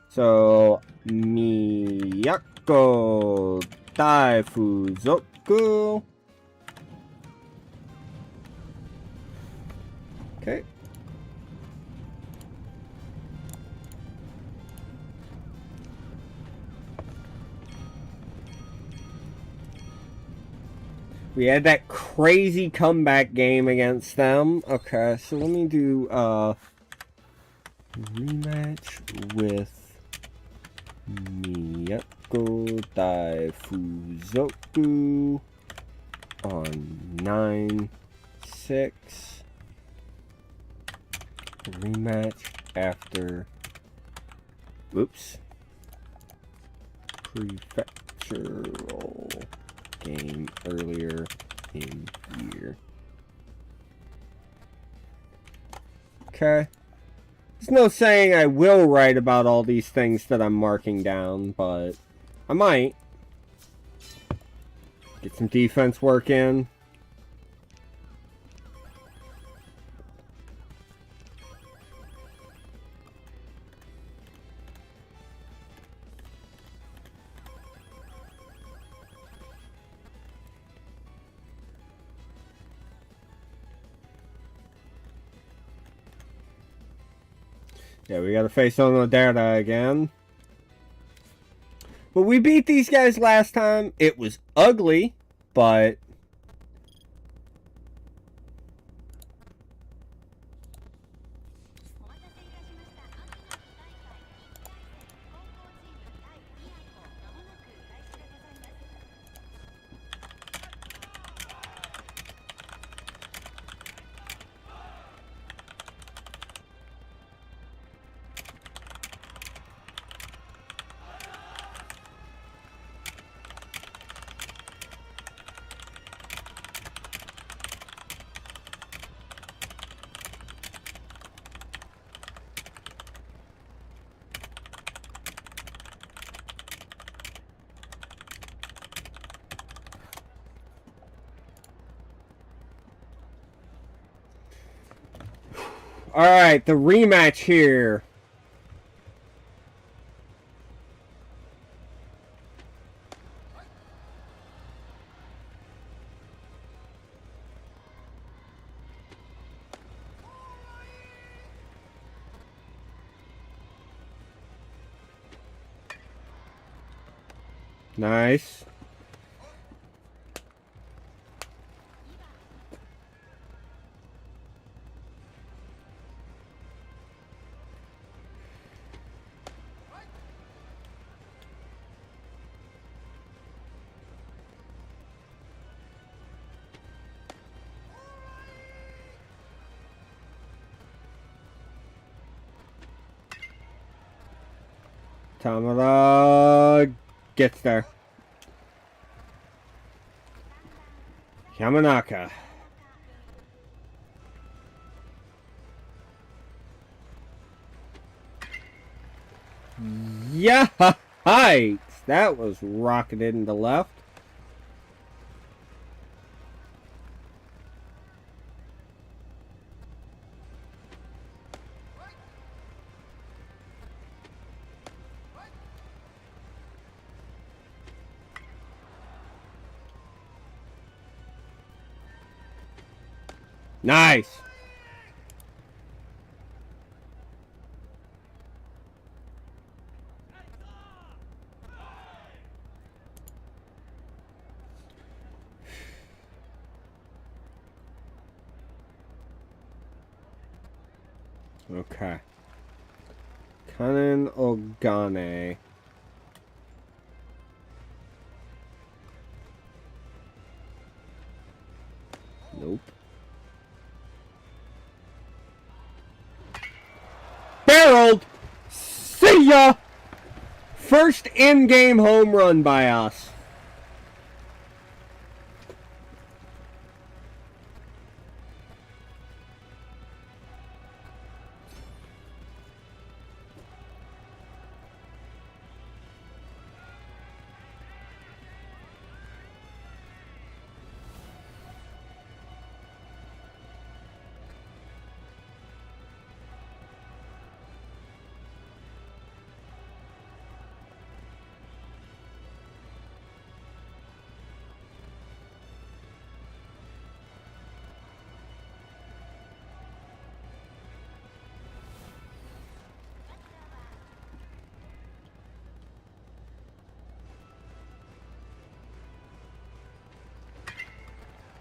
So, Miyako Daifuzoku. Okay. We had that crazy comeback game against them. Okay, so let me do rematch with Miyako Daifuzoku on 9/6. Rematch after. Oops. Prefectural game earlier in year. Okay. There's no saying I will write about all these things that I'm marking down, but I might. Get some defense work in. Yeah, we gotta face Onodera again. But we beat these guys last time. It was ugly, but... Alright, the rematch here. Nice. Tamara gets there. Yamanaka. Yeah, heights. That was rocketed into left. Nice. Okay. Kanen Ogane. Nope. Barreled! See ya! First in-game home run by us.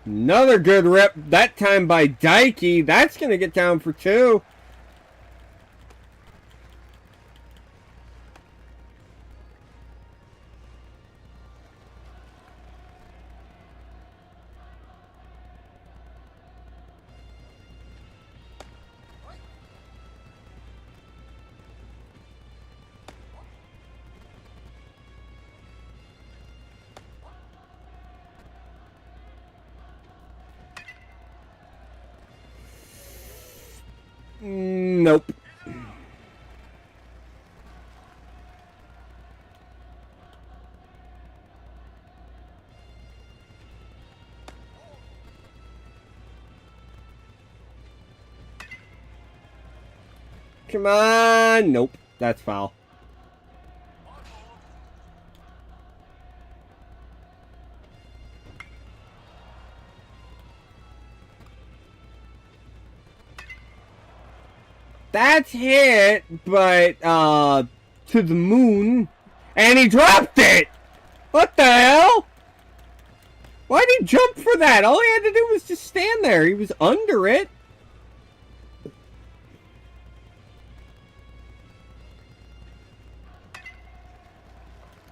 Another good rip, that time by Daiki. That's going to get down for 2. Nope. Come on. Nope. That's foul. That's hit, but, to the moon. And he dropped it! What the hell? Why'd he jump for that? All he had to do was just stand there. He was under it.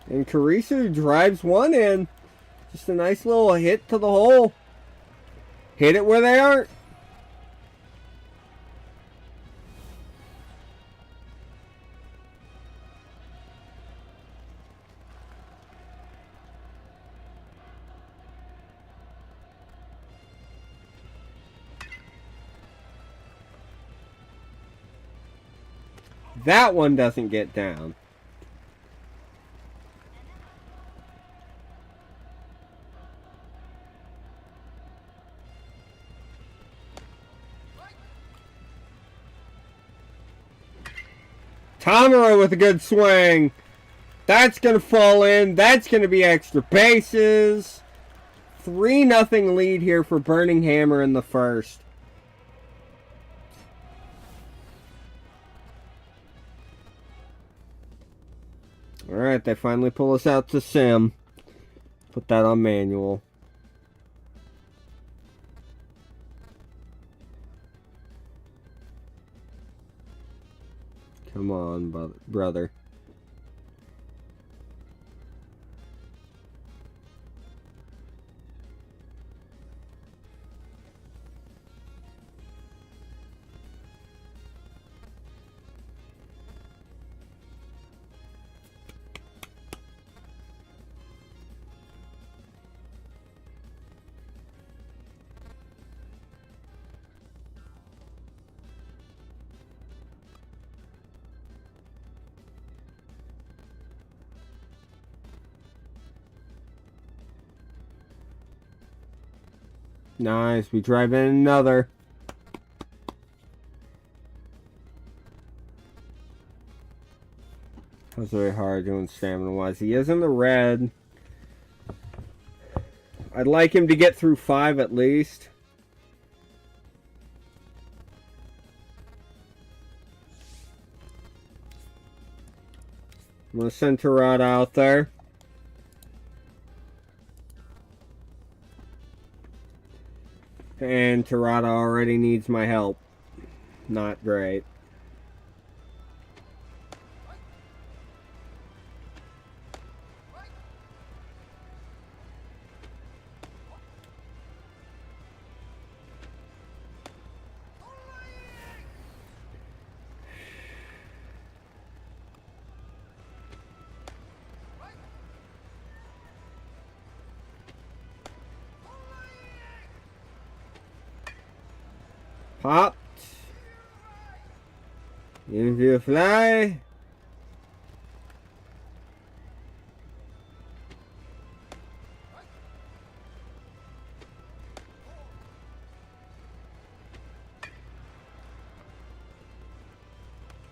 And Karisu drives one in. Just a nice little hit to the hole. Hit it where they aren't. That one doesn't get down. Tamura with a good swing. That's going to fall in. That's going to be extra bases. 3-0 lead here for Burning Hammer in the first. Alright, they finally pull us out to sim. Put that on manual. Come on, brother. Nice, we drive in another. That was very hard doing stamina-wise. He is in the red. I'd like him to get through 5 at least. I'm going to send Terada out there. And Terada already needs my help. Not great. Popped. Into a fly.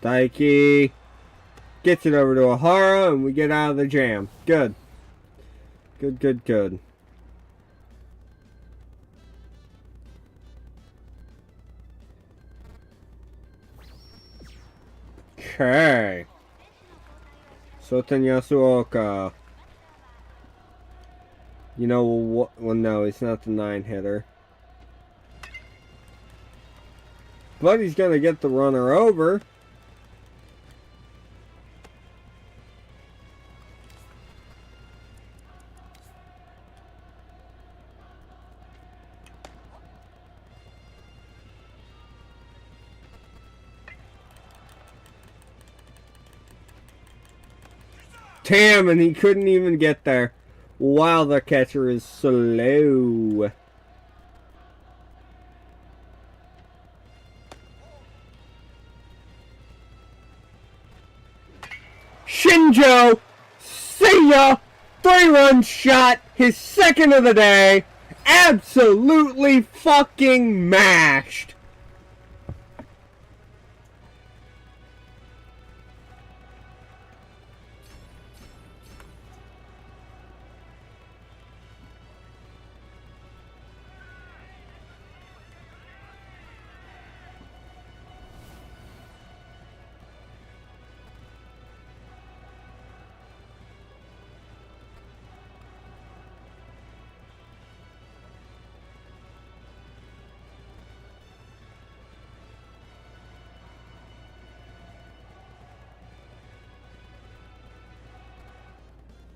Daiki gets it over to Ohara and we get out of the jam. Good. Good, good, good. Okay. Soten Yasuoka. You know what? Well, no, he's not the 9-hitter. But he's going to get the runner over. Damn, and he couldn't even get there. Wow, the catcher is slow. Shinjo! See ya! 3-run shot, his second of the day. Absolutely fucking mashed.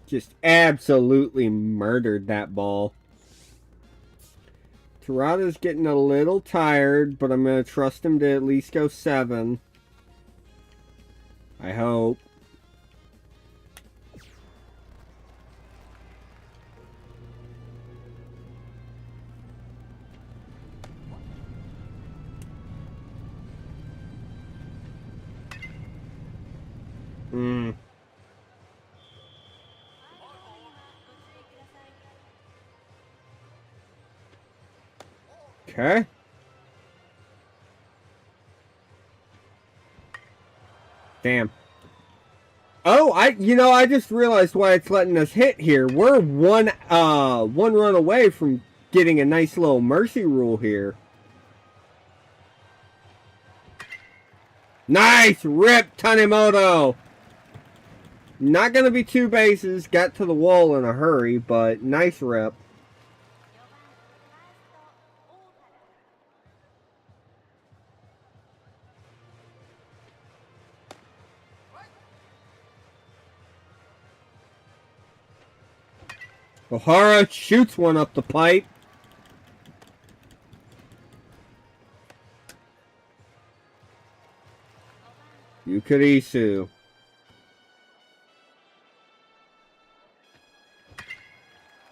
Just absolutely murdered that ball. Terada's getting a little tired, but I'm going to trust him to at least go 7. I hope. Okay. Damn. Oh, I just realized why it's letting us hit here. We're one run away from getting a nice little mercy rule here. Nice rip, Tanimoto. Not going to be 2 bases. Got to the wall in a hurry, but nice rip. Ohara shoots one up the pipe. Yukarisu.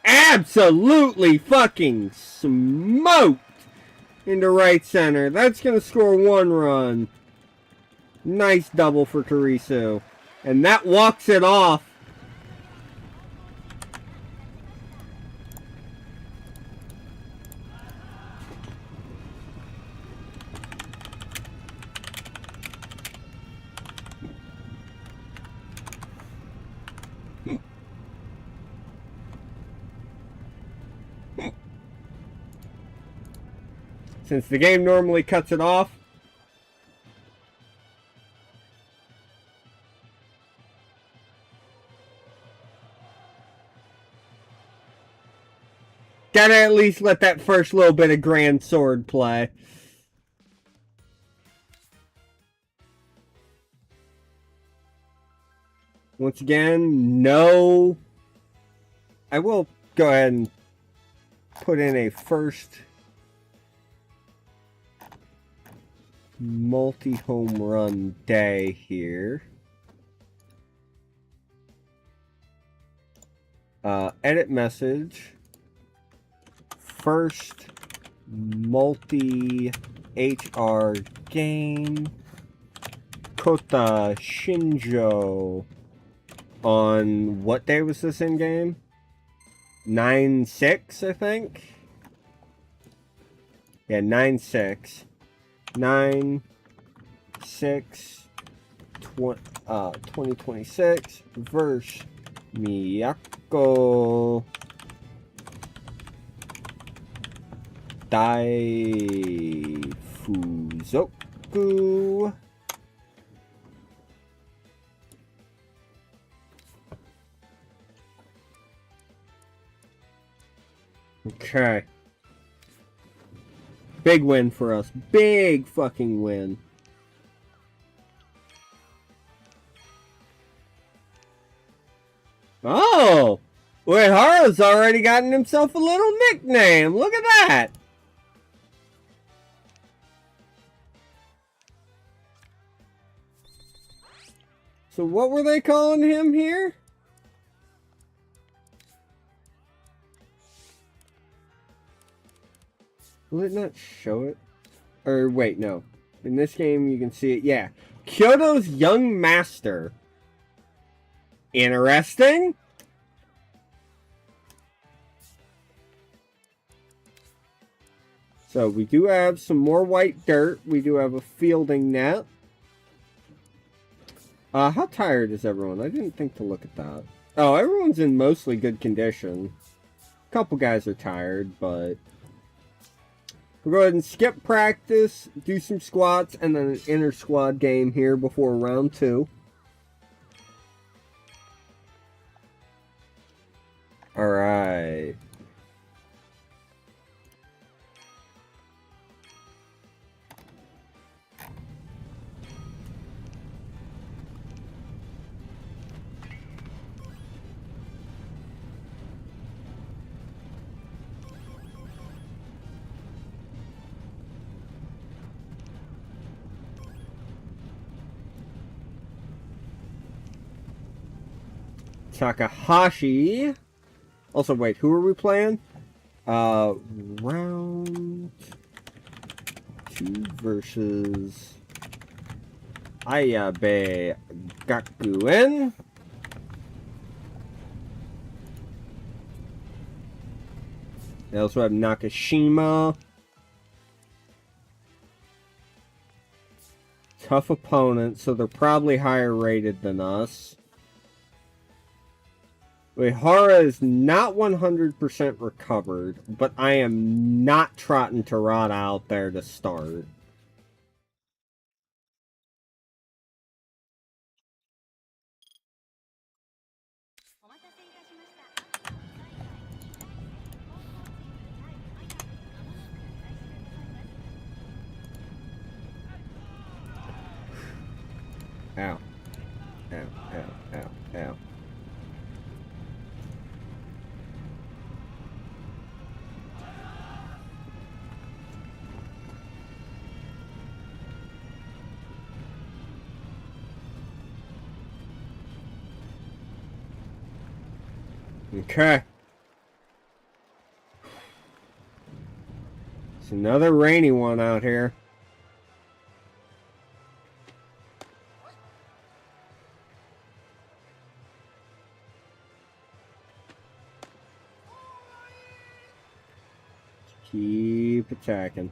Absolutely fucking smoked into right center. That's going to score 1 run. Nice double for Kurisu. And that walks it off. Since the game normally cuts it off. Gotta at least let that first little bit of Grand Sword play. Once again, no. I will go ahead and put in a first multi-home run day here. Edit message. First multi-HR game. Kota Shinjo. On what day was this in game? 9/6, I think. Yeah, 9/6. 9/6 2026 verse Miyako Daifuzoku. Okay. Big win for us. Big fucking win. Oh! Uehara's already gotten himself a little nickname. Look at that! So what were they calling him here? Will it not show it? Or wait, no. In this game you can see it. Yeah. Kyoto's Young Master. Interesting. So we do have some more white dirt. We do have a fielding net. How tired is everyone? I didn't think to look at that. Oh, everyone's in mostly good condition. A couple guys are tired, but we'll go ahead and skip practice, do some squats, and then an inter-squad game here before round 2. Alright. Takahashi. Also, wait, who are we playing? Round 2 versus Ayabe Gakuen. They also have Nakashima. Tough opponent, so they're probably higher rated than us. Uehara is not 100% recovered, but I am not trotting Terada out there to start. Ow. Ow, ow, ow, ow. Okay. It's another rainy one out here. Keep attacking.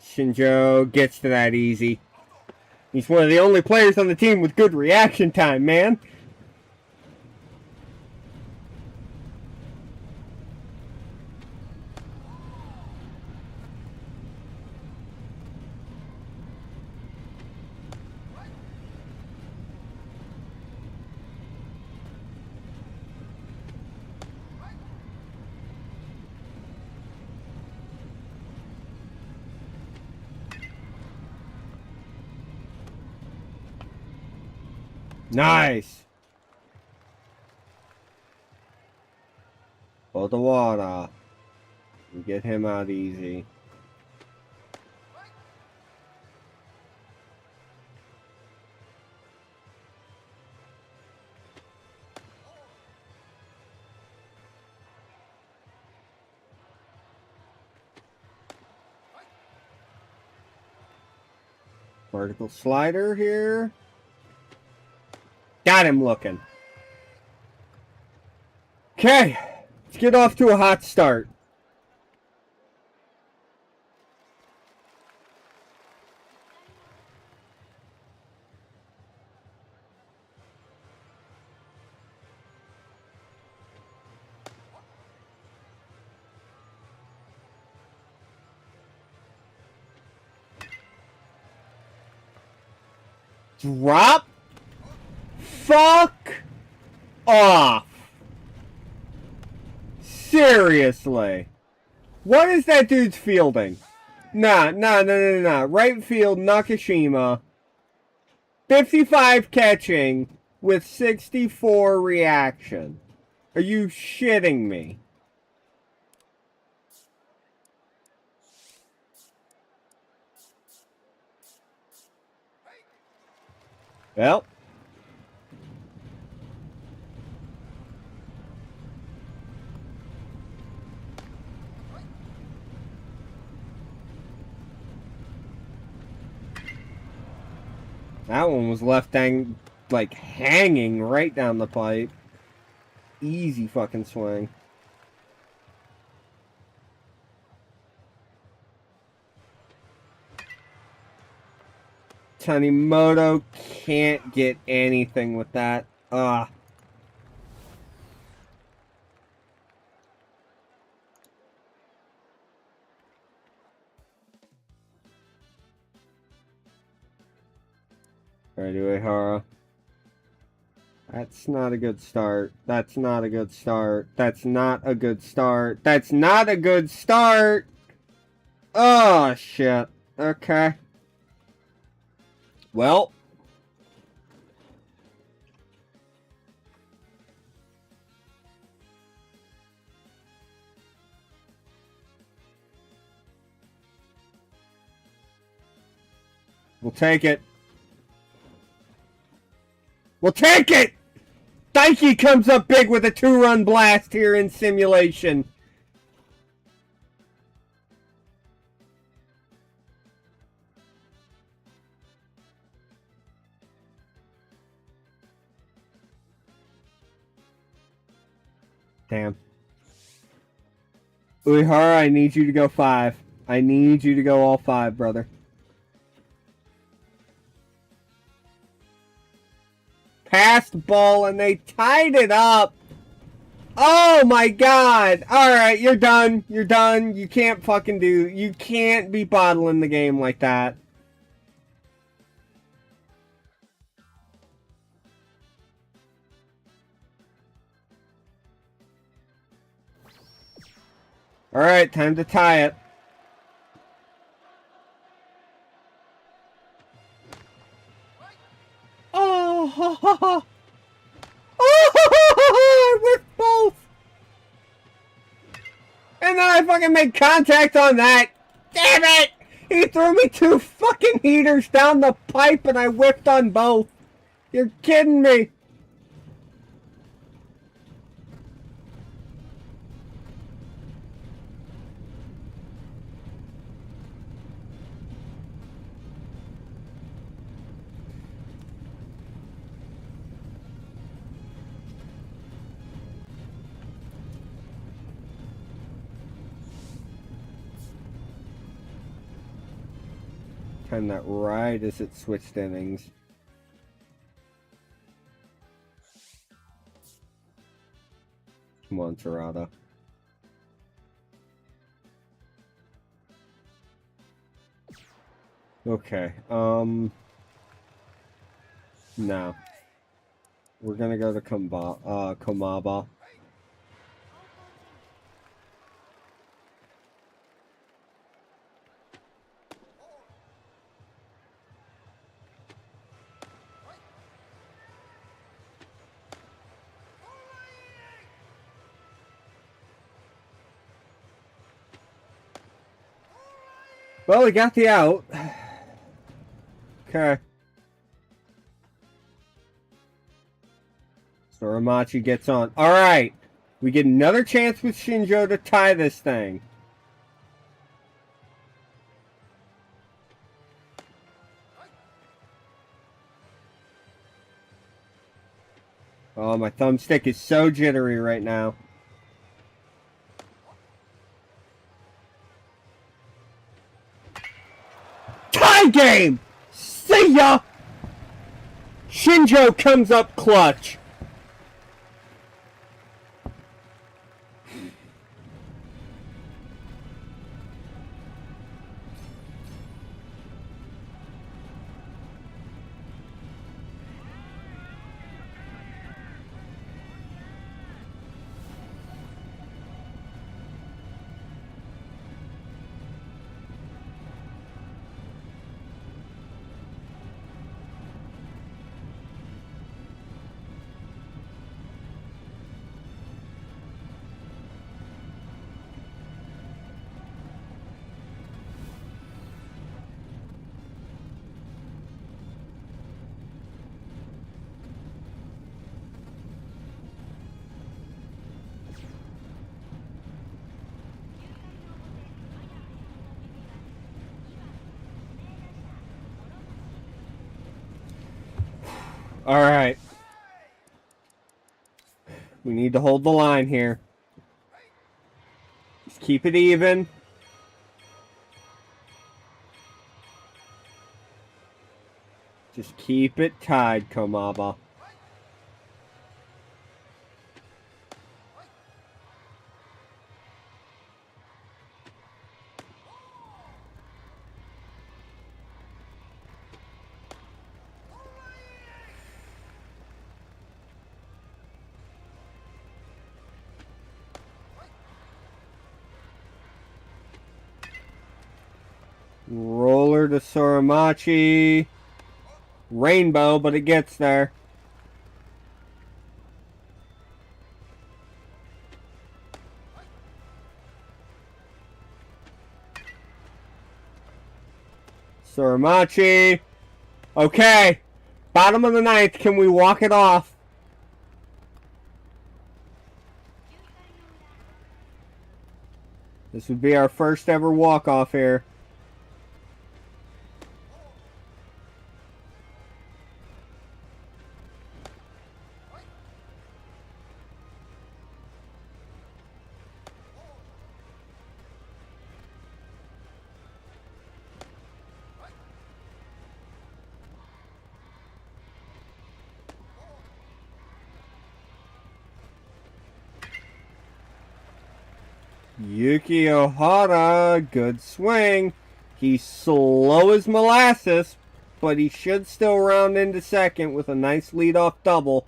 Shinjo gets to that easy. He's one of the only players on the team with good reaction time, man. Nice. Odawara. We get him out easy. Vertical slider here. Got him looking. Okay, let's get off to a hot start. Drop. Fuck off. Seriously. What is that dude's fielding? Nah. Right field, Nakashima. 55 catching with 64 reaction. Are you shitting me? Well. That one was left hanging right down the pipe. Easy fucking swing. Tanimoto can't get anything with that. Ugh. Alright, Uehara. That's not a good start. That's not a good start. That's not a good start. That's not a good start! Oh, shit. Okay. Well. We'll take it. We'll take it! Daiki comes up big with a 2-run blast here in simulation. Damn. Uehara, I need you to go 5. I need you to go all 5, brother. Passed ball and they tied it up. Oh my god. Alright, you're done. You're done. You can't fucking do... You can't be bottling the game like that. Alright, time to tie it. Oh, I whipped both. And then I fucking made contact on that. Damn it! He threw me 2 fucking heaters down the pipe and I whipped on both. You're kidding me. Time that right as it switched innings. Come on, Terada. Okay, no. We're gonna go to Komaba. Well, we got the out. Okay. So Ramachi gets on. Alright. We get another chance with Shinjo to tie this thing. Oh, my thumbstick is so jittery right now. Tie game! See ya! Shinjo comes up clutch. Alright. We need to hold the line here. Just keep it even. Just keep it tied, Komaba. Roller to Soramachi. Rainbow, but it gets there. Soramachi. Okay. Bottom of the ninth. Can we walk it off? This would be our first ever walk-off here. Yuki Ohara, good swing. He's slow as molasses, but he should still round into second with a nice lead-off double.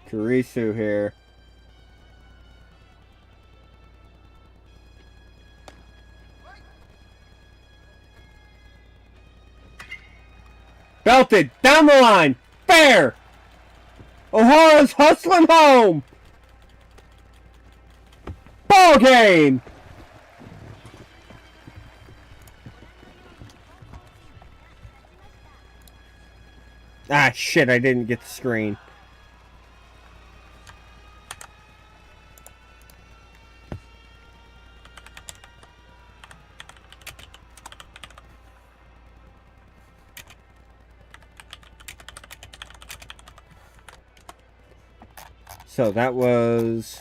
Kurisu here. Belted, down the line, fair! Ohara's hustling home! Ball game! Ah, shit, I didn't get the screen. So that was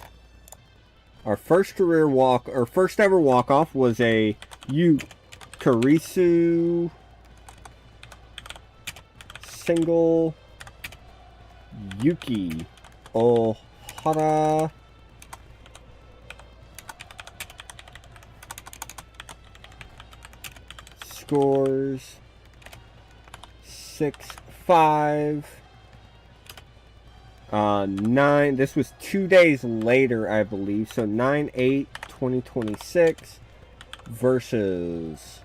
our first career walk, or first ever walk-off was a Kurisu single Yuki Ohara scores 6-5. 9, this was 2 days later, I believe, so 9/8/2026 versus,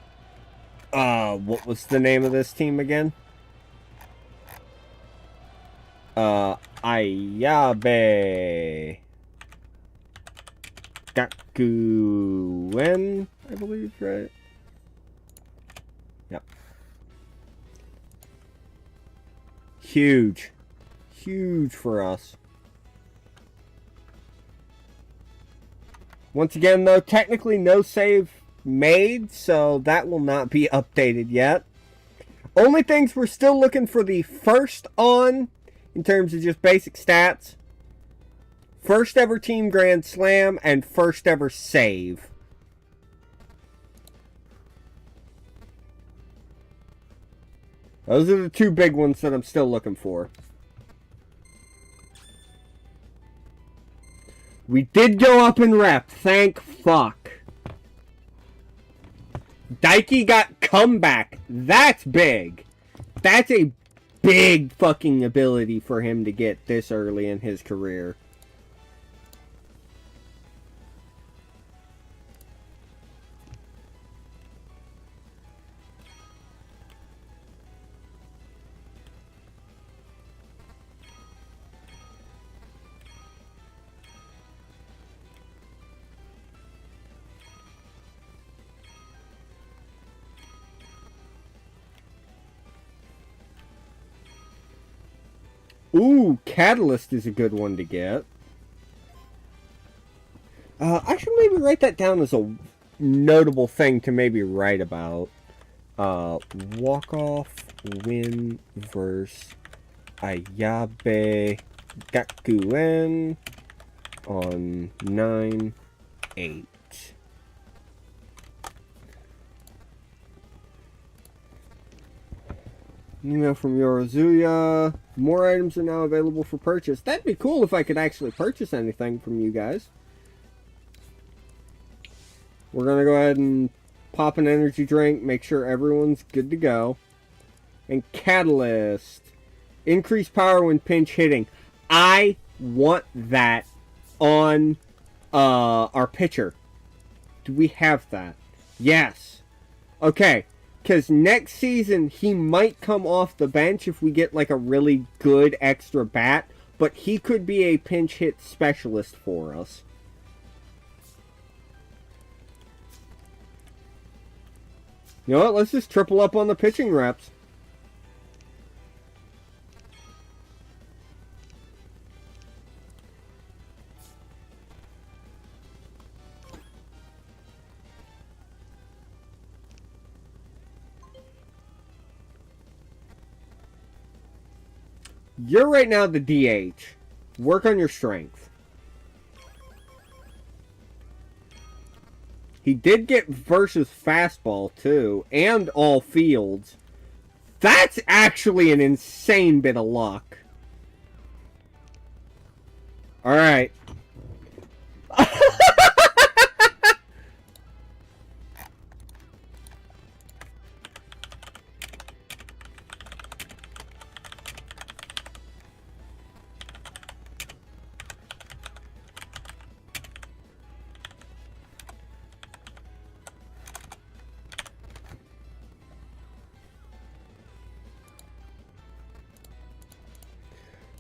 what was the name of this team again? Ayabe Gakuen, I believe, right? Yep. Huge. Huge for us. Once again, though, technically no save made, so that will not be updated yet. Only things we're still looking for the first on, in terms of just basic stats, first ever Team Grand Slam, and first ever save. Those are the two big ones that I'm still looking for. We did go up in rep, thank fuck. Daiki got comeback. That's big. That's a big fucking ability for him to get this early in his career. Ooh, Catalyst is a good one to get. I should maybe write that down as a notable thing to maybe write about. Walk-off win versus Ayabe Gakuen on 9-8. Email from Yorozuya. More items are now available for purchase. That'd be cool if I could actually purchase anything from you guys. We're going to go ahead and pop an energy drink. Make sure everyone's good to go. And Catalyst. Increase power when pinch hitting. I want that on our pitcher. Do we have that? Yes. Okay. Because next season, he might come off the bench if we get like a really good extra bat. But he could be a pinch hit specialist for us. You know what? Let's just triple up on the pitching reps. You're right now the DH. Work on your strength. He did get versus fastball, too. And all fields. That's actually an insane bit of luck. Alright.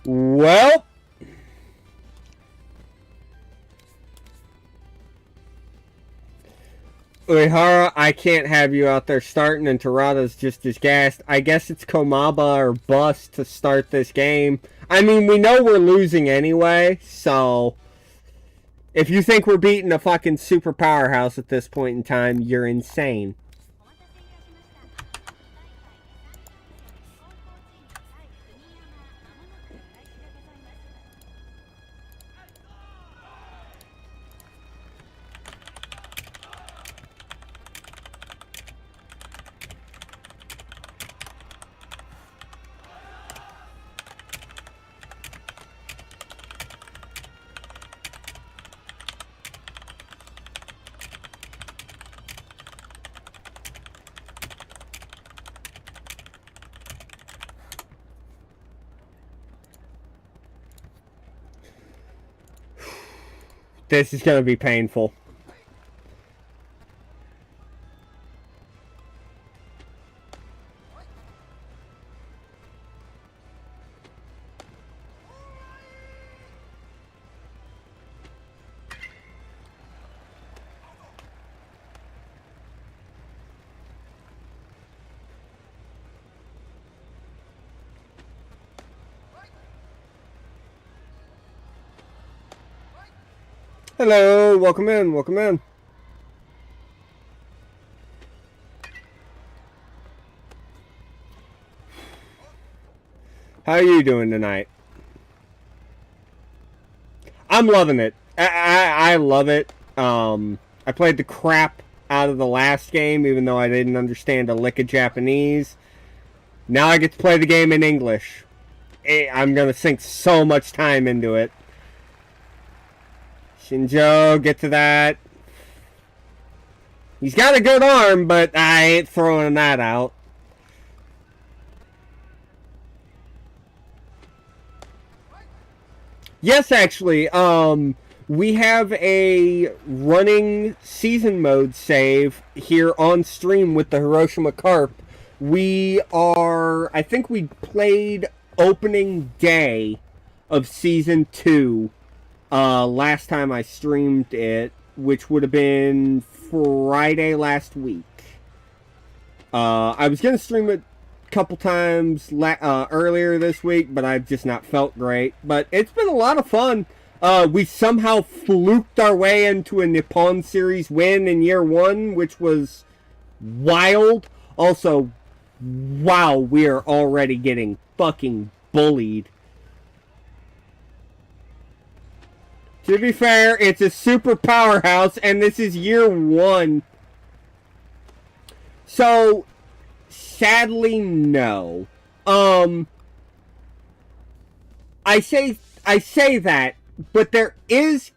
Well, Uehara, I can't have you out there starting, and Terada's just as gassed. I guess it's Komaba or bust to start this game. I mean, we know we're losing anyway, so if you think we're beating a fucking super powerhouse at this point in time, you're insane. This is going to be painful. Hello, welcome in, welcome in. How are you doing tonight? I'm loving it. I love it. I played the crap out of the last game, even though I didn't understand a lick of Japanese. Now I get to play the game in English. I'm going to sink so much time into it. Shinjo, get to that. He's got a good arm, but I ain't throwing that out. Yes, actually, we have a running season mode save here on stream with the Hiroshima Carp. I think we played opening day of Season 2 last time I streamed it, which would have been Friday last week. I was going to stream it a couple times earlier this week, but I've just not felt great. But it's been a lot of fun. We somehow fluked our way into a Nippon Series win in year one, which was wild. Also, wow, we are already getting fucking bullied. To be fair, it's a super powerhouse, and this is year one. So, sadly, no. I say that, but there is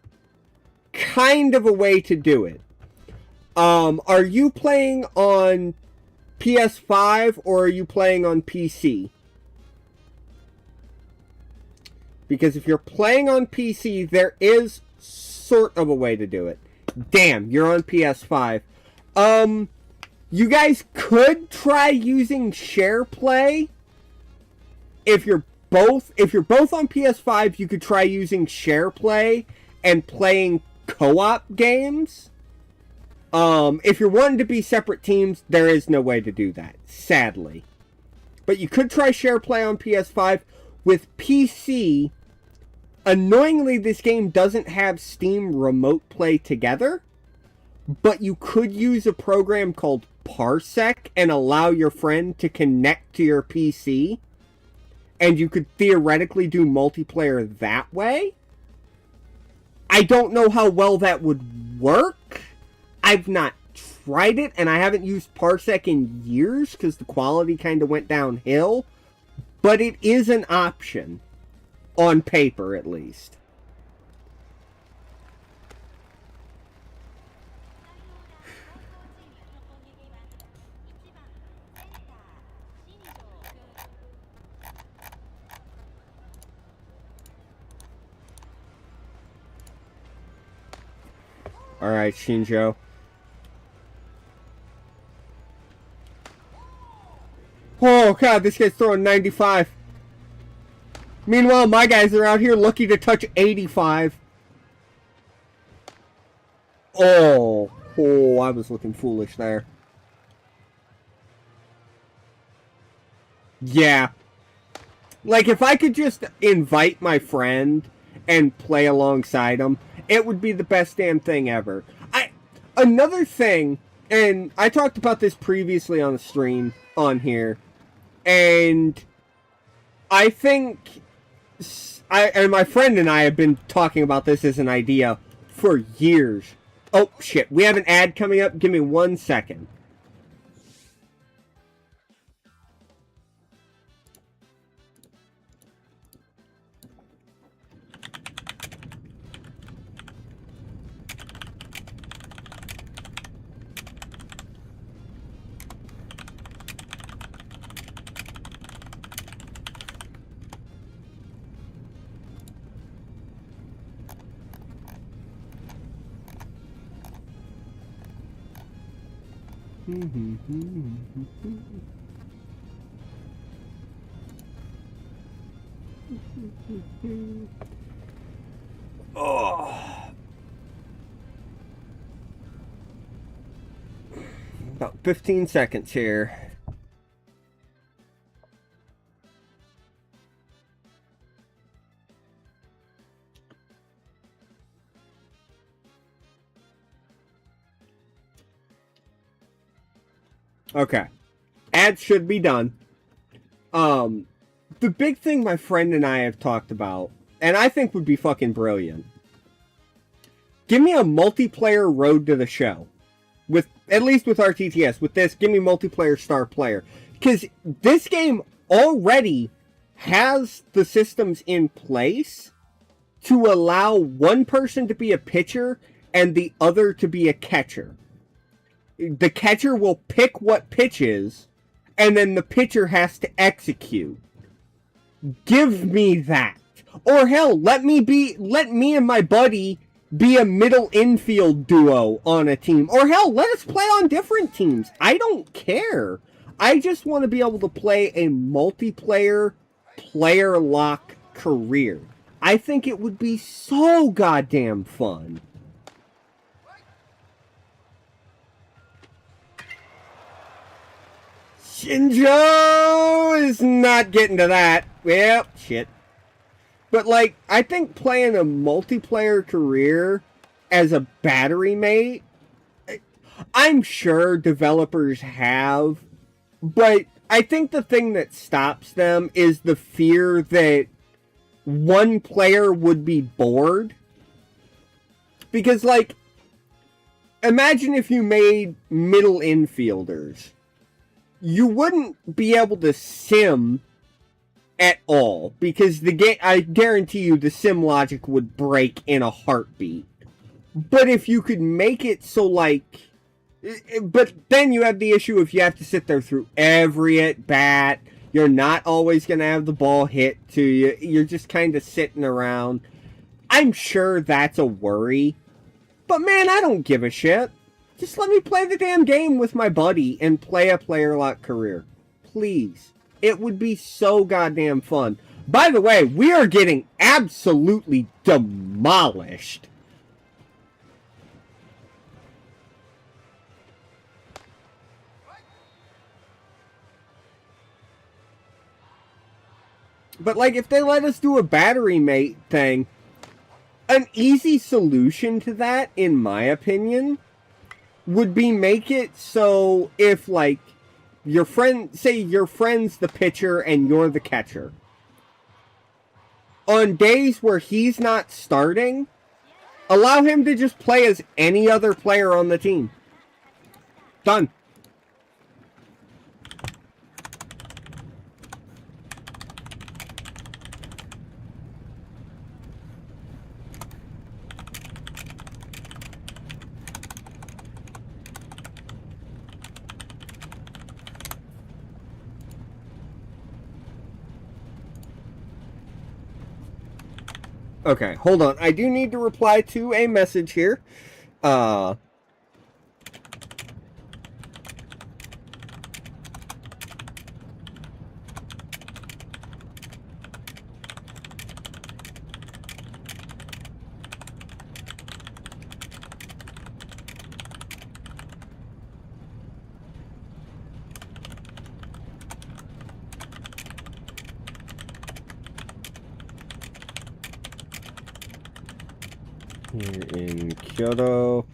kind of a way to do it. Are you playing on PS5 or are you playing on PC? Because if you're playing on PC, there is sort of a way to do it. Damn, you're on PS5. You guys could try using SharePlay. If you're both on PS5, you could try using SharePlay and playing co-op games. If you're wanting to be separate teams, there is no way to do that, sadly. But you could try SharePlay on PS5. With PC, annoyingly, this game doesn't have Steam Remote Play together, but you could use a program called Parsec and allow your friend to connect to your PC, and you could theoretically do multiplayer that way. I don't know how well that would work. I've not tried it, and I haven't used Parsec in years because the quality kind of went downhill, but it is an option. On paper, at least. Alright, Shinjo. Oh, God, this guy's throwing 95. Meanwhile, my guys are out here lucky to touch 85. Oh, I was looking foolish there. Yeah. Like, if I could just invite my friend and play alongside him, it would be the best damn thing ever. Another thing, and I talked about this previously on the stream on here, and I think and my friend and I have been talking about this as an idea for years. Oh, shit. We have an ad coming up. Give me 1 second. Oh. About 15 seconds here. Okay. Ads should be done. The big thing my friend and I have talked about, and I think would be fucking brilliant. Give me a multiplayer road to the show. At least with RTTS. With this, give me multiplayer star player. Because this game already has the systems in place to allow one person to be a pitcher and the other to be a catcher. The catcher will pick what pitch is, and then the pitcher has to execute. Give me that. Or hell, let me and my buddy be a middle infield duo on a team. Or hell, let us play on different teams. I don't care. I just want to be able to play a multiplayer, player lock career. I think it would be so goddamn fun. Shinjo is not getting to that. Well, shit. But, like, I think playing a multiplayer career as a battery mate, I'm sure developers have, but I think the thing that stops them is the fear that one player would be bored. Because, like, imagine if you made middle infielders. You wouldn't be able to sim at all, because the game, I guarantee you, the sim logic would break in a heartbeat. But if you could make it so, like, but then you have the issue if you have to sit there through every at bat. You're not always going to have the ball hit to you. You're just kind of sitting around. I'm sure that's a worry. But man, I don't give a shit. Just let me play the damn game with my buddy and play a player lock career. Please. It would be so goddamn fun. By the way, we are getting absolutely demolished. But, like, if they let us do a battery mate thing, an easy solution to that, in my opinion, would be make it so if, like, your friend, say your friend's the pitcher and you're the catcher. On days where he's not starting, allow him to just play as any other player on the team. Done. Okay, hold on. I do need to reply to a message here. Here in Kyoto.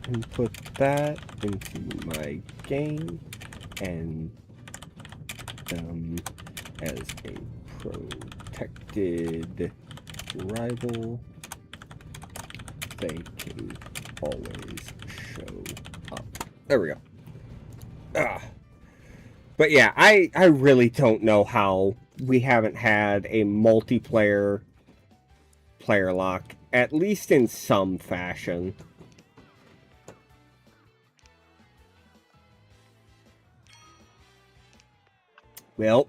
And put that into my game and as a protected rival, they can always show up. There we go. But yeah, I really don't know how we haven't had a multiplayer player lock, at least in some fashion. Well,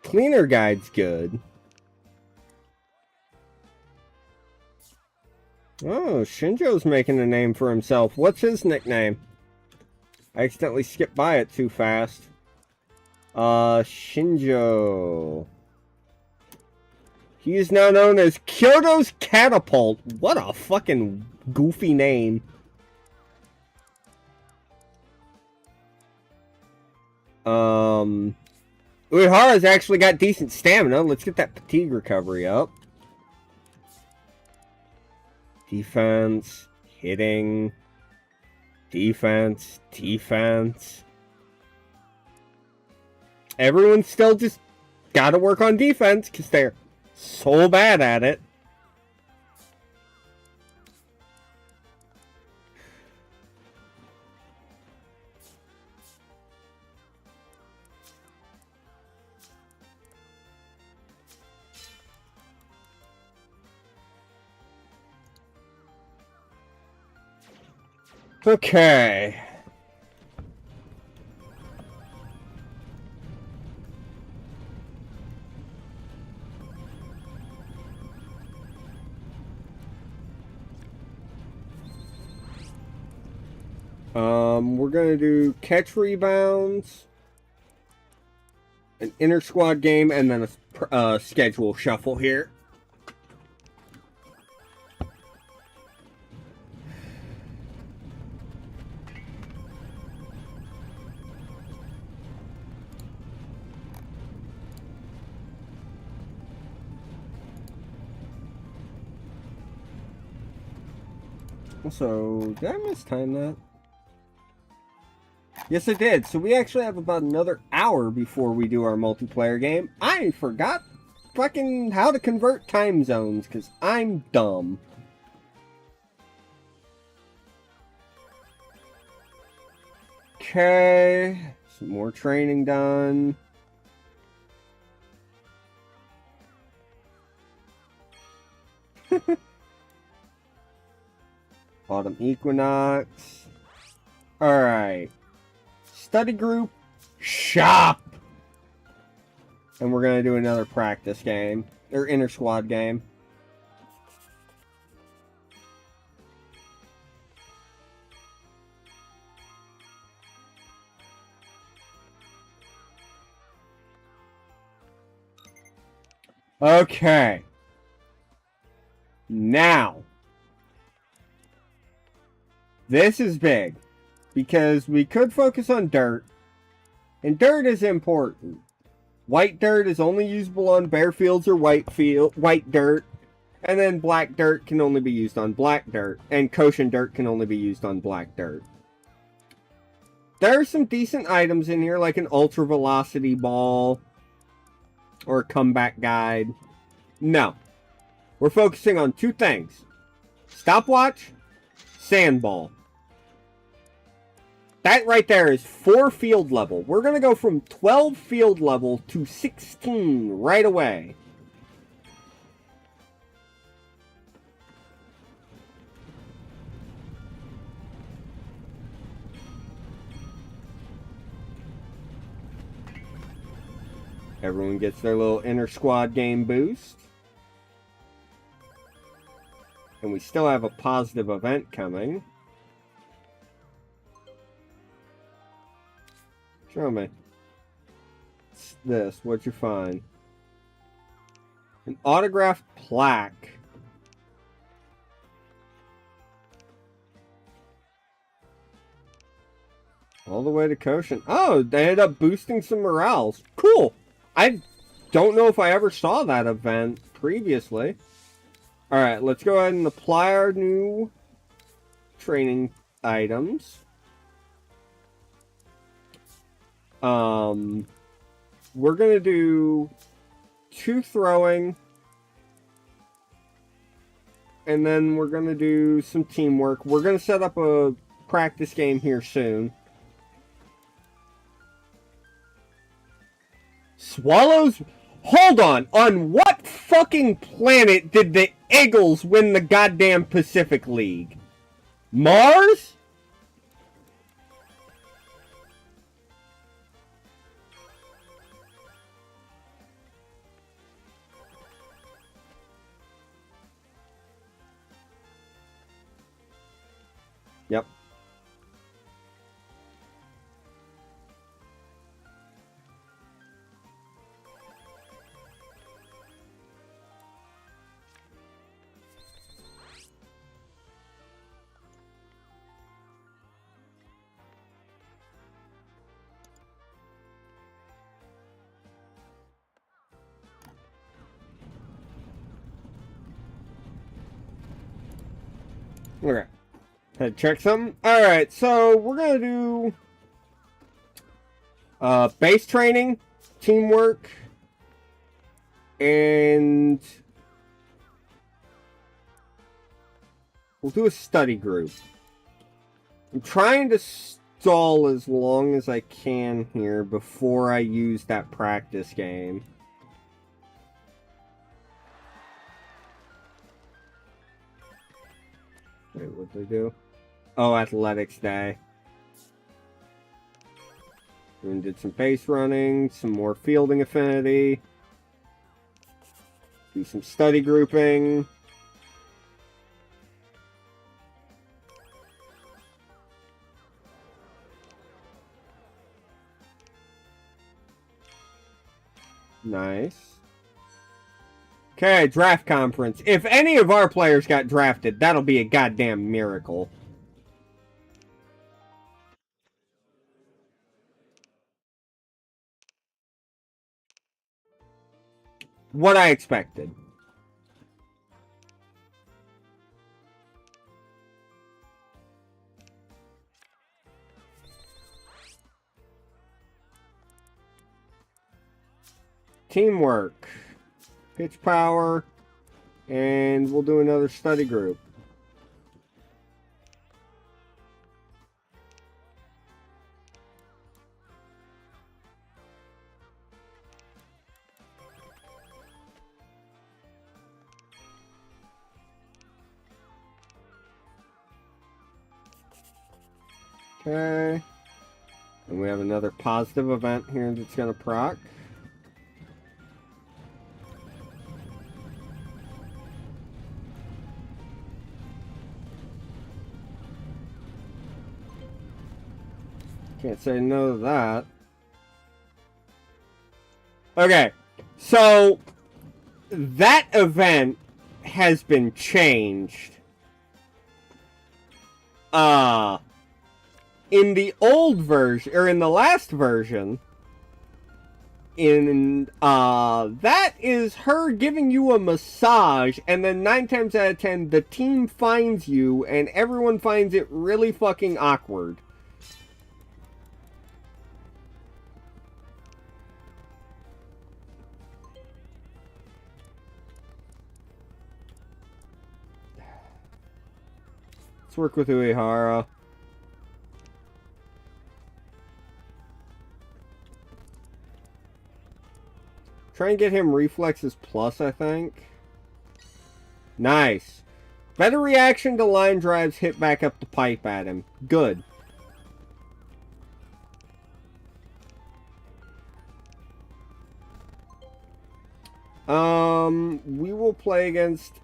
Cleaner Guide's good. Oh, Shinjo's making a name for himself. What's his nickname? I accidentally skipped by it too fast. Shinjo. He is now known as Kyoto's Catapult. What a fucking goofy name. Uehara's actually got decent stamina. Let's get that fatigue recovery up. Defense, hitting, defense, defense. Everyone's still just gotta work on defense because they're so bad at it. Okay. We're gonna do catch rebounds, an inter squad game, and then a schedule shuffle here. Also, did I mistime that? Yes, I did. So we actually have about another hour before we do our multiplayer game. I forgot fucking how to convert time zones, because I'm dumb. Okay. Some more training done. Autumn equinox. Alright. Study group. Shop! And we're going to do another practice game. Or inter squad game. Okay. Now. This is big. Because we could focus on dirt. And dirt is important. White dirt is only usable on bare fields or white dirt. And then black dirt can only be used on black dirt. And Koshin dirt can only be used on black dirt. There are some decent items in here, like an ultra velocity ball. Or a comeback guide. No. We're focusing on two things. Stopwatch, sandball. That right there is 4 field level. We're going to go from 12 field level to 16 right away. Everyone gets their little inter squad game boost. And we still have a positive event coming. Show me. What's this? What'd you find? An autographed plaque. All the way to Koshin. Oh, they ended up boosting some morales. Cool. I don't know if I ever saw that event previously. Alright, let's go ahead and apply our new training items. We're gonna do 2 throwing, and then we're gonna do some teamwork. We're gonna set up a practice game here soon. Swallows? Hold on! On what fucking planet did the Eagles win the goddamn Pacific League? Mars? Yep. Okay. Had to check something. Alright, so we're gonna do base training, teamwork, and we'll do a study group. I'm trying to stall as long as I can here before I use that practice game. Wait, what'd they do? Oh, athletics day. And did some base running, some more fielding affinity. Do some study grouping. Nice. Okay, draft conference. If any of our players got drafted, that'll be a goddamn miracle. What I expected. Teamwork. Pitch power. And we'll do another study group. Okay. And we have another positive event here that's going to proc. Can't say no to that. Okay. So, that event has been changed. In the old version, or in the last version, that is her giving you a massage, and then 9 times out of 10, the team finds you, and everyone finds it really fucking awkward. Let's work with Uehara. Try and get him reflexes plus, I think. Nice. Better reaction to line drives hit back up the pipe at him. Good. We will play against...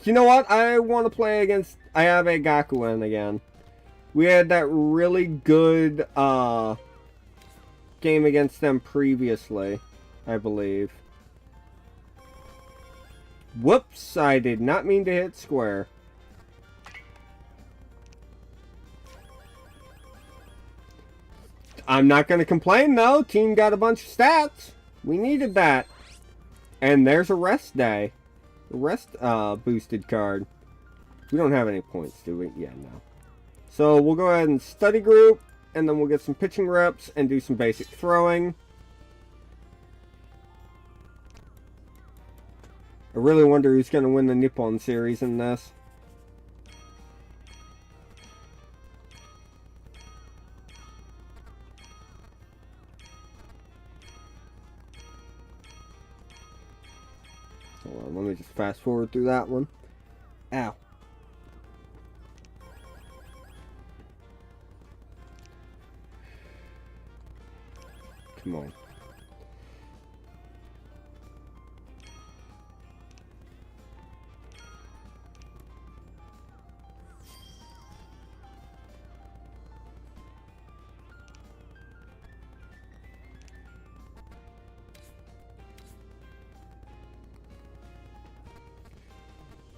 You know what? I want to play against Ayabe Gakuen again. We had that really good, game against them previously, I believe. Whoops, I did not mean to hit square. I'm not going to complain, though. Team got a bunch of stats. We needed that. And there's a rest day. A rest boosted card. We don't have any points, do we? Yeah, no. So we'll go ahead and study group. And then we'll get some pitching reps and do some basic throwing. I really wonder who's going to win the Nippon series in this. Hold on, let me just fast forward through that one. Ow. Come on.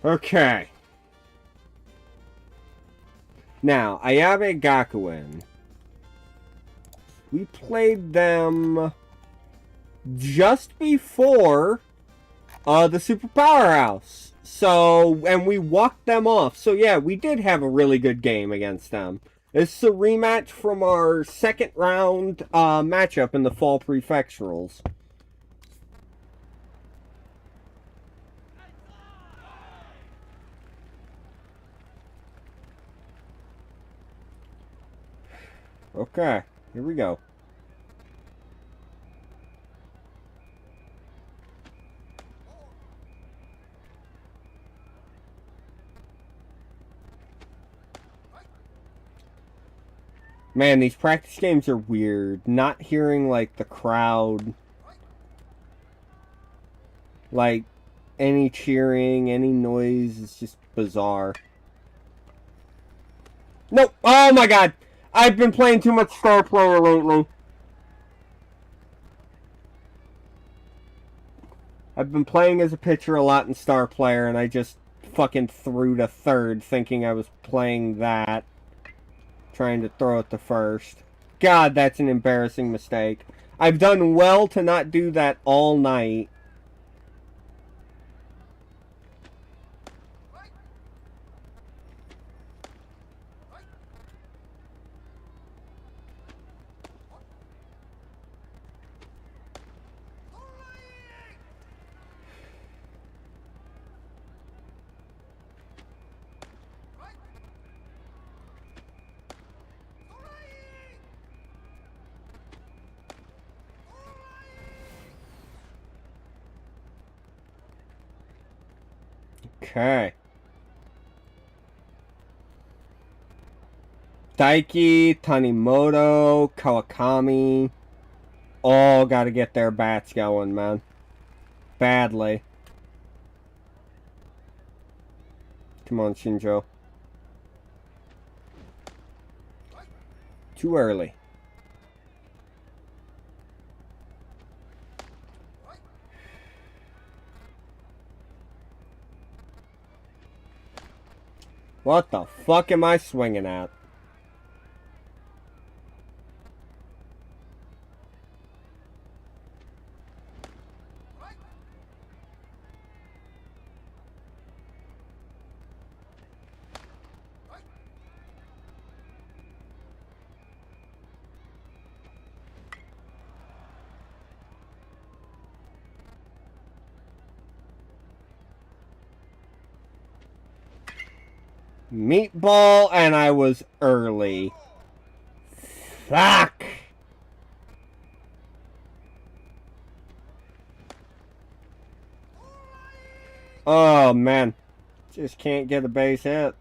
Okay. Now, Ayabe Gakuen. We played them just before the Super Powerhouse. So, and we walked them off. So yeah, we did have a really good game against them. This is a rematch from our second round matchup in the Fall Prefecturals. Okay, here we go. Man, these practice games are weird. Not hearing, like, the crowd. Like, any cheering, any noise is just bizarre. Nope! Oh my god! I've been playing too much Star Player lately. I've been playing as a pitcher a lot in Star Player, and I just fucking threw to third thinking I was playing that. Trying to throw it to first. God, that's an embarrassing mistake. I've done well to not do that all night. Okay. Daiki, Tanimoto, Kawakami. All gotta get their bats going, man. Badly. Come on, Shinjo. Too early. What the fuck am I swinging at? Meatball, and I was early. Fuck! Oh, man. Just can't get a base hit.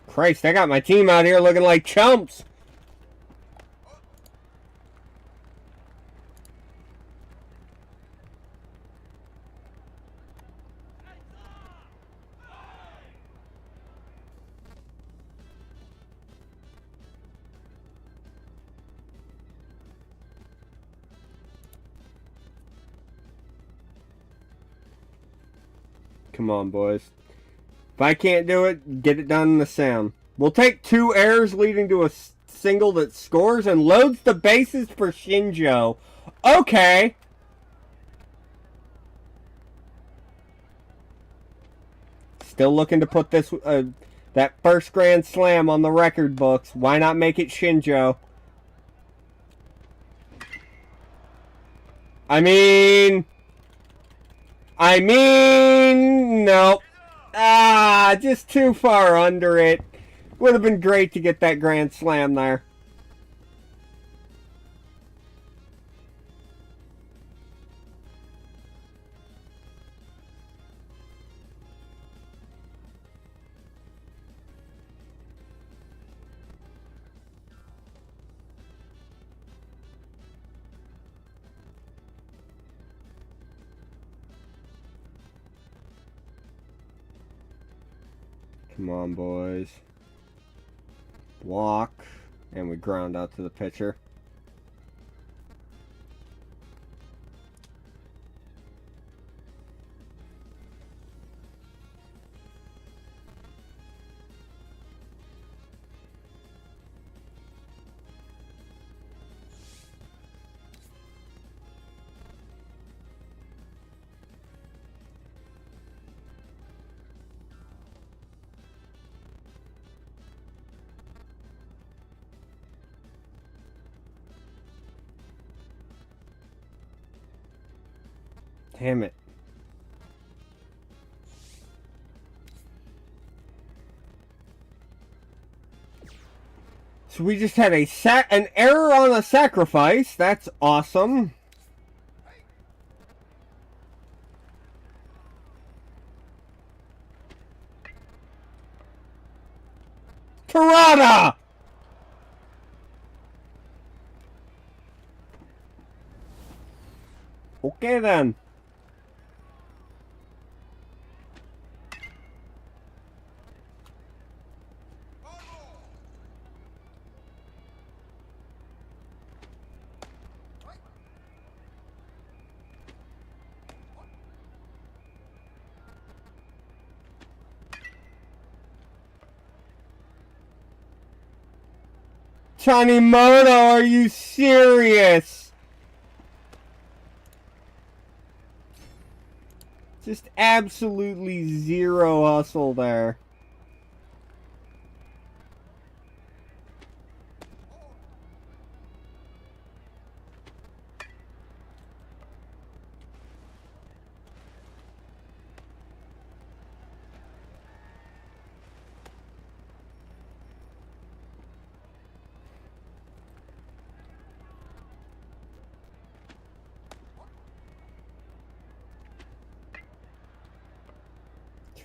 Christ, I got my team out here looking like chumps. Come on, boys. If I can't do it, get it done in the sound. We'll take 2 errors leading to a single that scores and loads the bases for Shinjo. Okay. Still looking to put this that first grand slam on the record books. Why not make it Shinjo? I mean, no. Ah, just too far under it. Would have been great to get that grand slam there. Come on, boys. Walk. And we ground out to the pitcher. Damn it. So we just had an error on a sacrifice. That's awesome. Terada! Okay then. Tanimoto, are you serious? Just absolutely zero hustle there.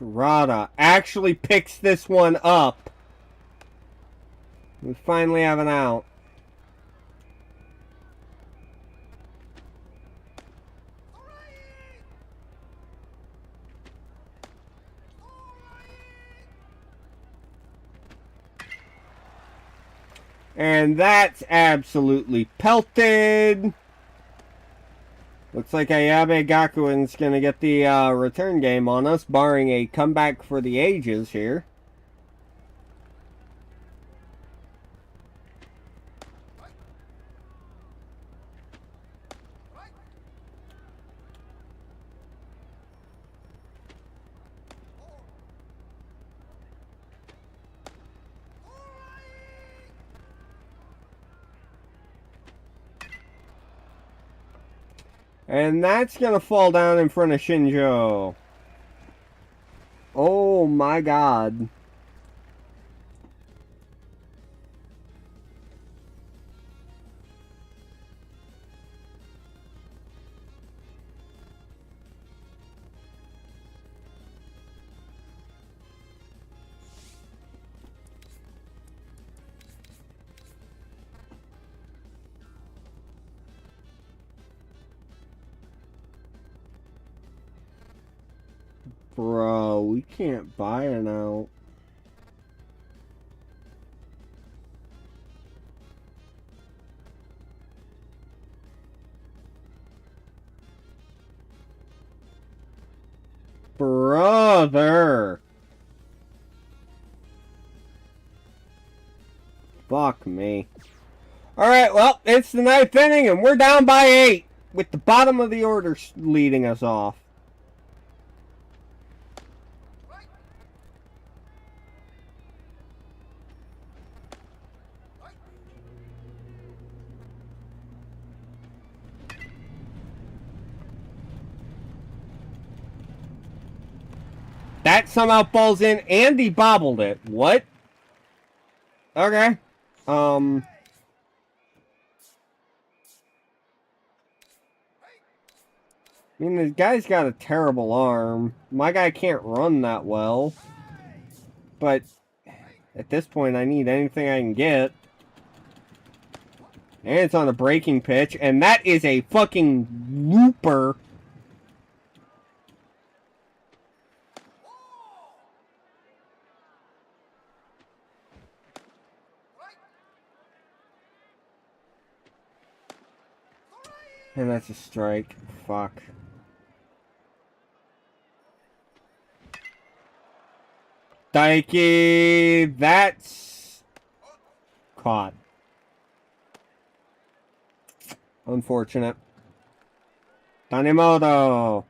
Terada actually picks this one up. We finally have an out. And that's absolutely pelted. Looks like Ayabe Gakuin's going to get the return game on us, barring a comeback for the ages here. And that's going to fall down in front of Shinjo. Oh my god. Bro, we can't buy it out. Brother. Fuck me. Alright, well, it's the 9th inning and we're down by 8 with the bottom of the order leading us off. That somehow falls in and he bobbled it. What? Okay. I mean, the guy's got a terrible arm. My guy can't run that well. But at this point, I need anything I can get. And it's on a breaking pitch. And that is a fucking looper. And that's a strike. Fuck. Daiki, that's caught. Unfortunate. Tanimoto.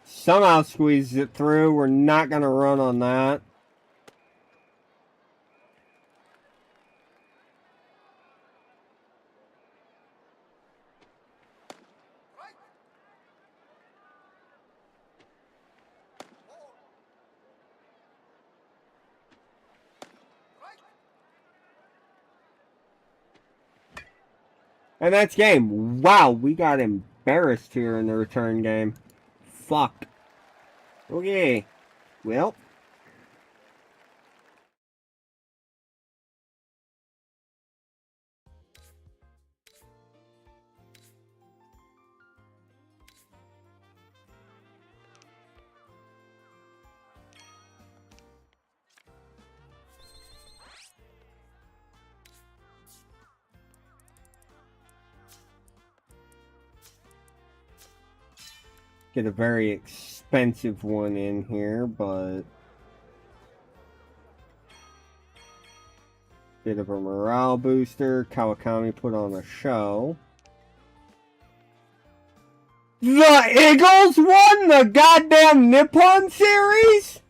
Somehow squeezes it through. We're not going to run on that. And that's game. Wow, we got embarrassed here in the return game. Fuck. Okay. Well. Get a very expensive one in here, but Bit of a morale booster. Kawakami put on a show. The Eagles won the goddamn Nippon series?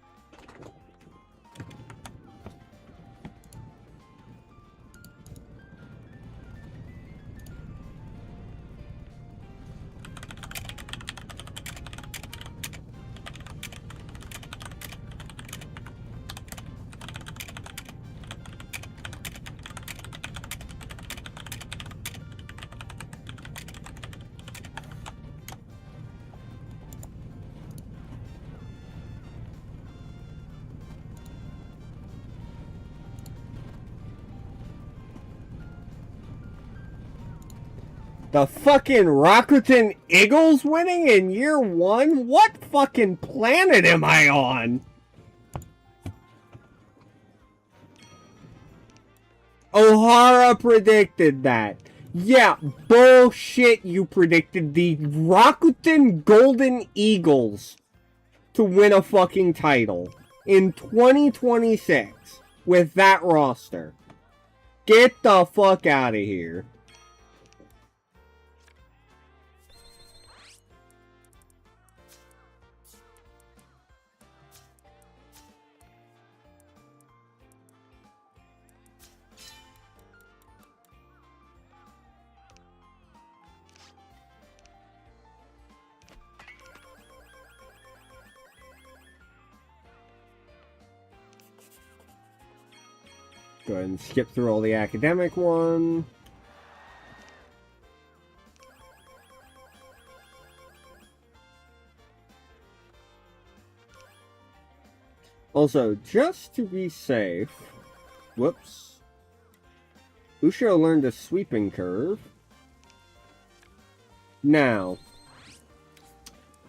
The fucking Rakuten Eagles winning in year one? What fucking planet am I on? Ohara predicted that. Yeah, bullshit, you predicted the Rakuten Golden Eagles to win a fucking title in 2026 with that roster. Get the fuck out of here. Go ahead and skip through all the academic one. Also, just to be safe, whoops, Ushio learned a sweeping curve. Now,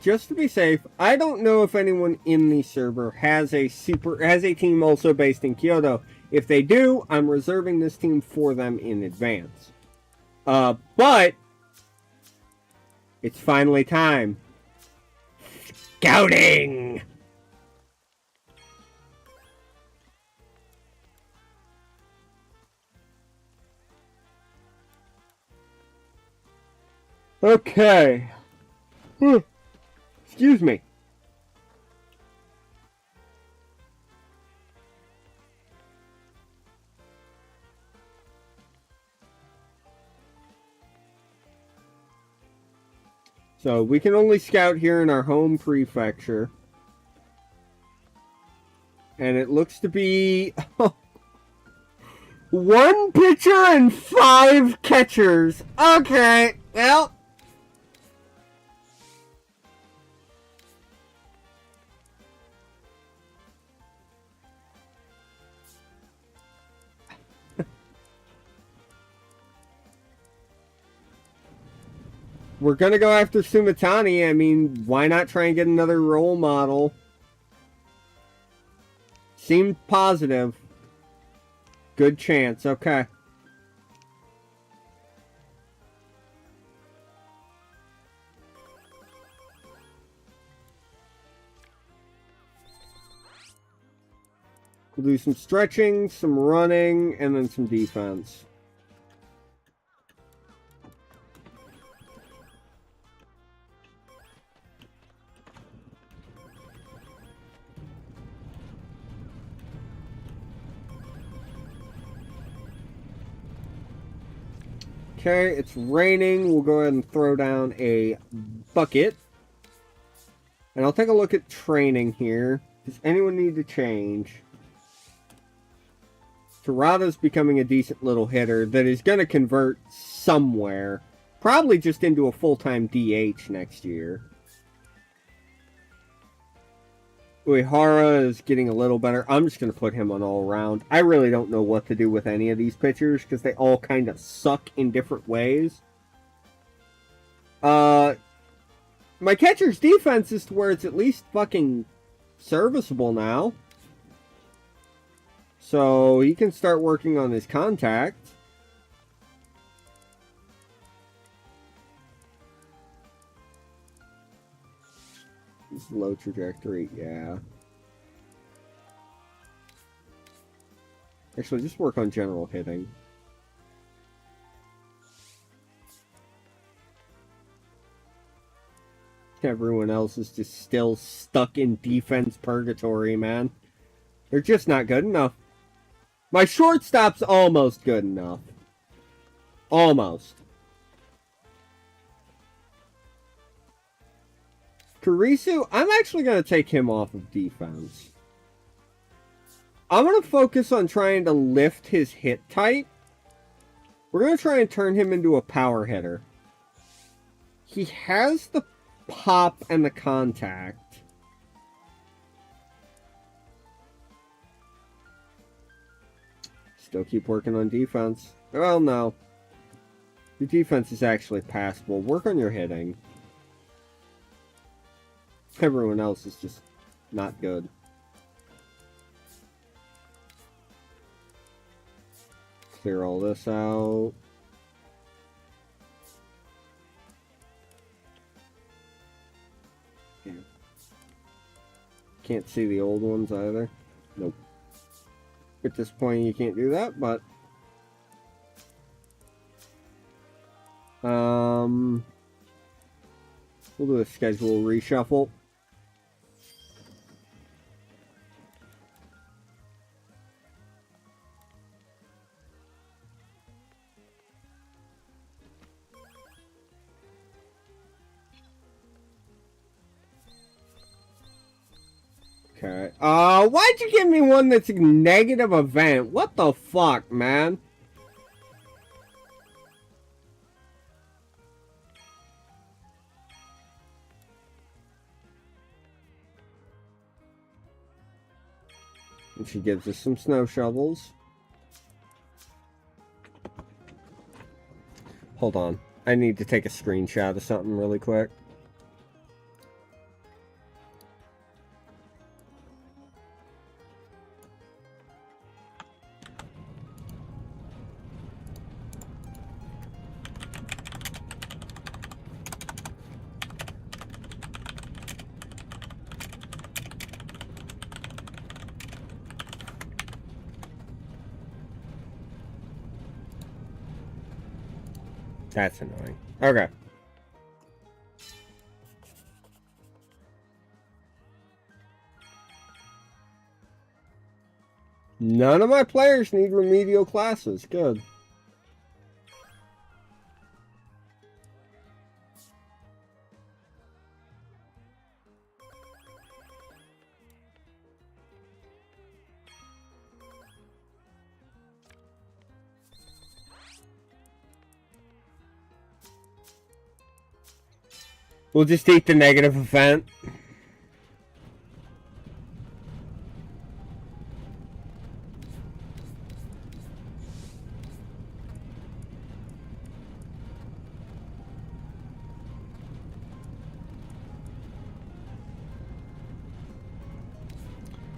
just to be safe, I don't know if anyone in the server has a team also based in Kyoto. If they do, I'm reserving this team for them in advance. But it's finally time. Scouting! Okay. Excuse me. So, we can only scout here in our home prefecture. And it looks to be 1 pitcher and 5 catchers. Okay, well. We're gonna go after Sumitani. I mean, why not try and get another role model? Seemed positive. Good chance, okay. We'll do some stretching, some running, and then some defense. Okay, it's raining. We'll go ahead and throw down a bucket. And I'll take a look at training here. Does anyone need to change? Terada's becoming a decent little hitter that is going to convert somewhere. Probably just into a full-time DH next year. Uehara is getting a little better. I'm just going to put him on all-around. I really don't know what to do with any of these pitchers because they all kind of suck in different ways. My catcher's defense is to where it's at least fucking serviceable now. So he can start working on his contact. Low trajectory, yeah. Actually, just work on general hitting. Everyone else is just still stuck in defense purgatory, man. They're just not good enough. My shortstop's almost good enough. Almost. Kurisu, I'm actually going to take him off of defense. I'm going to focus on trying to lift his hit type. We're going to try and turn him into a power hitter. He has the pop and the contact. Still keep working on defense. Well, no. Your defense is actually passable. Work on your hitting. Everyone else is just not good. Clear all this out. Yeah. Can't see the old ones either. Nope. At this point, you can't do that, but... we'll do a schedule reshuffle. Okay. Why'd you give me one that's a negative event? What the fuck, man? And she gives us some snow shovels. Hold on. I need to take a screenshot of something really quick. That's annoying. Okay. None of my players need remedial classes. Good. We'll just eat the negative event.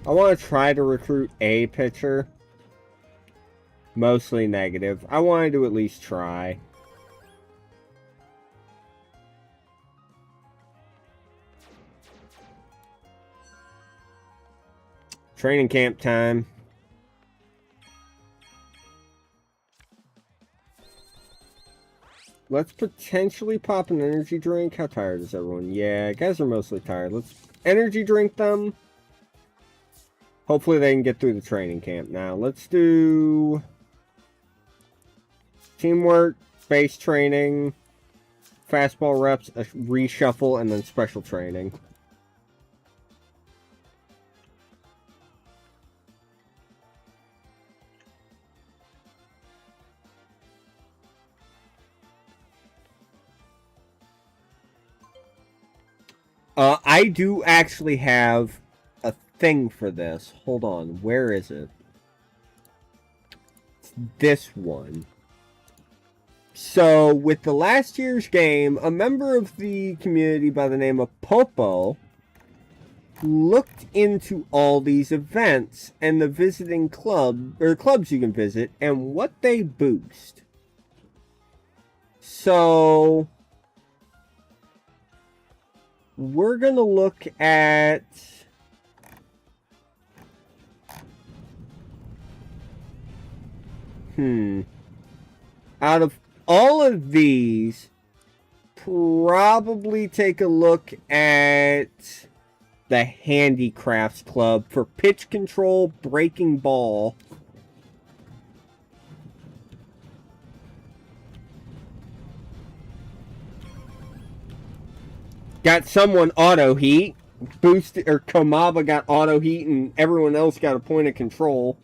I want to try to recruit a pitcher. Mostly negative. I wanted to at least try. Training camp time. Let's potentially pop an energy drink. How tired is everyone? Yeah, guys are mostly tired. Let's energy drink them. Hopefully they can get through the training camp. Now, let's do teamwork, base training, fastball reps, a reshuffle, and then special training. I do actually have a thing for this. Hold on. Where is it? It's this one. So, with the last year's game, a member of the community by the name of Popo looked into all these events and the visiting club, or clubs you can visit, and what they boost. So... we're going to look at Out of all of these, probably take a look at the Handicrafts Club for pitch control, breaking ball. Got someone auto heat. Boost or Komaba got auto heat and everyone else got a point of control.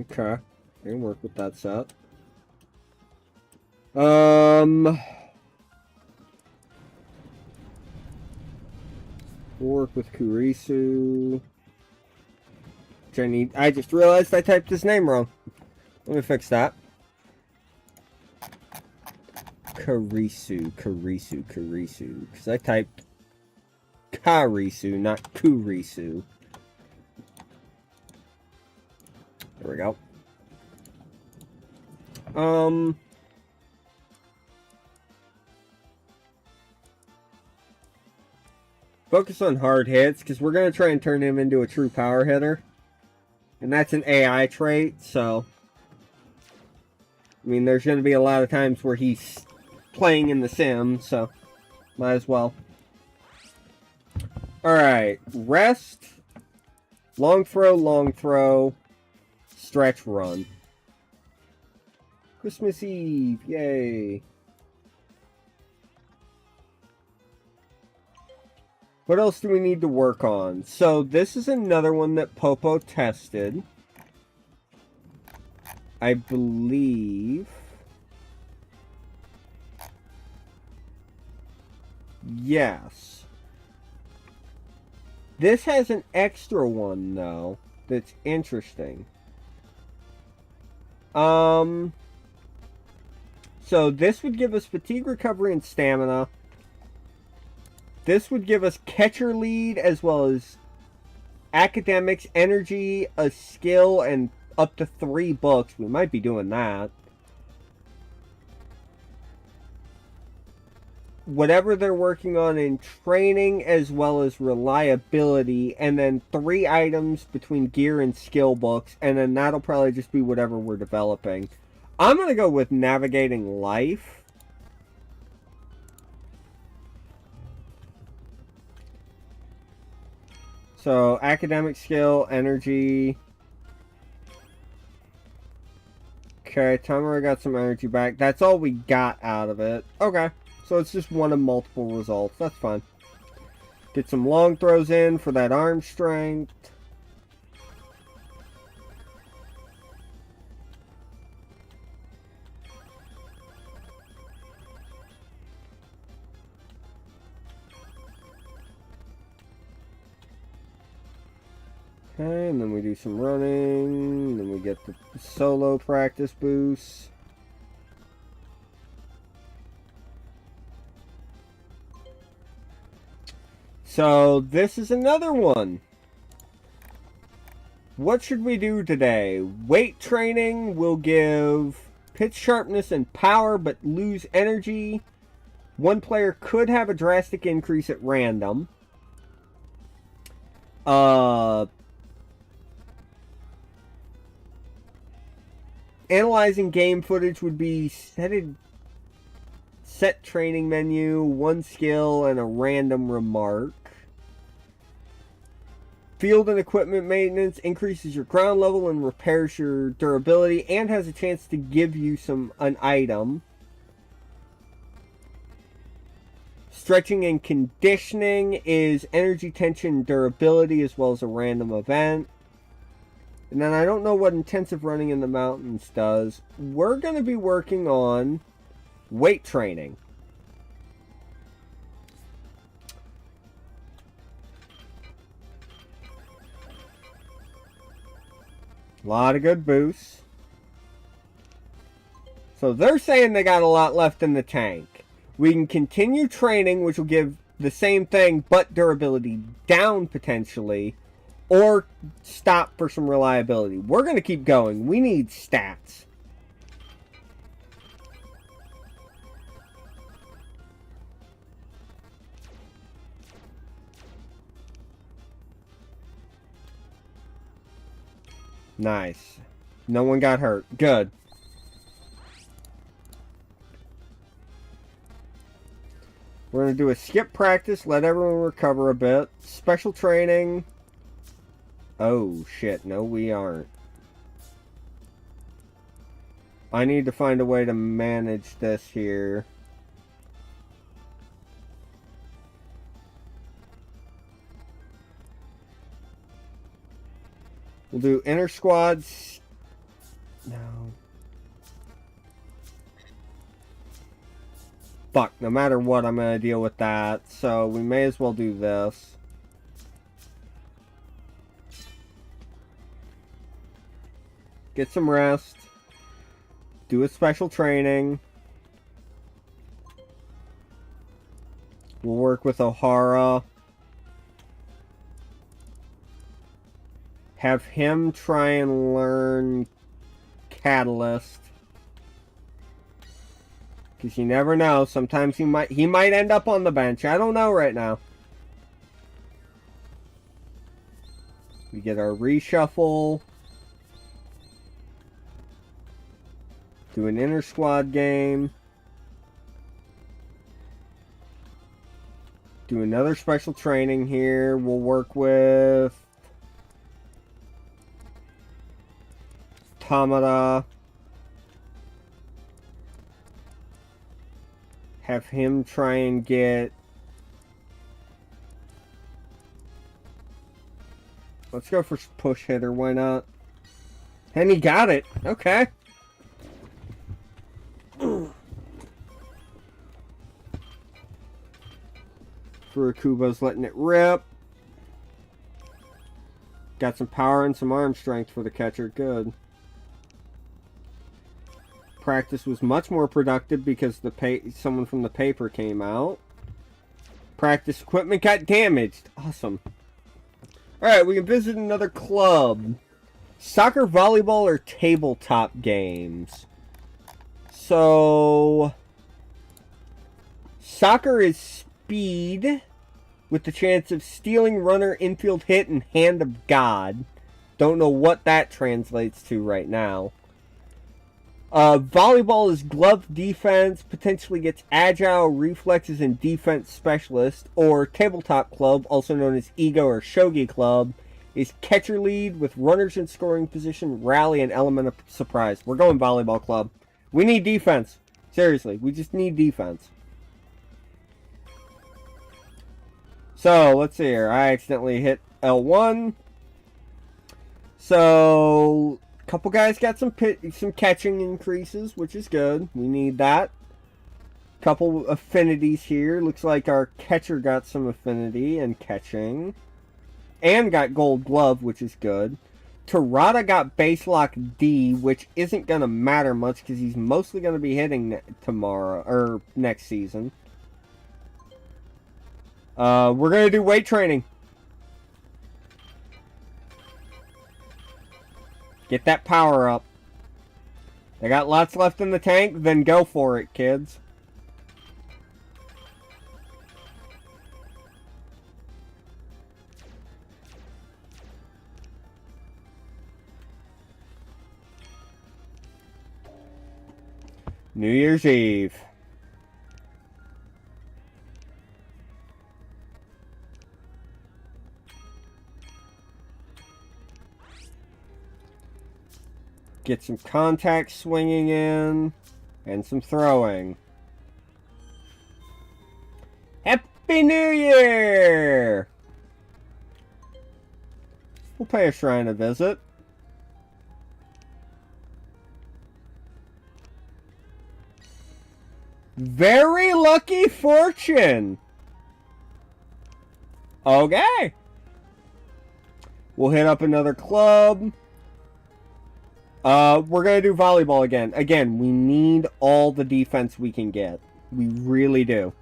Okay, I can work with that set. Work with Kurisu. I just realized I typed his name wrong. Let me fix that. Kurisu. Because I typed Karisu, not Kurisu. There we go. Focus on hard hits, because we're going to try and turn him into a true power hitter. And that's an AI trait, so... I mean, there's going to be a lot of times where he's playing in the sim, so... Might as well. Alright, rest. Long throw. Stretch, run. Christmas Eve, yay. What else do we need to work on? So this is another one that Popo tested. I believe. Yes. This has an extra one, though, that's interesting. So this would give us fatigue, recovery, and stamina. This would give us catcher lead as well as academics, energy, a skill, and up to 3 books. We might be doing that. Whatever they're working on in training as well as reliability, and then 3 items between gear and skill books, and then that'll probably just be whatever we're developing. I'm going to go with navigating life. So, academic skill, energy. Okay, Tamara got some energy back. That's all we got out of it. Okay, so it's just one of multiple results. That's fine. Get some long throws in for that arm strength. Okay, and then we do some running, then we get the solo practice boost. So, this is another one. What should we do today? Weight training will give pitch sharpness and power, but lose energy. One player could have a drastic increase at random. Analyzing game footage would be set training menu, 1 skill, and a random remark. Field and equipment maintenance increases your ground level and repairs your durability, and has a chance to give you an item. Stretching and conditioning is energy, tension, durability, as well as a random event. And then I don't know what intensive running in the mountains does. We're going to be working on weight training. A lot of good boosts. So they're saying they got a lot left in the tank. We can continue training, which will give the same thing, but durability down potentially. or stop for some reliability. We're going to keep going. We need stats. Nice. No one got hurt. Good. We're going to do a skip practice, let everyone recover a bit. Special training. Oh, shit. No, we aren't. I need to find a way to manage this here. We'll do inter squads. No. Fuck, no matter what, I'm going to deal with that. So we may as well do this. Get some rest. Do a special training. We'll work with O'Hara. Have him try and learn Catalyst. Because you never know. Sometimes he might end up on the bench. I don't know right now. We get our reshuffle. Do an inter squad game. Do another special training here. We'll work with Tamada. Have him try and get... Let's go for push hitter, why not? And he got it. Okay. Furukuba's letting it rip. Got some power and some arm strength for the catcher. Good. Practice was much more productive because someone from the paper came out. Practice equipment got damaged. Awesome. Alright, we can visit another club. Soccer, volleyball, or tabletop games. So, soccer is speed with the chance of stealing, runner, infield hit, and hand of God. Don't know what that translates to right now. Volleyball is glove defense, potentially gets agile, reflexes, and defense specialist. Or tabletop club, also known as Ego or Shogi club, is catcher lead with runners in scoring position, rally, and element of surprise. We're going volleyball club. We need defense. Seriously, we just need defense. So, let's see here. I accidentally hit L1. So, a couple guys got some catching increases, which is good. We need that. Couple affinities here. Looks like our catcher got some affinity and catching. And got gold glove, which is good. Terada got base lock D, which isn't going to matter much because he's mostly going to be hitting tomorrow, or next season. We're going to do weight training. Get that power up. They got lots left in the tank, then go for it, kids. New Year's Eve. Get some contact swinging in and some throwing. Happy New Year! We'll pay a shrine a visit. Very lucky fortune. Okay. We'll hit up another club. We're going to do volleyball again. Again, we need all the defense we can get. We really do.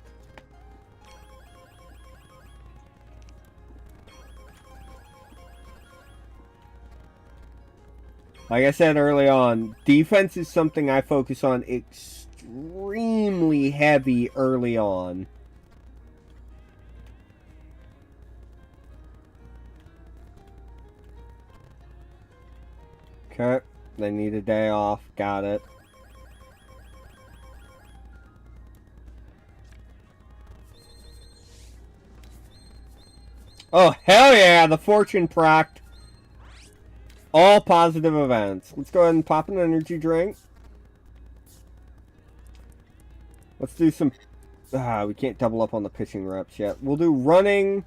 Like I said early on, defense is something I focus on extremely heavy early on. Okay, they need a day off. Got it. Oh, hell yeah, the fortune procced. All positive events. Let's go ahead and pop an energy drink. Let's do some... we can't double up on the pitching reps yet. We'll do running,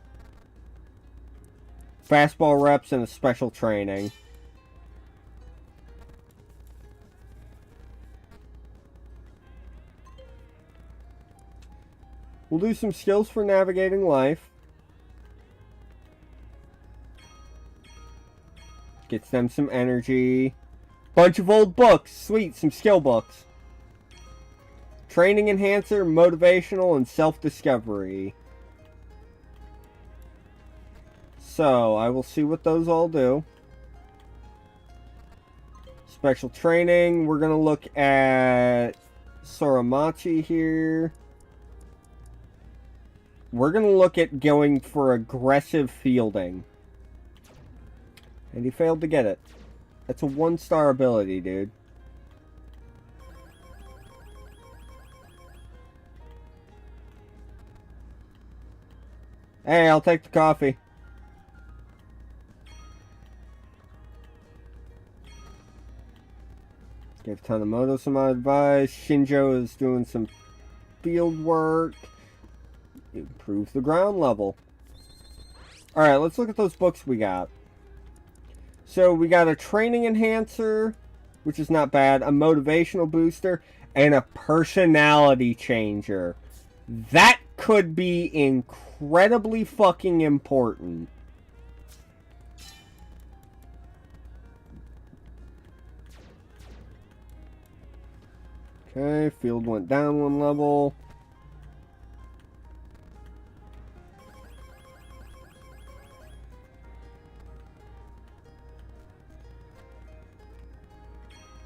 fastball reps, and a special training. We'll do some skills for navigating life. Gets them some energy. Bunch of old books. Sweet, some skill books. Training enhancer, motivational, and self-discovery. So, I will see what those all do. Special training. We're going to look at Soramachi here. We're going to look at going for aggressive fielding. And he failed to get it. That's a 1-star ability, dude. Hey, I'll take the coffee. Give Tanemoto some advice. Shinjo is doing some field work. Improve the ground level. Alright, let's look at those books we got. So we got a training enhancer, which is not bad, a motivational booster, and a personality changer. That could be incredibly fucking important. Okay, field went down 1 level.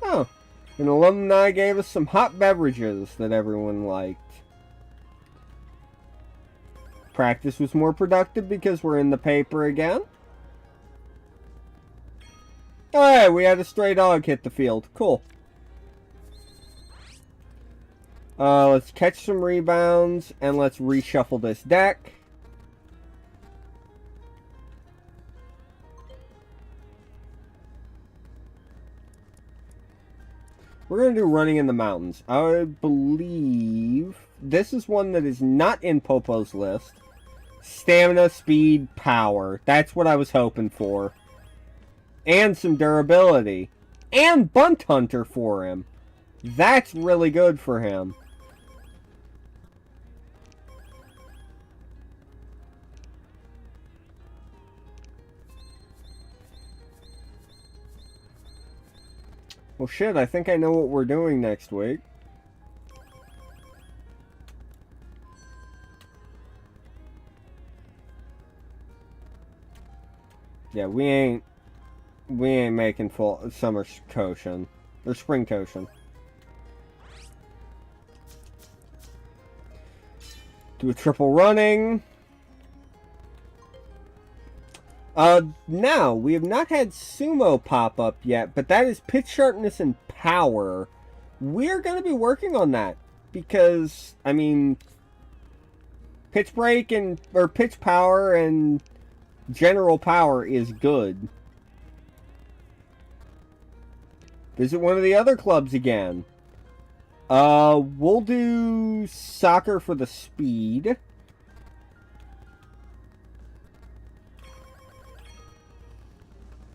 Oh, an alumni gave us some hot beverages that everyone liked. Practice was more productive because we're in the paper again. Alright, we had a stray dog hit the field. Cool. Let's catch some rebounds and let's reshuffle this deck. We're going to do running in the mountains. I believe this is one that is not in Popo's list. Stamina, speed, power. That's what I was hoping for. And some durability. And Bunt Hunter for him. That's really good for him. Well, shit, I think I know what we're doing next week. Yeah, we ain't making full summer Koshin. Or spring Koshin. Do a triple running. Now, we have not had Sumo pop up yet, but that is pitch sharpness and power. We're going to be working on that because, I mean, pitch break or pitch power and general power is good. Visit one of the other clubs again. We'll do soccer for the speed.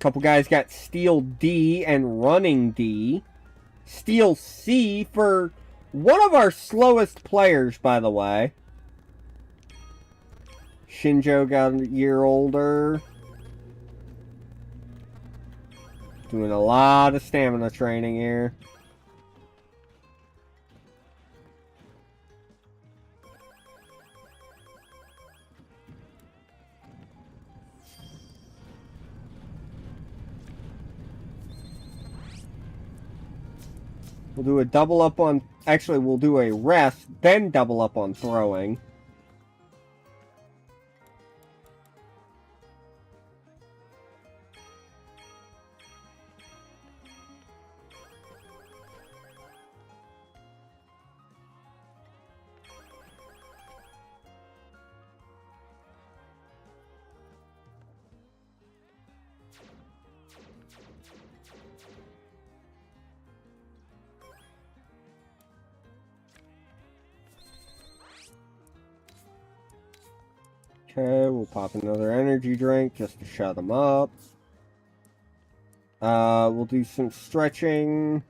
Couple guys got Steel D and Running D. Steel C for one of our slowest players, by the way. Shinjo got a year older. Doing a lot of stamina training here. We'll do a double up on... Actually, we'll do a rest, then double up on throwing. Okay, we'll pop another energy drink just to shut them up. We'll do some stretching.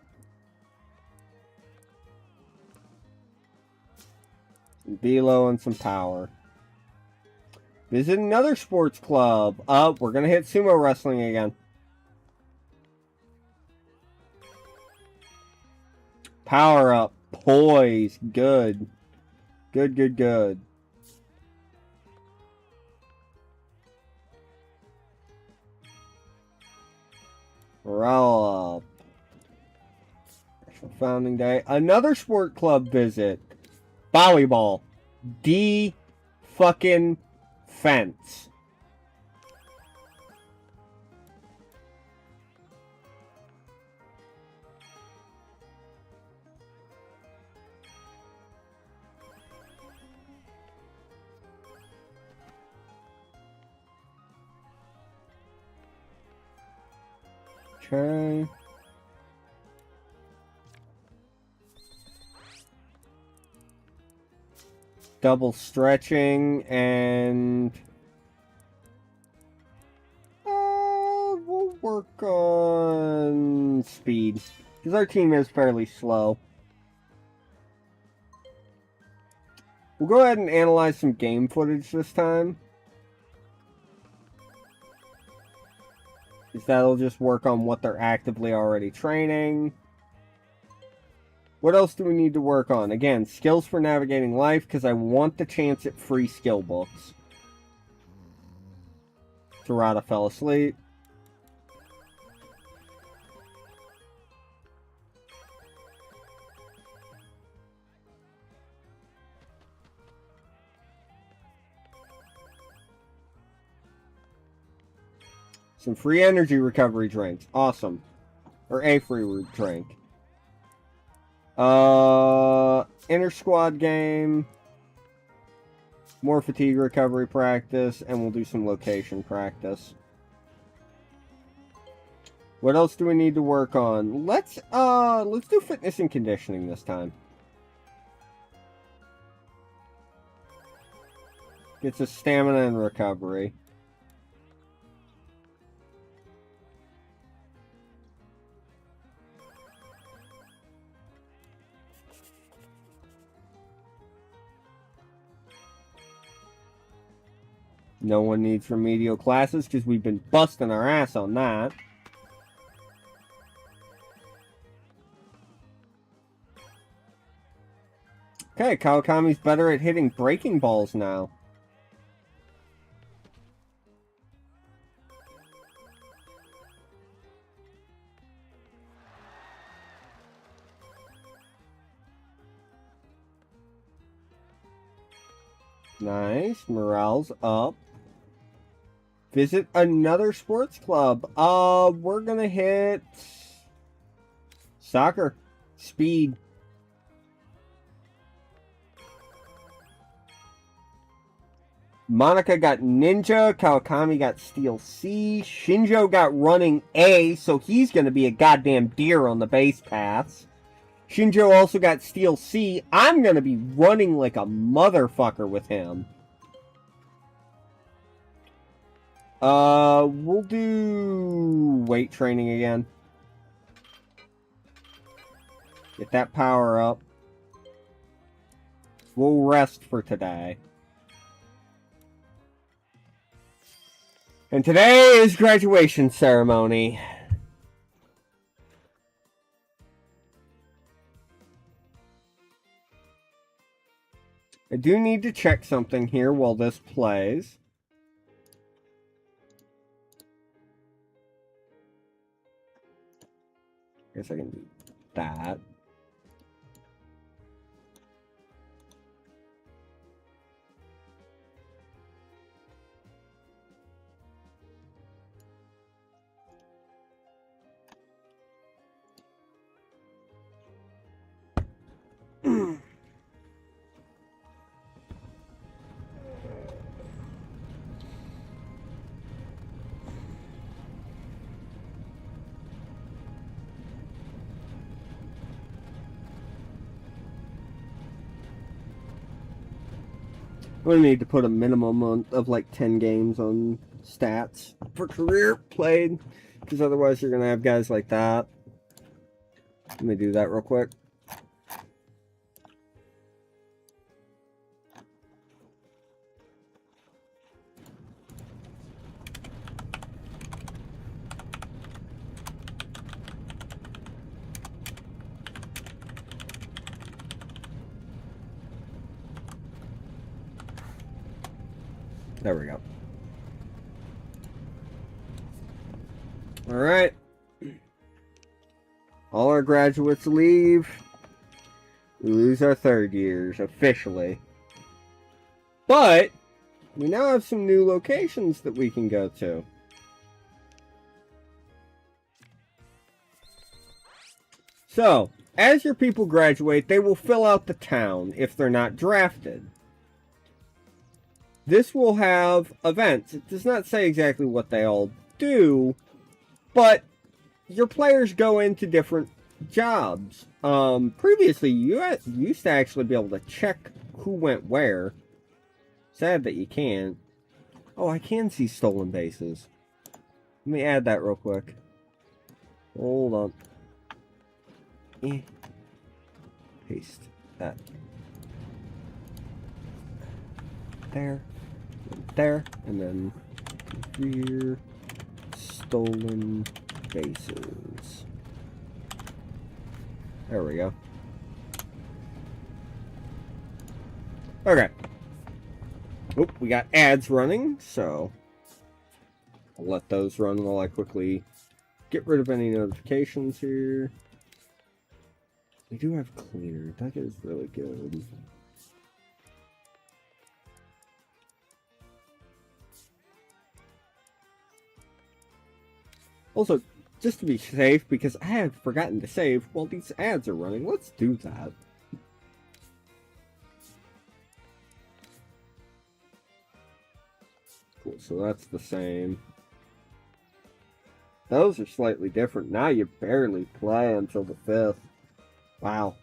Some velo and some power. Visit another sports club. We're gonna hit sumo wrestling again. Power up. Poise. Good. Good, good, good. Morale up. Special founding day. Another sport club visit. Volleyball. Fucking fence. Okay. Double stretching and we'll work on speed because our team is fairly slow. We'll go ahead and analyze some game footage this time. Because that'll just work on what they're actively already training. What else do we need to work on? Again, skills for navigating life, because I want the chance at free skill books. Tarada fell asleep. Some free energy recovery drinks. Awesome. Or a free drink. Inter squad game. More fatigue recovery practice. And we'll do some location practice. What else do we need to work on? Let's do fitness and conditioning this time. Gets us stamina and recovery. No one needs remedial classes because we've been busting our ass on that. Okay, Kawakami's better at hitting breaking balls now. Nice. Morale's up. Visit another sports club. We're gonna hit soccer. Speed. Monica got ninja. Kawakami got steel C. Shinjo got running A, so he's gonna be a goddamn deer on the base paths. Shinjo also got steel C. I'm gonna be running like a motherfucker with him. We'll do weight training again. Get that power up. We'll rest for today. And today is graduation ceremony. I do need to check something here while this plays. Guess I can do that. I'm gonna need to put a minimum of like 10 games on stats for career played, because otherwise you're gonna have guys like that. Let me do that real quick. There we go. All right. All our graduates leave. We lose our third years, officially. But, we now have some new locations that we can go to. So, as your people graduate, they will fill out the town if they're not drafted. This will have events. It does not say exactly what they all do, but your players go into different jobs. Previously, you used to actually be able to check who went where. Sad that you can't. Oh, I can see stolen bases. Let me add that real quick. Hold on. Paste that. There. There. And then here. Stolen bases. There we go. Okay. Oop, we got ads running, so I'll let those run while I quickly get rid of any notifications here. We do have cleaner. That is really good. Also, just to be safe, because I had forgotten to save while these ads are running, let's do that. Cool, so that's the same. Those are slightly different. Now you barely play until the 5th. Wow.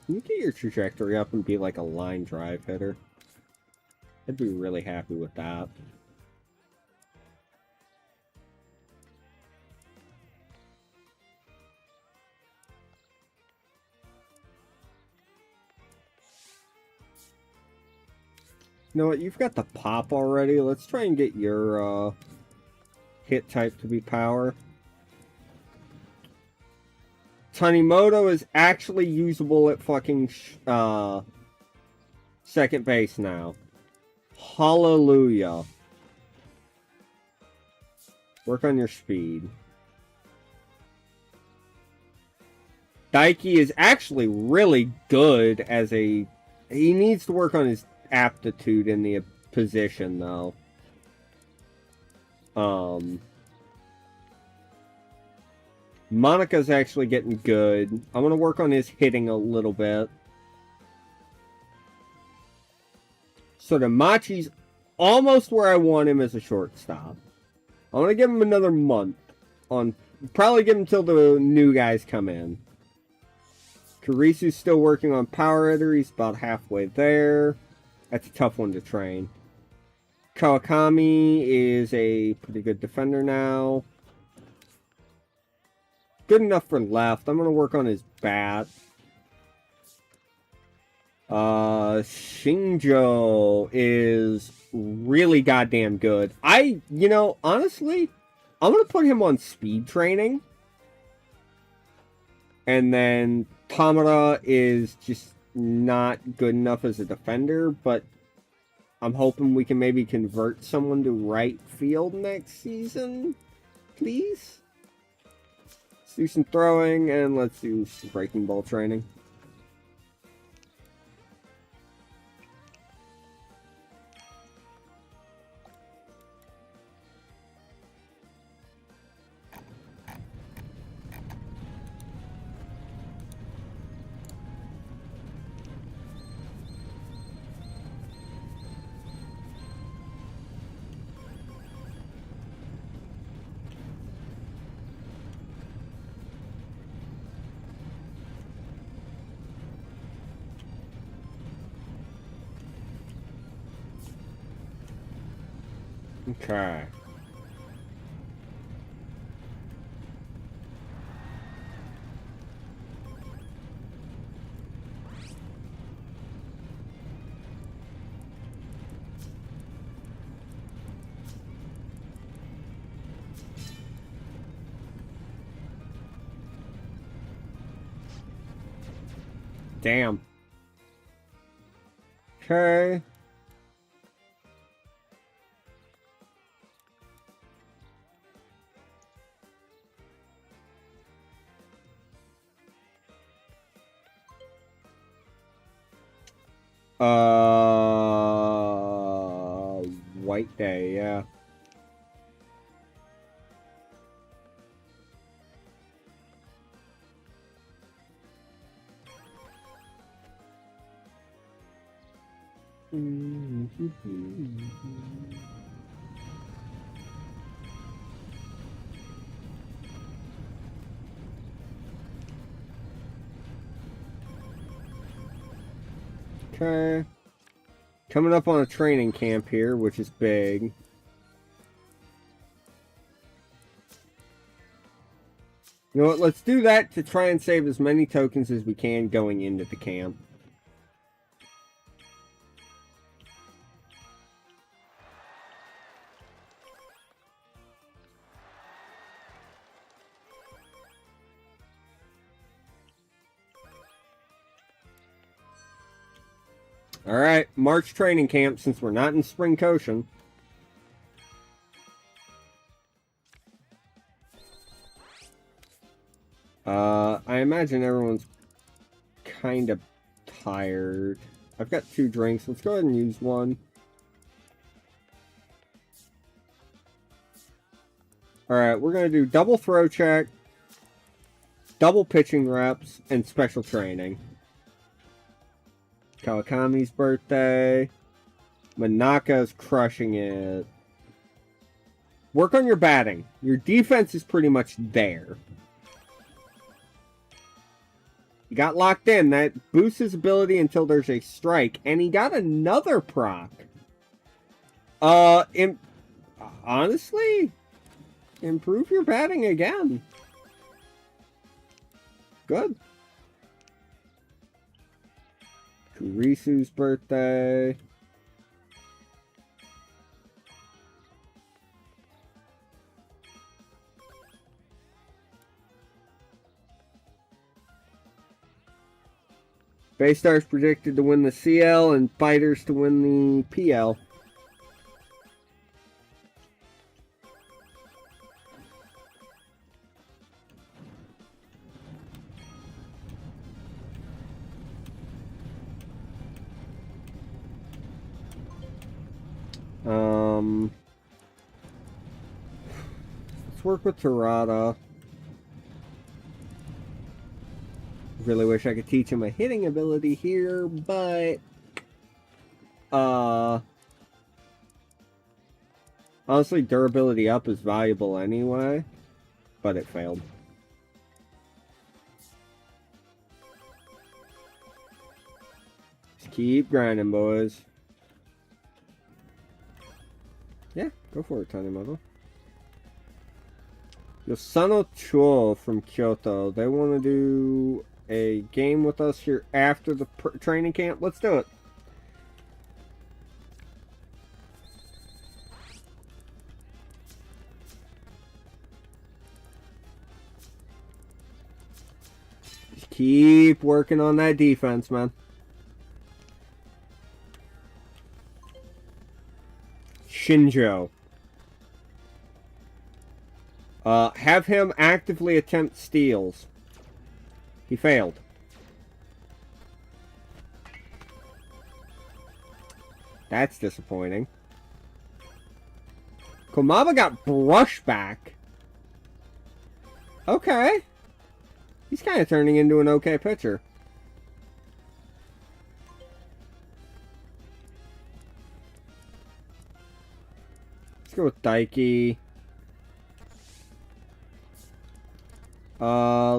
Can you get your trajectory up and be like a line drive hitter? I'd be really happy with that. You know what? You've got the pop already. Let's try and get your hit type to be power. Tanimoto is actually usable at fucking second base now. Hallelujah. Work on your speed. Daiki is actually really good as a... He needs to work on his aptitude in the position, though. Monika's actually getting good. I'm going to work on his hitting a little bit. So Damachi's almost where I want him as a shortstop. I'm going to give him another month. Probably give him until the new guys come in. Kurisu's still working on power hitter. He's about halfway there. That's a tough one to train. Kawakami is a pretty good defender now. Good enough for left. I'm going to work on his bat. Shinjo is really goddamn good. Honestly, I'm going to put him on speed training. And then Tamara is just not good enough as a defender, but I'm hoping we can maybe convert someone to right field next season. Please? do some throwing, and let's do some breaking ball training. Okay. Damn. Okay. White day, yeah. Okay. Coming up on a training camp here, which is big. You know what, let's do that to try and save as many tokens as we can going into the camp. Alright, March training camp since we're not in Spring Koshin. I imagine everyone's kind of tired. I've got 2 drinks. Let's go ahead and use one. Alright, we're going to do double throw check, double pitching reps, and special training. Kawakami's birthday. Manaka's crushing it. Work on your batting. Your defense is pretty much there. He got locked in. That boosts his ability until there's a strike. And he got another proc. Honestly, improve your batting again. Good. Kurisu's birthday. Baystar's predicted to win the CL and Fighters to win the PL. Let's work with Terada. Really wish I could teach him a hitting ability here, but honestly, durability up is valuable anyway, but it failed. Just keep grinding, boys. Yeah, go for it, Tanimoto. Yosano Chuo from Kyoto. They want to do a game with us here after the training camp. Let's do it. Just keep working on that defense, man. Shinjo. Have him actively attempt steals. He failed. That's disappointing. Komaba got brush back. Okay. He's kind of turning into an okay pitcher. Let's go with Daiki.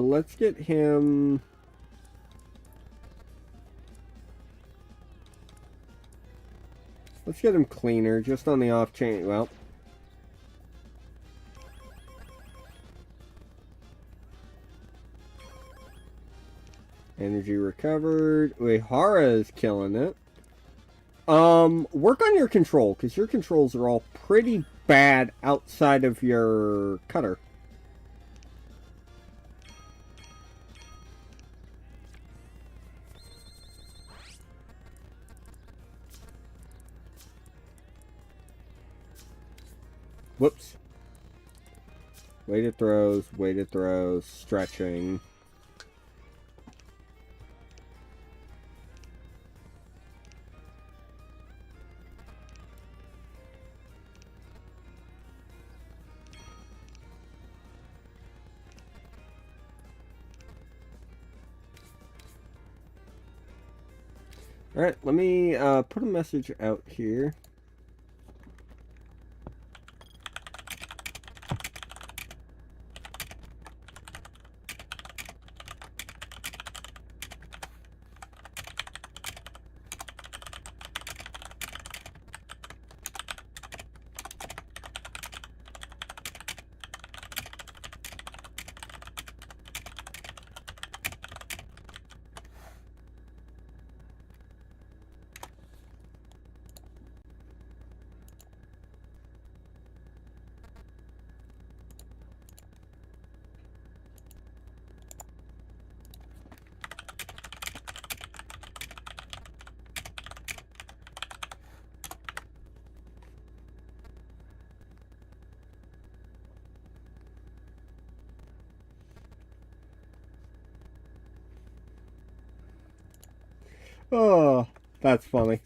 Let's get him... Let's get him cleaner, just on the off chain. Well... Energy recovered. Uehara is killing it. Work on your control, because your controls are all pretty bad outside of your cutter. Whoops. Weighted throws, stretching. Alright, let me put a message out here. Oh, that's funny.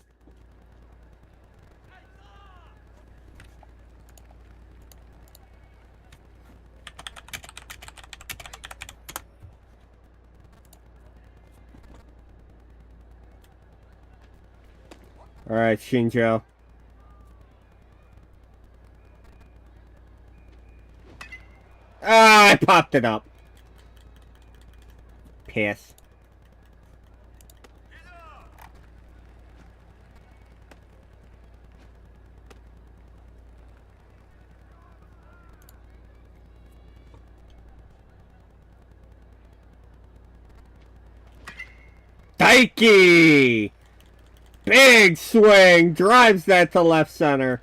Alright, Shinjo. Ah, I popped it up. Piss. Daiki! Big swing! Drives that to left center.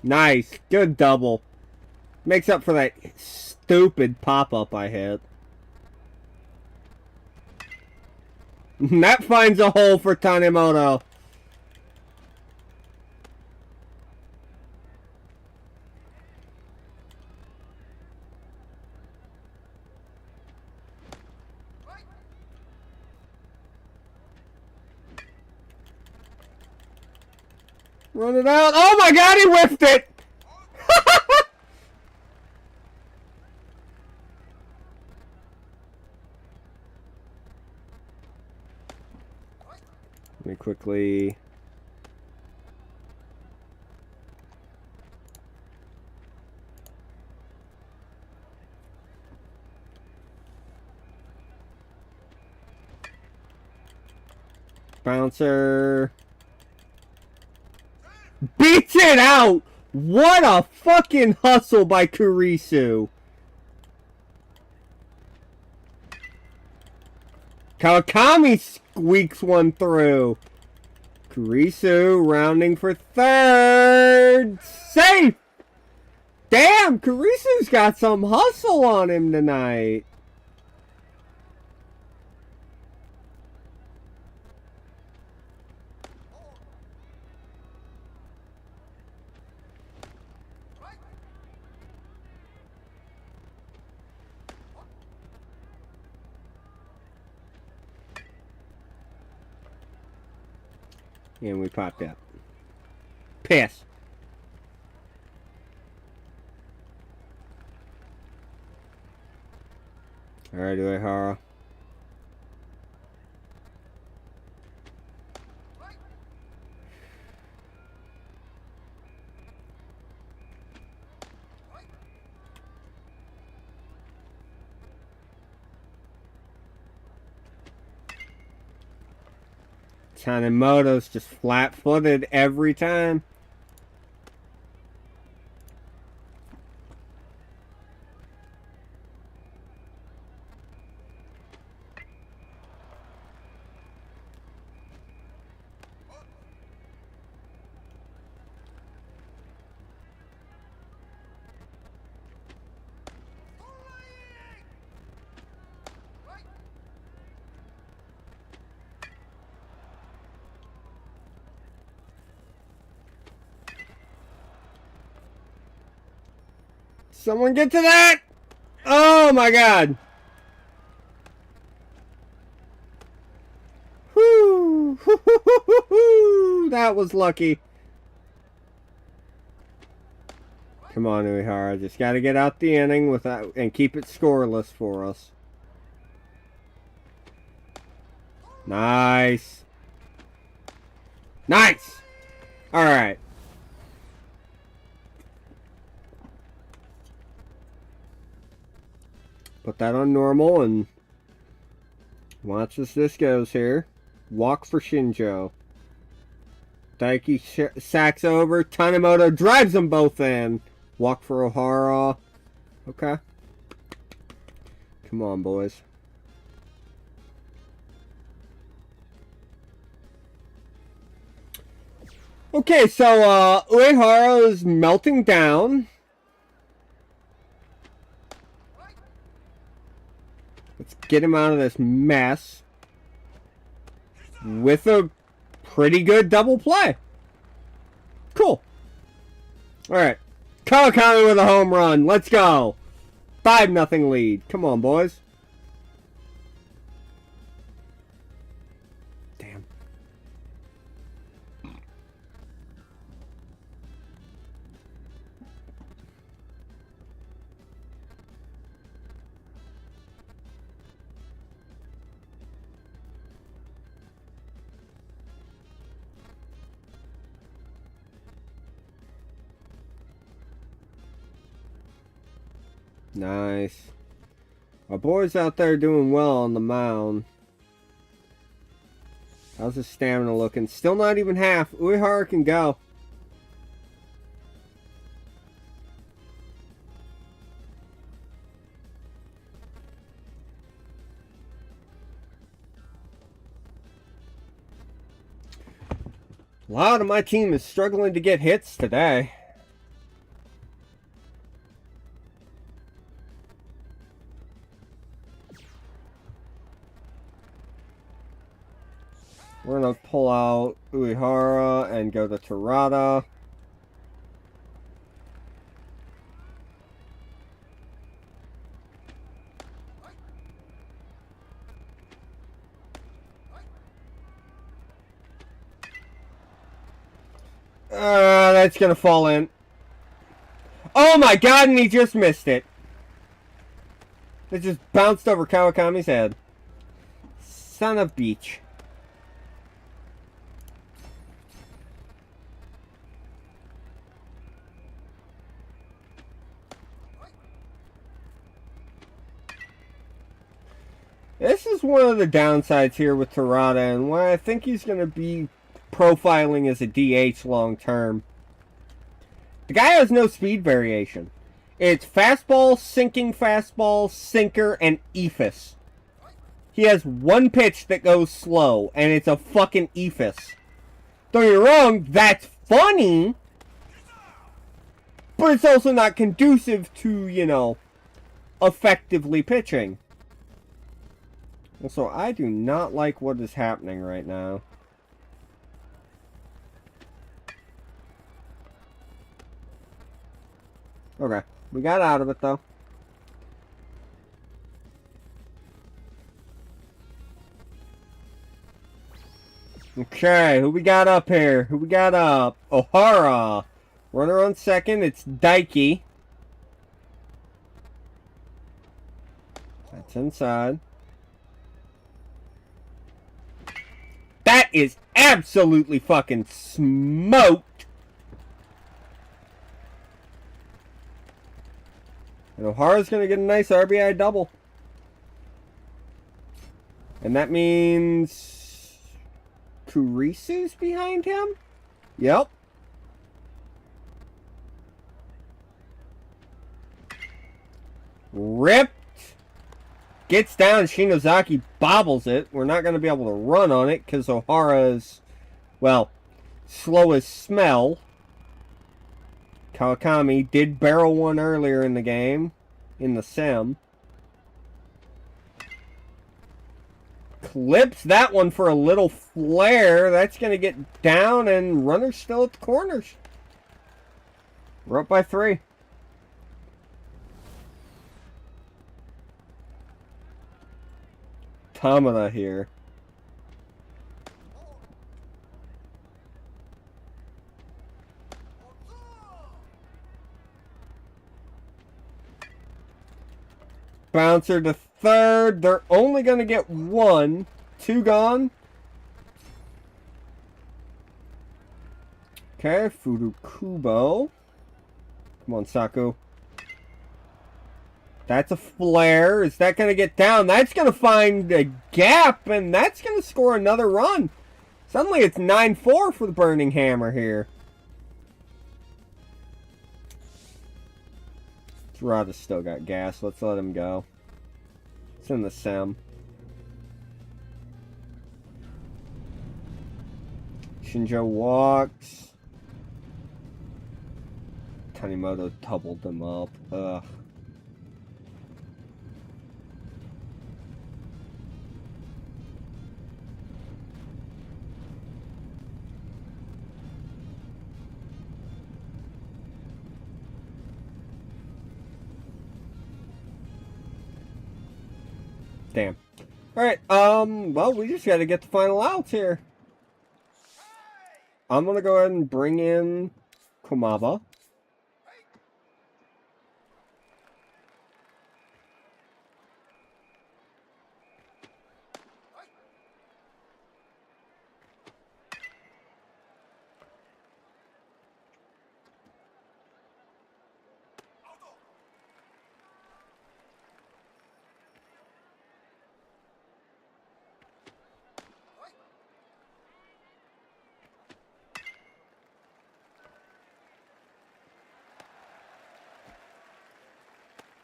Nice. Good double. Makes up for that stupid pop-up I hit. That finds a hole for Tanimoto. Run it out. Oh my god, he whiffed it! Let me quickly... Bouncer. Beats it out! What a fucking hustle by Kurisu. Kawakami squeaks one through. Kurisu rounding for third. Safe! Damn, Kurisu's got some hustle on him tonight. And we popped up. Piss. Alright, Uehara. Tanimoto's just flat-footed every time. Someone get to that! Oh my god! Whoo! That was lucky. Come on, Uehara. Just gotta get out the inning without and keep it scoreless for us. Nice. Nice! Alright. Put that on normal and watch as this goes here. Walk for Shinjo. Daiki sacks over. Tanimoto drives them both in. Walk for Ohara. Okay. Come on, boys. Okay, so Uehara is melting down. Let's get him out of this mess with a pretty good double play. Cool. Alright. Kawakami with a home run. Let's go. 5-0 lead. Come on, boys. Damn. Nice. Our boy's out there doing well on the mound. How's his stamina looking? Still not even half. Uehara can go. A lot of my team is struggling to get hits today. We're going to pull out Uehara and go to Terada. That's going to fall in. Oh my god, and he just missed it. It just bounced over Kawakami's head. Son of beach. This is one of the downsides here with Terada, and why I think he's going to be profiling as a DH long term. The guy has no speed variation. It's fastball, sinking fastball, sinker, and eephus. He has one pitch that goes slow, and it's a fucking eephus. Don't get me wrong, that's funny, but it's also not conducive to, you know, effectively pitching. Also, I do not like what is happening right now. Okay, we got out of it though. Okay, who we got up here? Who we got up? O'Hara. Runner on second, it's Daiki. That's inside. That is absolutely fucking smoked. And O'Hara's going to get a nice RBI double. And that means Kurisu's behind him? Yep. Ripped. Gets down. Shinozaki bobbles it. We're not going to be able to run on it because O'Hara is, well, slow as smell. Kawakami did barrel one earlier in the game, in the sim. Clips that one for a little flare. That's going to get down, and runner's still at the corners. We're up by 3. Tamada here. Bouncer to third. They're only going to get 1. 2 gone. Okay, Furukubo. Come on, Saku. That's a flare. Is that going to get down? That's going to find a gap, and that's going to score another run. Suddenly it's 9-4 for the Burning Hammer here. Rada's still got gas. Let's let him go. It's in the sim. Shinjo walks. Tanimoto doubled them up. Ugh. Damn. Alright, well, we just gotta get the final outs here. I'm gonna go ahead and bring in Komaba.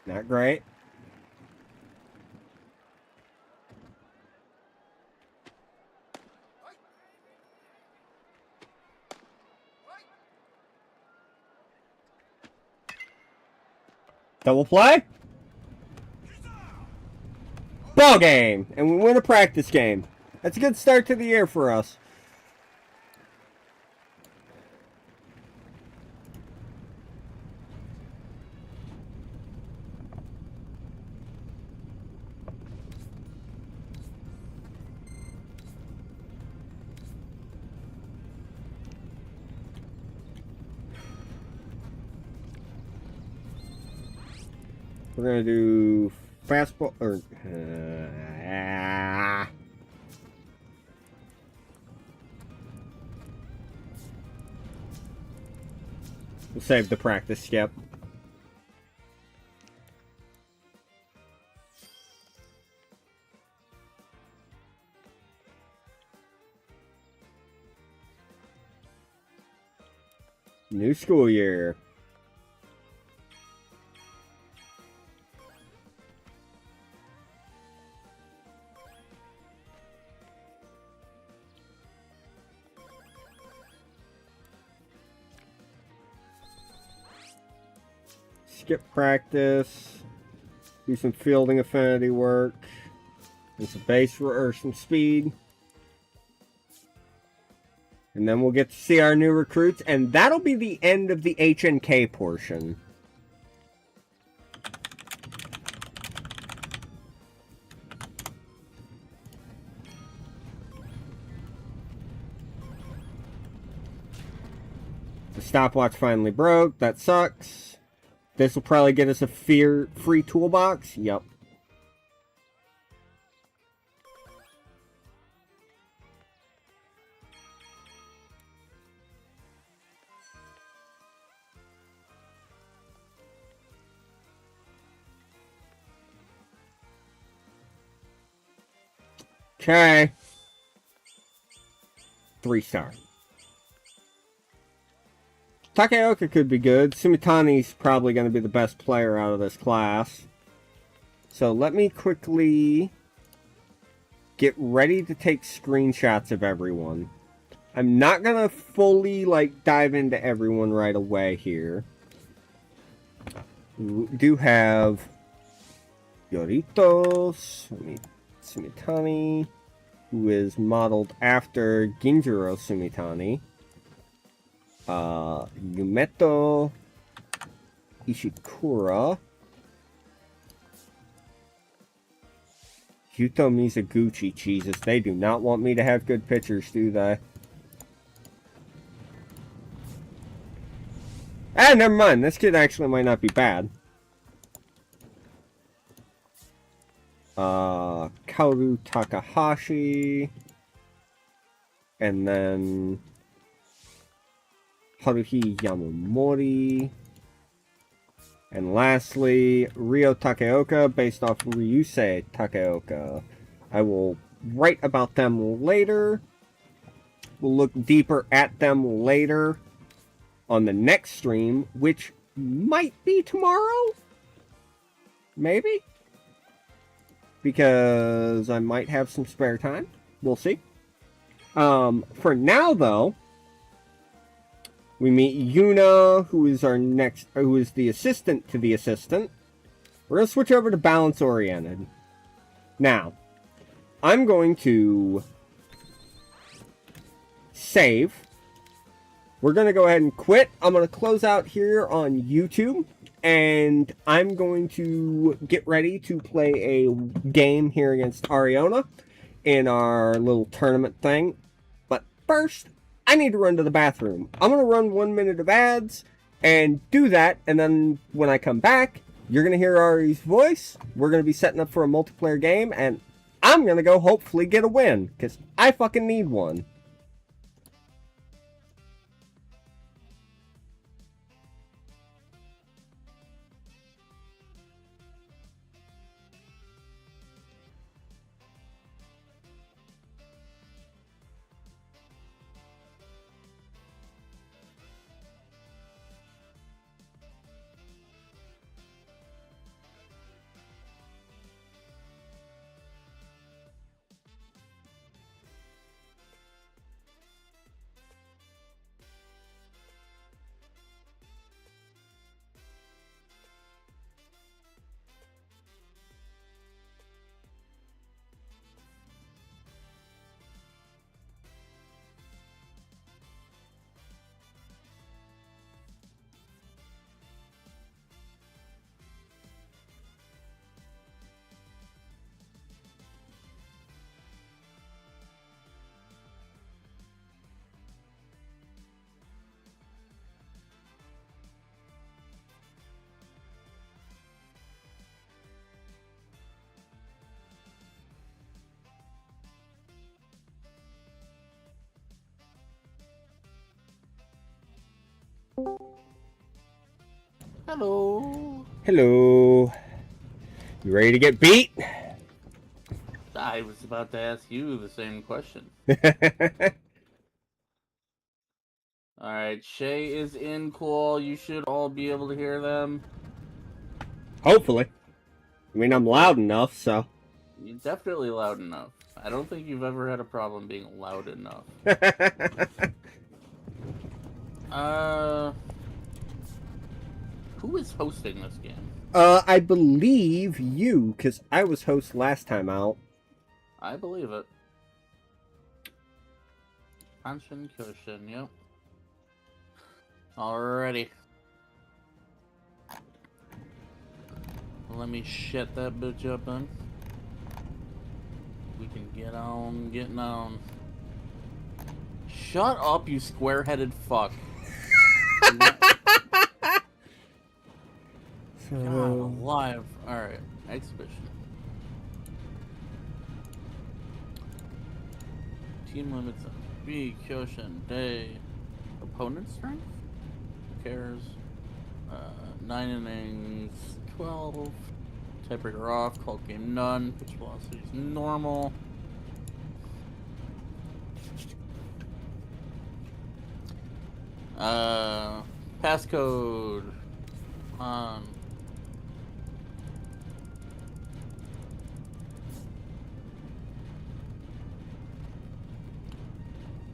Not great. Double play. Ball game. And we win a practice game. That's a good start to the year for us. We're going to do fastball, or... We'll save the practice skip. New school year. Skip practice, do some fielding affinity work, and some base or some speed. And then we'll get to see our new recruits, and that'll be the end of the HNK portion. Stopwatch finally broke. That sucks. This will probably get us a free toolbox. Yep. Okay. 3-star. Takeoka could be good. Sumitani's probably going to be the best player out of this class. So let me quickly get ready to take screenshots of everyone. I'm not going to fully dive into everyone right away here. We do have Yorito Sumitani, who is modeled after Ginjiro Sumitani. Yumeto Ishikura. Yuto Mizuguchi. Jesus, they do not want me to have good pictures, do they? Ah, never mind. This kid actually might not be bad. Kaoru Takahashi. And then Haruhi Yamamori. And lastly, Ryo Takeoka, based off Ryusei Takeoka. I will write about them later. We'll look deeper at them later on the next stream, which might be tomorrow? Maybe? Because I might have some spare time. We'll see. For now, though, we meet Yuna, who is the assistant to the assistant. We're going to switch over to balance oriented. Now, I'm going to save. We're going to go ahead and quit. I'm going to close out here on YouTube. And I'm going to get ready to play a game here against Ariona in our little tournament thing. But first, I need to run to the bathroom. I'm going to run 1 minute of ads and do that. And then when I come back, you're going to hear Ari's voice. We're going to be setting up for a multiplayer game. And I'm going to go hopefully get a win. Because I fucking need one. Hello. Hello. You ready to get beat? I was about to ask you the same question. Alright, Shay is in, cool. You should all be able to hear them. Hopefully. I mean, I'm loud enough, so. You're definitely loud enough. I don't think you've ever had a problem being loud enough. Who is hosting this game? I believe you, because I was host last time out. I believe it. Anshin Kyoshin, yep. Alrighty. Let me shut that bitch up then. We can get on getting on. Shut up, you square-headed fuck. God alive. Alright, exhibition. Team limits on B, Kyoshin, Day. Opponent strength? Who cares? 9 innings, 12. Tiebreaker off, called game none. Pitch velocity is normal. Passcode on.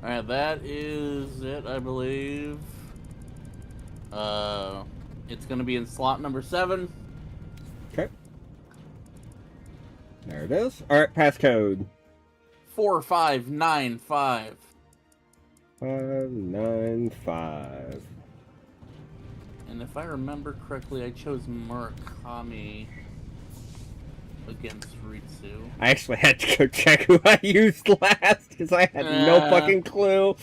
Alright, that is it, I believe. It's gonna be in slot number 7. Okay. There it is. Alright, passcode. 4595. 595. And if I remember correctly, I chose Murakami against Ritsu. I actually had to go check who I used last because I had no fucking clue.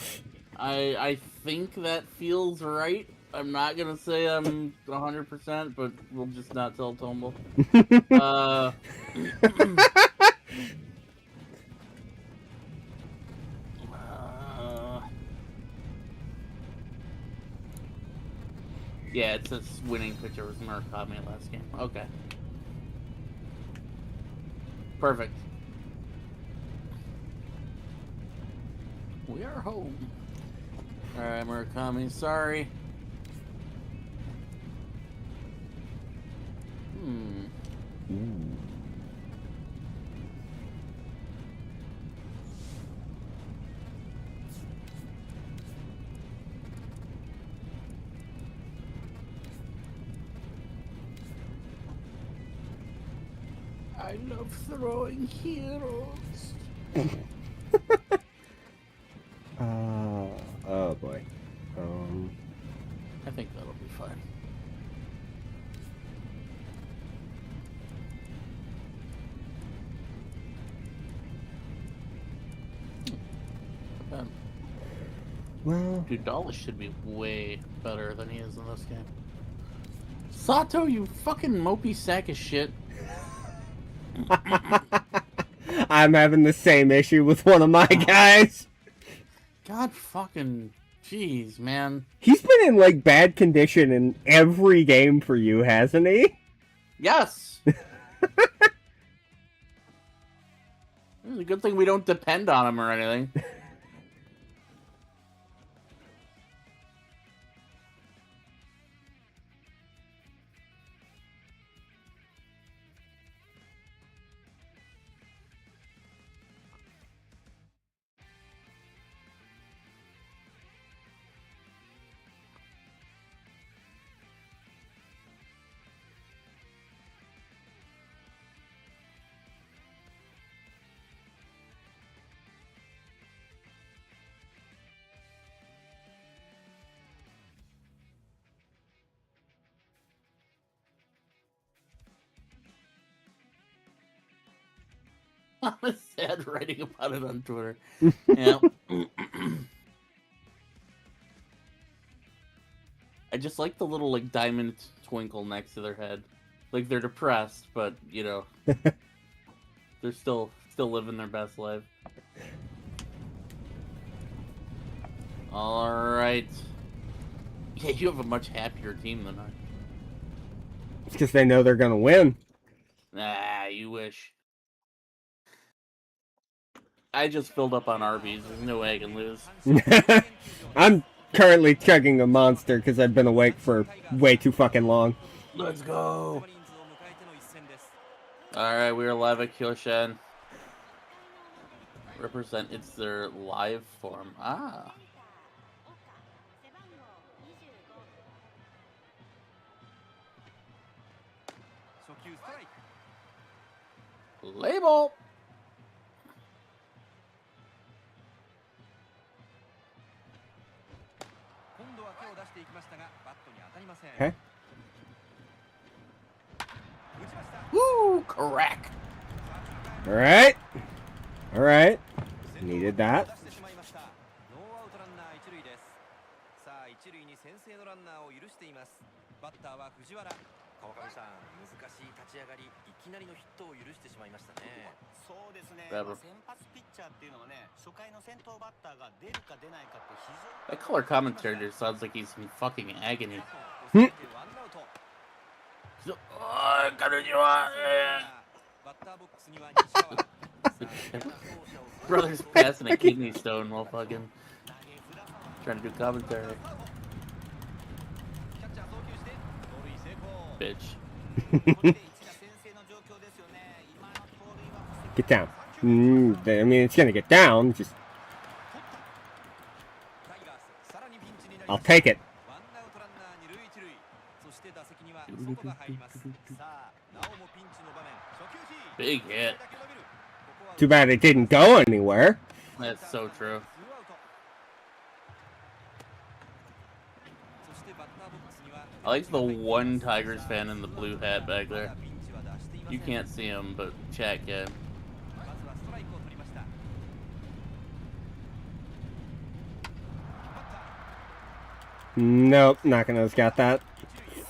I think that feels right. I'm not gonna say I'm 100%, but we'll just not tell Tombo. Yeah, it says winning pitcher was Murakami last game. Okay. Perfect. We are home. Alright, Murakami, sorry. I love throwing heroes. Oh boy. I think that'll be fine. Well, Dude, Dawlish should be way better than he is in this game. Sato, you fucking mopey sack of shit. I'm having the same issue with one of my guys. God fucking jeez, man. He's been in like bad condition in every game for you, hasn't he? Yes. It's a good thing we don't depend on him or anything. I'm sad writing about it on Twitter. Yeah. I just like the little like diamond twinkle next to their head. Like they're depressed, but you know, they're still living their best life. All right. Yeah, you have a much happier team than I. It's because they know they're gonna win. Nah, you wish. I just filled up on Arby's. There's no way I can lose. I'm currently chugging a Monster because I've been awake for way too fucking long. Let's go. Alright, we are live at Kyoshin. Represent, it's their live form. Ah. Label. Okay. Woo, correct. Alright. Alright. Needed that. Whatever. That color commentary just sounds like he's in fucking agony. Brother's passing a kidney stone while fucking trying to do commentary. Bitch. Get down. I mean, it's gonna get down. Just, I'll take it. Big hit. Too bad it didn't go anywhere. That's so true. I like the one Tigers fan in the blue hat back there. You can't see him, but chat can. Nope, Nakano's got that.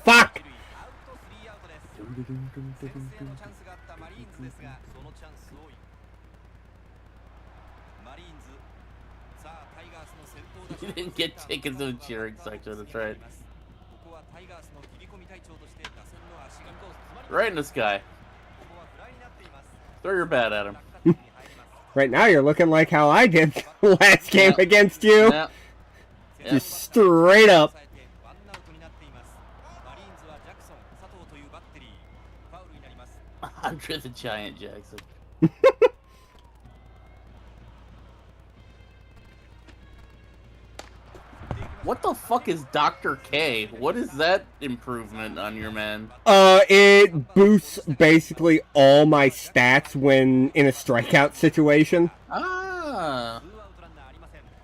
Fuck! You didn't get taken to the cheering section, that's right. Right in the sky. Throw your bat at him. Right now you're looking like how I did last game against you. Yeah. Just straight up. Andre the Giant Jackson. What the fuck is Dr. K? What is that improvement on your man? It boosts basically all my stats when in a strikeout situation. Ah.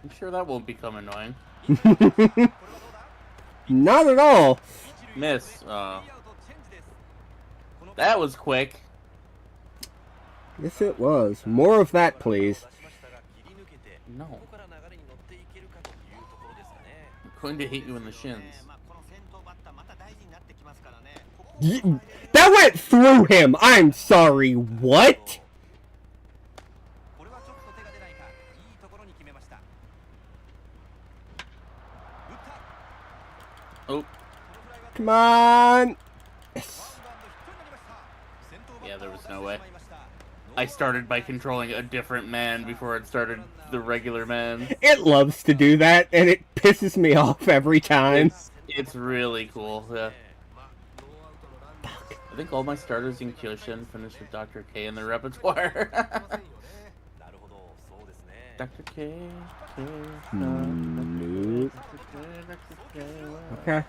I'm sure that won't become annoying. Not at all. Miss. That was quick. Yes, it was. More of that, please. No. I'm going to hit you in the shins. That went through him. I'm sorry. What? Oh. Come on. Yes. Yeah, there was no way. I started by controlling a different man before it started the regular man. It loves to do that, and it pisses me off every time. It's really cool, yeah. I think all my starters in Kyoshin finished with Dr. K in their repertoire. Dr. K, Nope. Okay.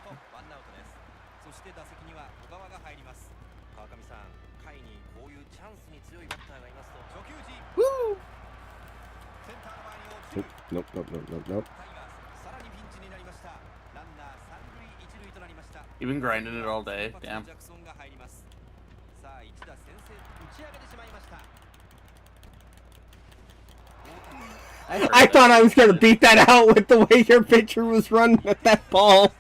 Woo! Nope, nope, nope, nope, nope. You've been grinding it all day, damn. I thought I was gonna beat that out with the way your pitcher was running at that ball.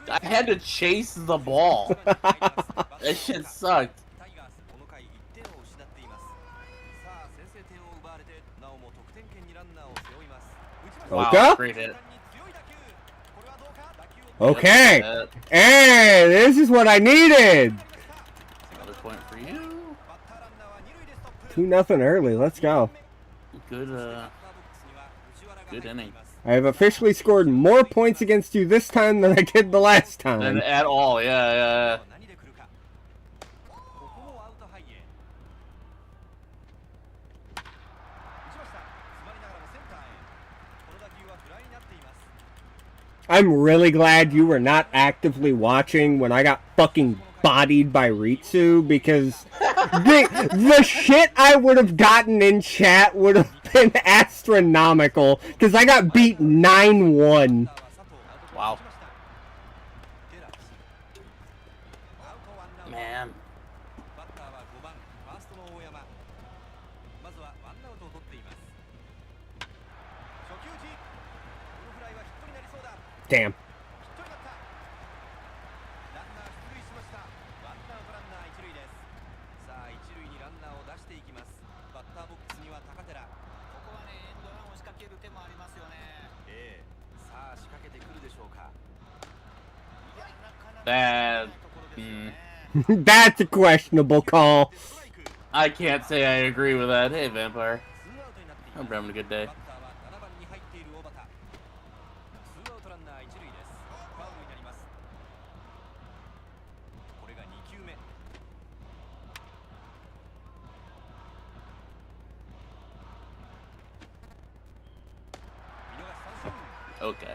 I had to chase the ball. That shit sucked. Wow, great hit. Okay. Hey, this is what I needed. Another point for you. 2-0 early. Let's go. Good inning. I have officially scored more points against you this time than I did the last time. And at all, yeah. I'm really glad you were not actively watching when I got fucking bodied by Ritsu, because the shit I would have gotten in chat would have been astronomical, because I got beat 9-1. Wow. Man. Damn. That. That's a questionable call. I can't say I agree with that. Hey, Vampire. Hope you're having a good day. Okay.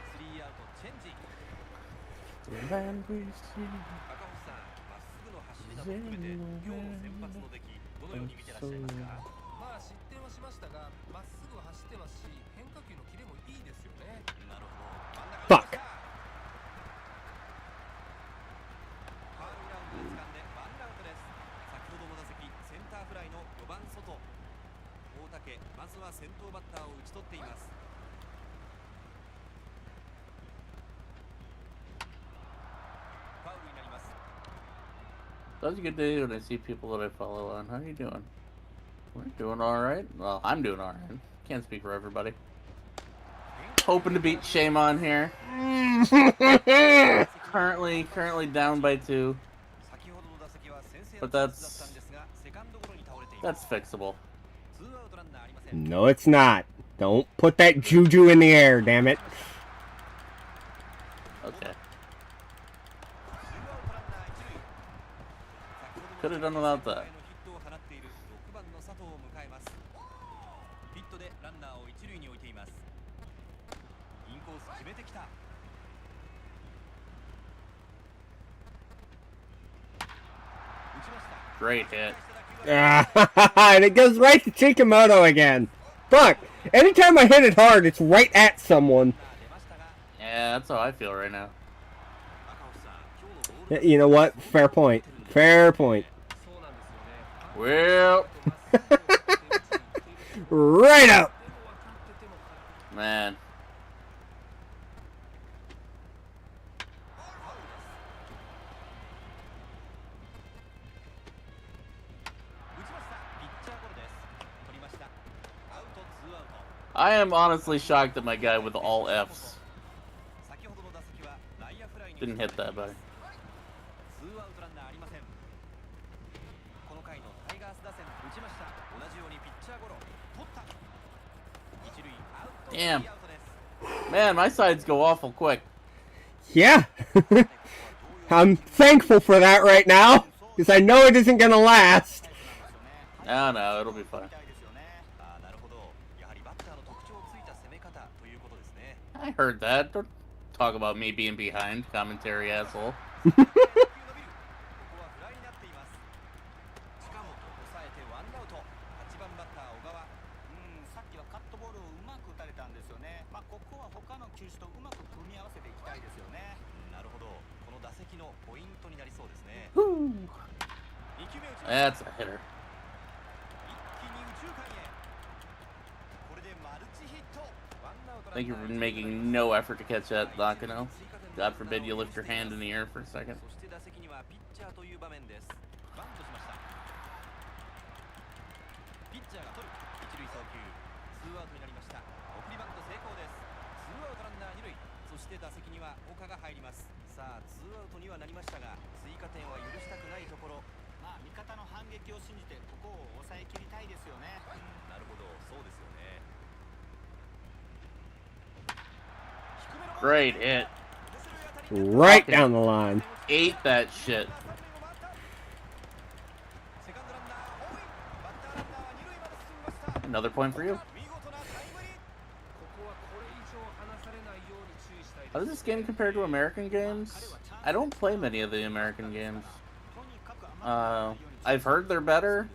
まあ失点はしましたが、まっすぐ走ってますし、変化球のキレもいいですよね。なるほど。 Fuck. ファウルグラウンドを掴んでワンアウトです。先ほどの打席センターフライの4番外。大竹まずは先頭バッターを打ち取っています。ファウルになります。 That's a good day when I see people that I follow on. How you doing? We're doing alright. Well, I'm doing alright. Can't speak for everybody. Hoping to beat Shaman here. Currently down by 2. But that's fixable. No, it's not. Don't put that juju in the air, damn it. Okay. Could have done without that. Great hit. And it goes right to Chikamoto again. Fuck. Anytime I hit it hard, it's right at someone. Yeah, that's how I feel right now. You know what? Fair point. Fair point. Well, right up. Man. I am honestly shocked that my guy with all Fs didn't hit that better. Damn. Man, my sides go awful quick. Yeah. I'm thankful for that right now, because I know it isn't going to last. No, it'll be fine. I heard that. Don't talk about me being behind, commentary asshole. That's a hitter. Thank you for making no effort to catch that, Nakano. God forbid you lift your hand in the air for a second. Great hit. Right down the line. Ate that shit. Another point for you. How does this game compare to American games? I don't play many of the American games. I've heard they're better,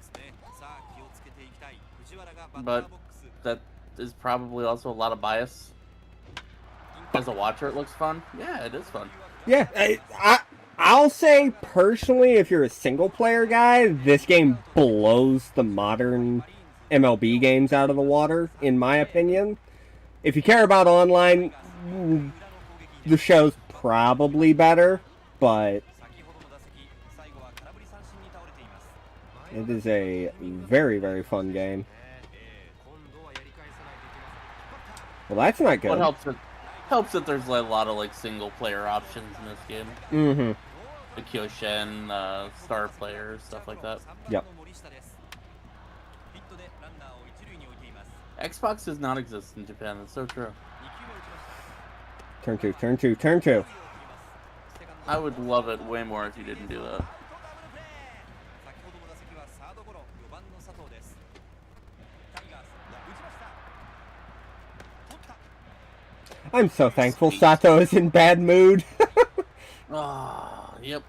but that is probably also a lot of bias. As a watcher, it looks fun. Yeah, it is fun. Yeah, I'll say personally, if you're a single player guy, this game blows the modern MLB games out of the water, in my opinion. If you care about online, the show's probably better, but it is a very, very fun game. Well, that's not good. What helps that there's like a lot of like single player options in this game. Mm-hmm. the Kyoshin, star player, stuff like that. Yep. Xbox does not exist in Japan. That's so true. Turn two, turn two, turn two. I would love it way more if you didn't do that. I'm so thankful Sato is in bad mood. Ah, yep. 5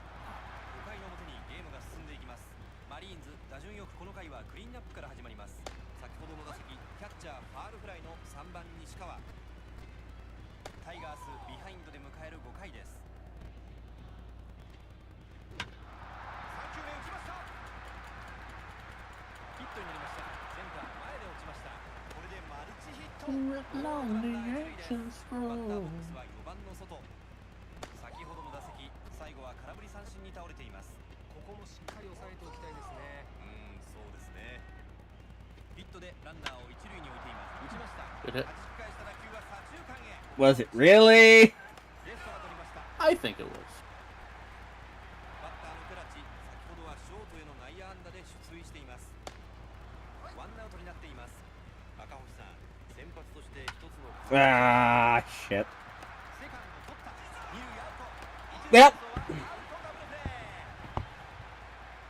回の表にゲームが進んでいきます。マリーンズ打順よくこの回はクリーンアップから始まります。先ほどの打席キャッチャーファールフライの3番西川。タイガースビハインドで迎える5回です。3球目打ちました。ヒットになりました。センター前で落ちました。これでマルチヒット。バッターボックスは4番の外。先ほどの打席、最後は空振り三振に倒れています。ここもしっかり抑えておきたいですね。そうですね。ヒットでランナーを一塁に置いています。打ちました。弾き返した打球は左中間へ。Was it really? レフトが取りました。 I think it was. バッターの寺地、先ほどはショートへの内野安打で出塁しています。ワンアウトになっています。赤星さん、先発として一つの Ah, shit. セカンド取った。二塁アウト。 Yep.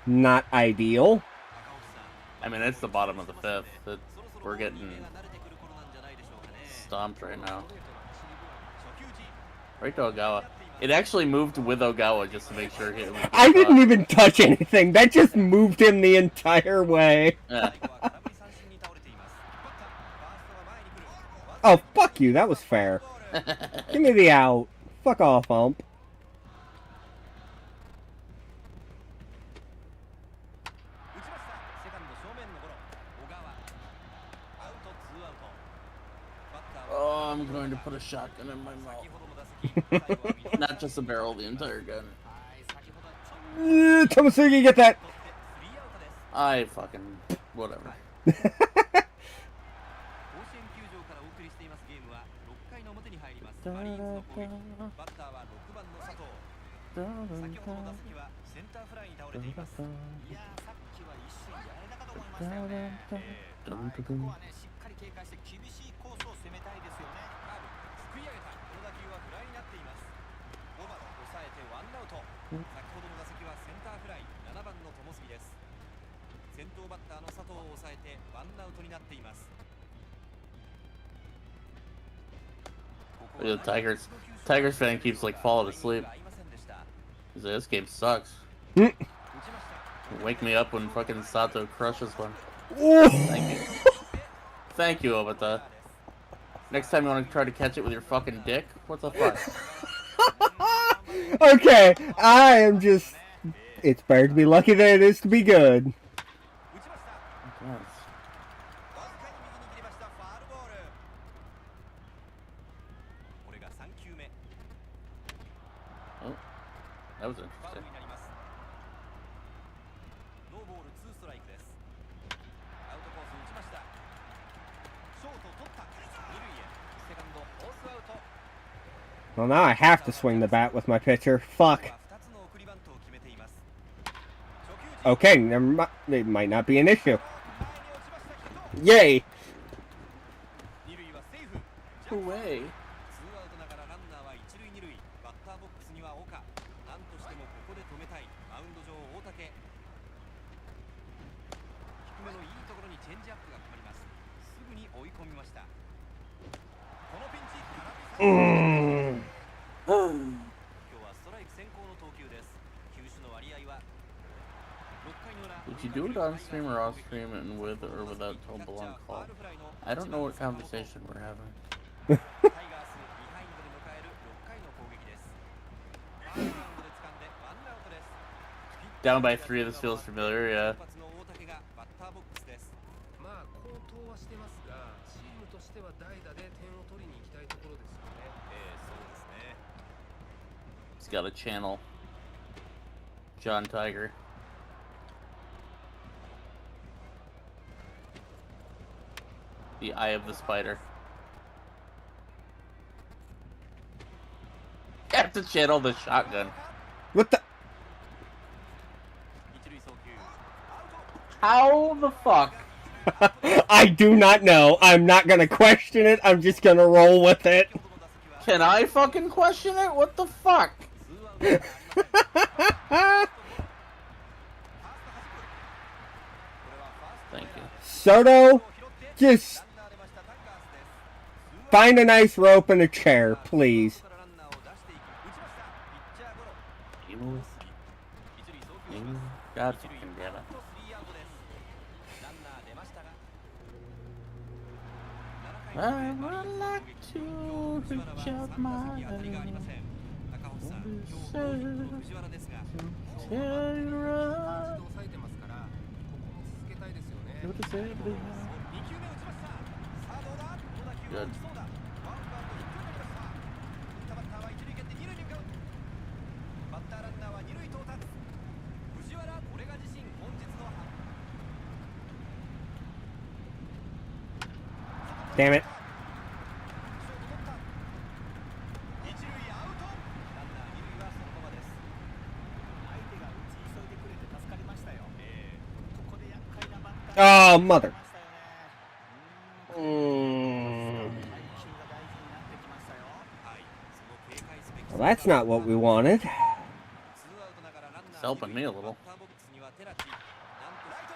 Not ideal. I mean, it's the bottom of the fifth. We're getting stomped right now. Right to Ogawa. It actually moved with Ogawa just to make sure he. I didn't even touch anything. That just moved him the entire way. Yeah. Oh, fuck you. That was fair. Give me the out. Fuck off, ump. 打ちました。セカンド正面のゴロ。小川。アウトツーアウト。バッターは Oh, I'm going to put a shotgun in my 先 mouth. ほどの打席、最後は右 Not just a barrel, the entire gun. はい先ほどはちょっと Tomosugi, get that. 取ってスリーアウトです。 I fucking whatever. 甲子園球場からお送りしていますゲームは6回の表に入ります。マリーンズの攻撃。バッターは6番の佐藤。先ほどの打席はセンターフライに倒れています。いやー、さっきは一瞬やられたかと思いましたよね。ここはね、しっかり警戒して厳しいコースを攻めたいですよね。カーブ、すくい上げた。この打球はフライになっています。小原、抑えてワンアウト。先ほどの打席はセンターフライ、7番の友杉です。先頭バッターの佐藤を抑えてワンアウトになっています。 The Tigers fan keeps like falling asleep. He's like, this game sucks. Wake me up when fucking Sato crushes one. Thank you. Thank you, Obata. Next time you want to try to catch it with your fucking dick? What the fuck? Okay, I am just... It's better to be lucky than it is to be good. 打ちました。 Yes. わずかに右に切れましたファールボール。これが3球目。 Oh, that was ファウル interesting. になります。ノーボールツーストライクです。アウトコース打ちました。ショート取った。二塁へ。セカンドフォースアウト。 Well, now I have to swing the bat with my pitcher. Fuck. 2つの送りバントを決めています。初球 Okay, it might not be an issue. 前に落ちましたけど。 Yay! 二塁はセーフ。ジャンプ Way. ツーアウトながらランナーは一塁二塁。バッターボックスには岡。なんとしてもここで止めたい。マウンド上大竹。低めのいいところにチェンジアップが決まります。すぐに追い込みました。このピンチ、空振り三振。今日はストライク先行の投球です。球種の割合は6回の裏。 Did you do it on stream or off stream and with or without Total on call? I don't know what conversation we're having. タイガースビハインドで迎える6回の攻撃です。ファーストラウンドで掴んでワンアウトです。 Down by 3, this feels familiar, yeah. 先発の大竹がバッターボックスです。まあ好投はしてますが、チームとしては代打で点を取りに行きたいところですよね。そうですね。 He's got a channel. John Tiger. The Eye of the Spider. I have to channel the shotgun. What the? ここはストライク先行の投球です。球種の割合は6回に右に切れましたファールボール。 What? ここはストライク先行の投球です。 What? スリーアウトです。 What? How the fuck? I do not know. I'm not gonna question it. I'm just gonna roll with it. Can I fucking question it? What the fuck? Thank you. Soto, just find a nice rope and a chair, please. God fucking damn it. I would like to reach out my hand. Good. Damn it. Oh, mother. Well, that's not what we wanted. It's helping me a little.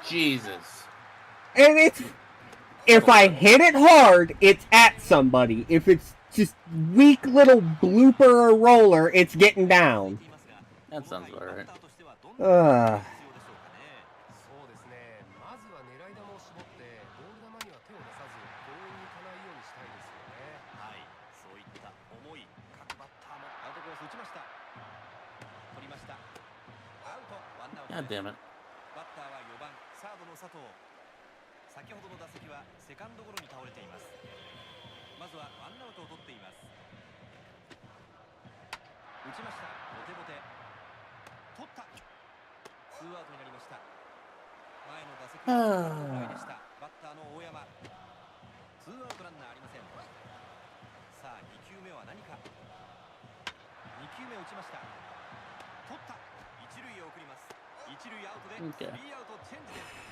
Jesus. And it's... If I hit it hard, it's at somebody. If it's just weak little blooper or roller, it's getting down. That sounds alright. そうですね。まずは狙い球を絞ってボール球には手を出さず強引にいかないようにしたいですよね。はい、そういった思い各バッターもアウトコース打ちました。取りました。アウト、ワンアウト。 God damn it. バッターは4番サードの佐藤。先ほどの打席はセカンドゴロに倒れています。まずはワンアウトを取っています。打ちました。ボテボテ。取った。ツーアウトになりました。前の打席はフライでした。バッターの大山。ツーアウトランナーありません。さあ2球目は何か。2球目打ちました。取った。一塁へ送ります。一塁アウトでスリーアウトチェンジです。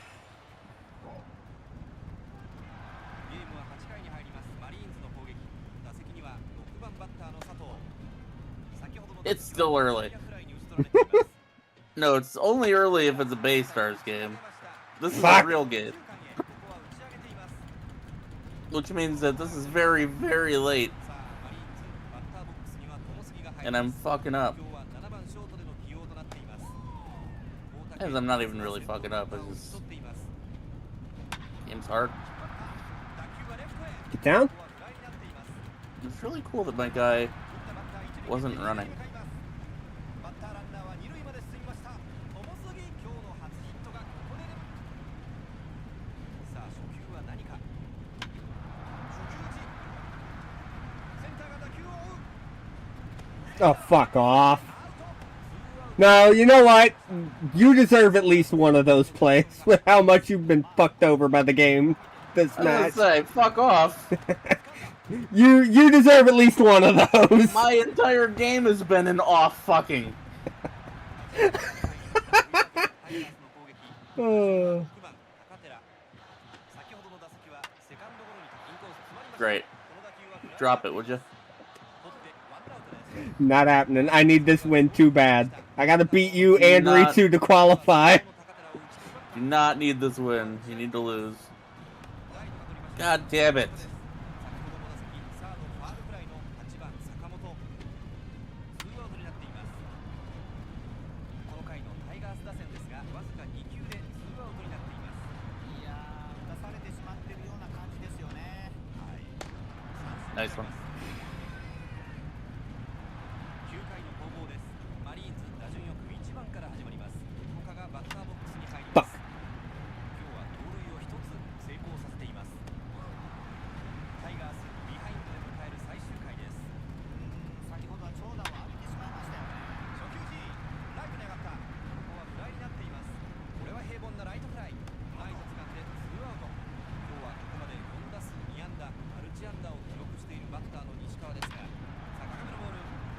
ゲームは8回に入ります。マリーンズの攻撃。打席には6番バッターの佐藤。先ほどの It's still early. No, it's only early if it's a Bay Stars game. This is a real game. Which means that this is very, very late. And I'm fucking up. As I'm not even really fucking up, it's just... Game's hard. Get down. It's really cool that my guy wasn't running. Oh, fuck off. No, you know what? You deserve at least one of those plays with how much you've been fucked over by the game this I was match. gonna say, fuck off. You deserve at least one of those. My entire game has been an off fucking. Great. Drop it, would you? Not happening. I need this win too bad. I gotta beat you and Ritsu to qualify. Do not need this win. You need to lose. God damn it. Nice one. Fuck.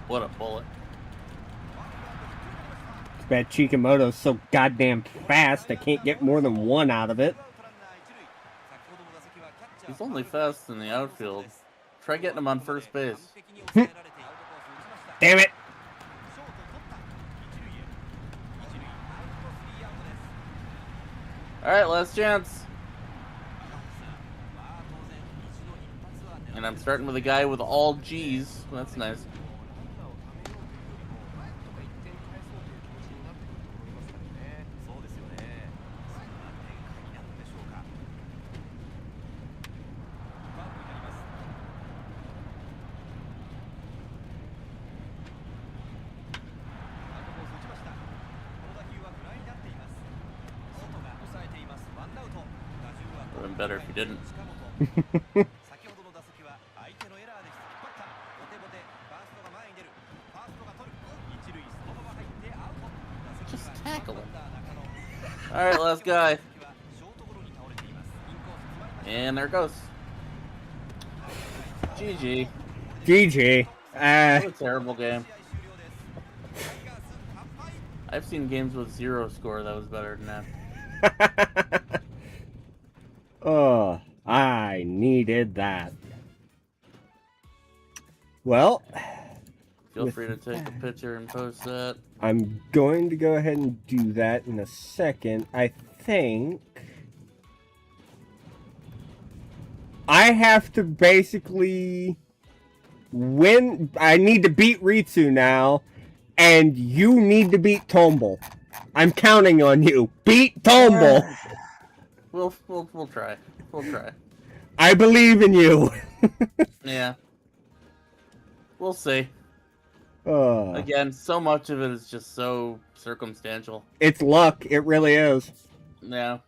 What a bullet. Bet Chikamoto's so goddamn fast, I can't get more than one out of it. He's only fast in the outfield. Try getting him on first base. Damn it! Alright, last chance. And I'm starting with a guy with all G's. That's nice. Would have been better if you didn't. Just tackle him. Alright, last guy. And there it goes. GG. GG. What a terrible game. I've seen games with 0 score that was better than that. Oh, I needed that. Well, Feel free to take a picture and post that. I'm going to go ahead and do that in a second. I think I have to basically win. I need to beat Ritsu now, and you need to beat Tomble. I'm counting on you. Beat Tomble. We'll try. We'll try. I believe in you. Yeah. We'll see. Uh, Again, so much of it is just so circumstantial. it's luck. It really is. Yeah.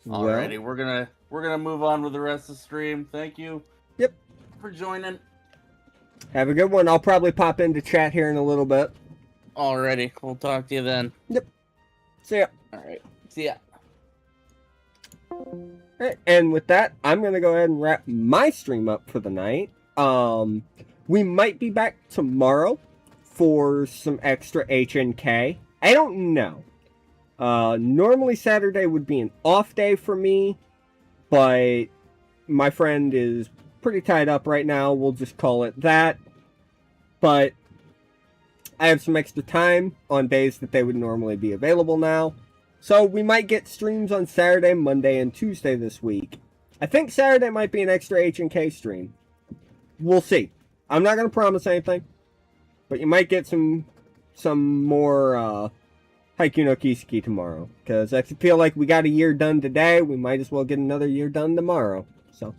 Well, Alrighty, we're gonna move on with the rest of the stream. Thank you. Yep. For joining. Have a good one. I'll probably pop into chat here in a little bit. Alrighty, we'll talk to you then. Yep. See ya. Alright. See ya. Alright, and with that, I'm going to go ahead and wrap my stream up for the night. We might be back tomorrow for some extra HNK. I don't know. Normally Saturday would be an off day for me, but my friend is pretty tied up right now. We'll just call it that. But I have some extra time on days that they would normally be available now. So we might get streams on Saturday, Monday, and Tuesday this week. I think Saturday might be an extra H&K stream. We'll see. I'm not going to promise anything. But you might get some more Haikyuu no Kiseki tomorrow. Because I feel like we got a year done today. We might as well get another year done tomorrow. So,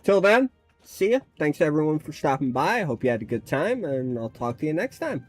till then, see ya. Thanks everyone for stopping by. I hope you had a good time. And I'll talk to you next time.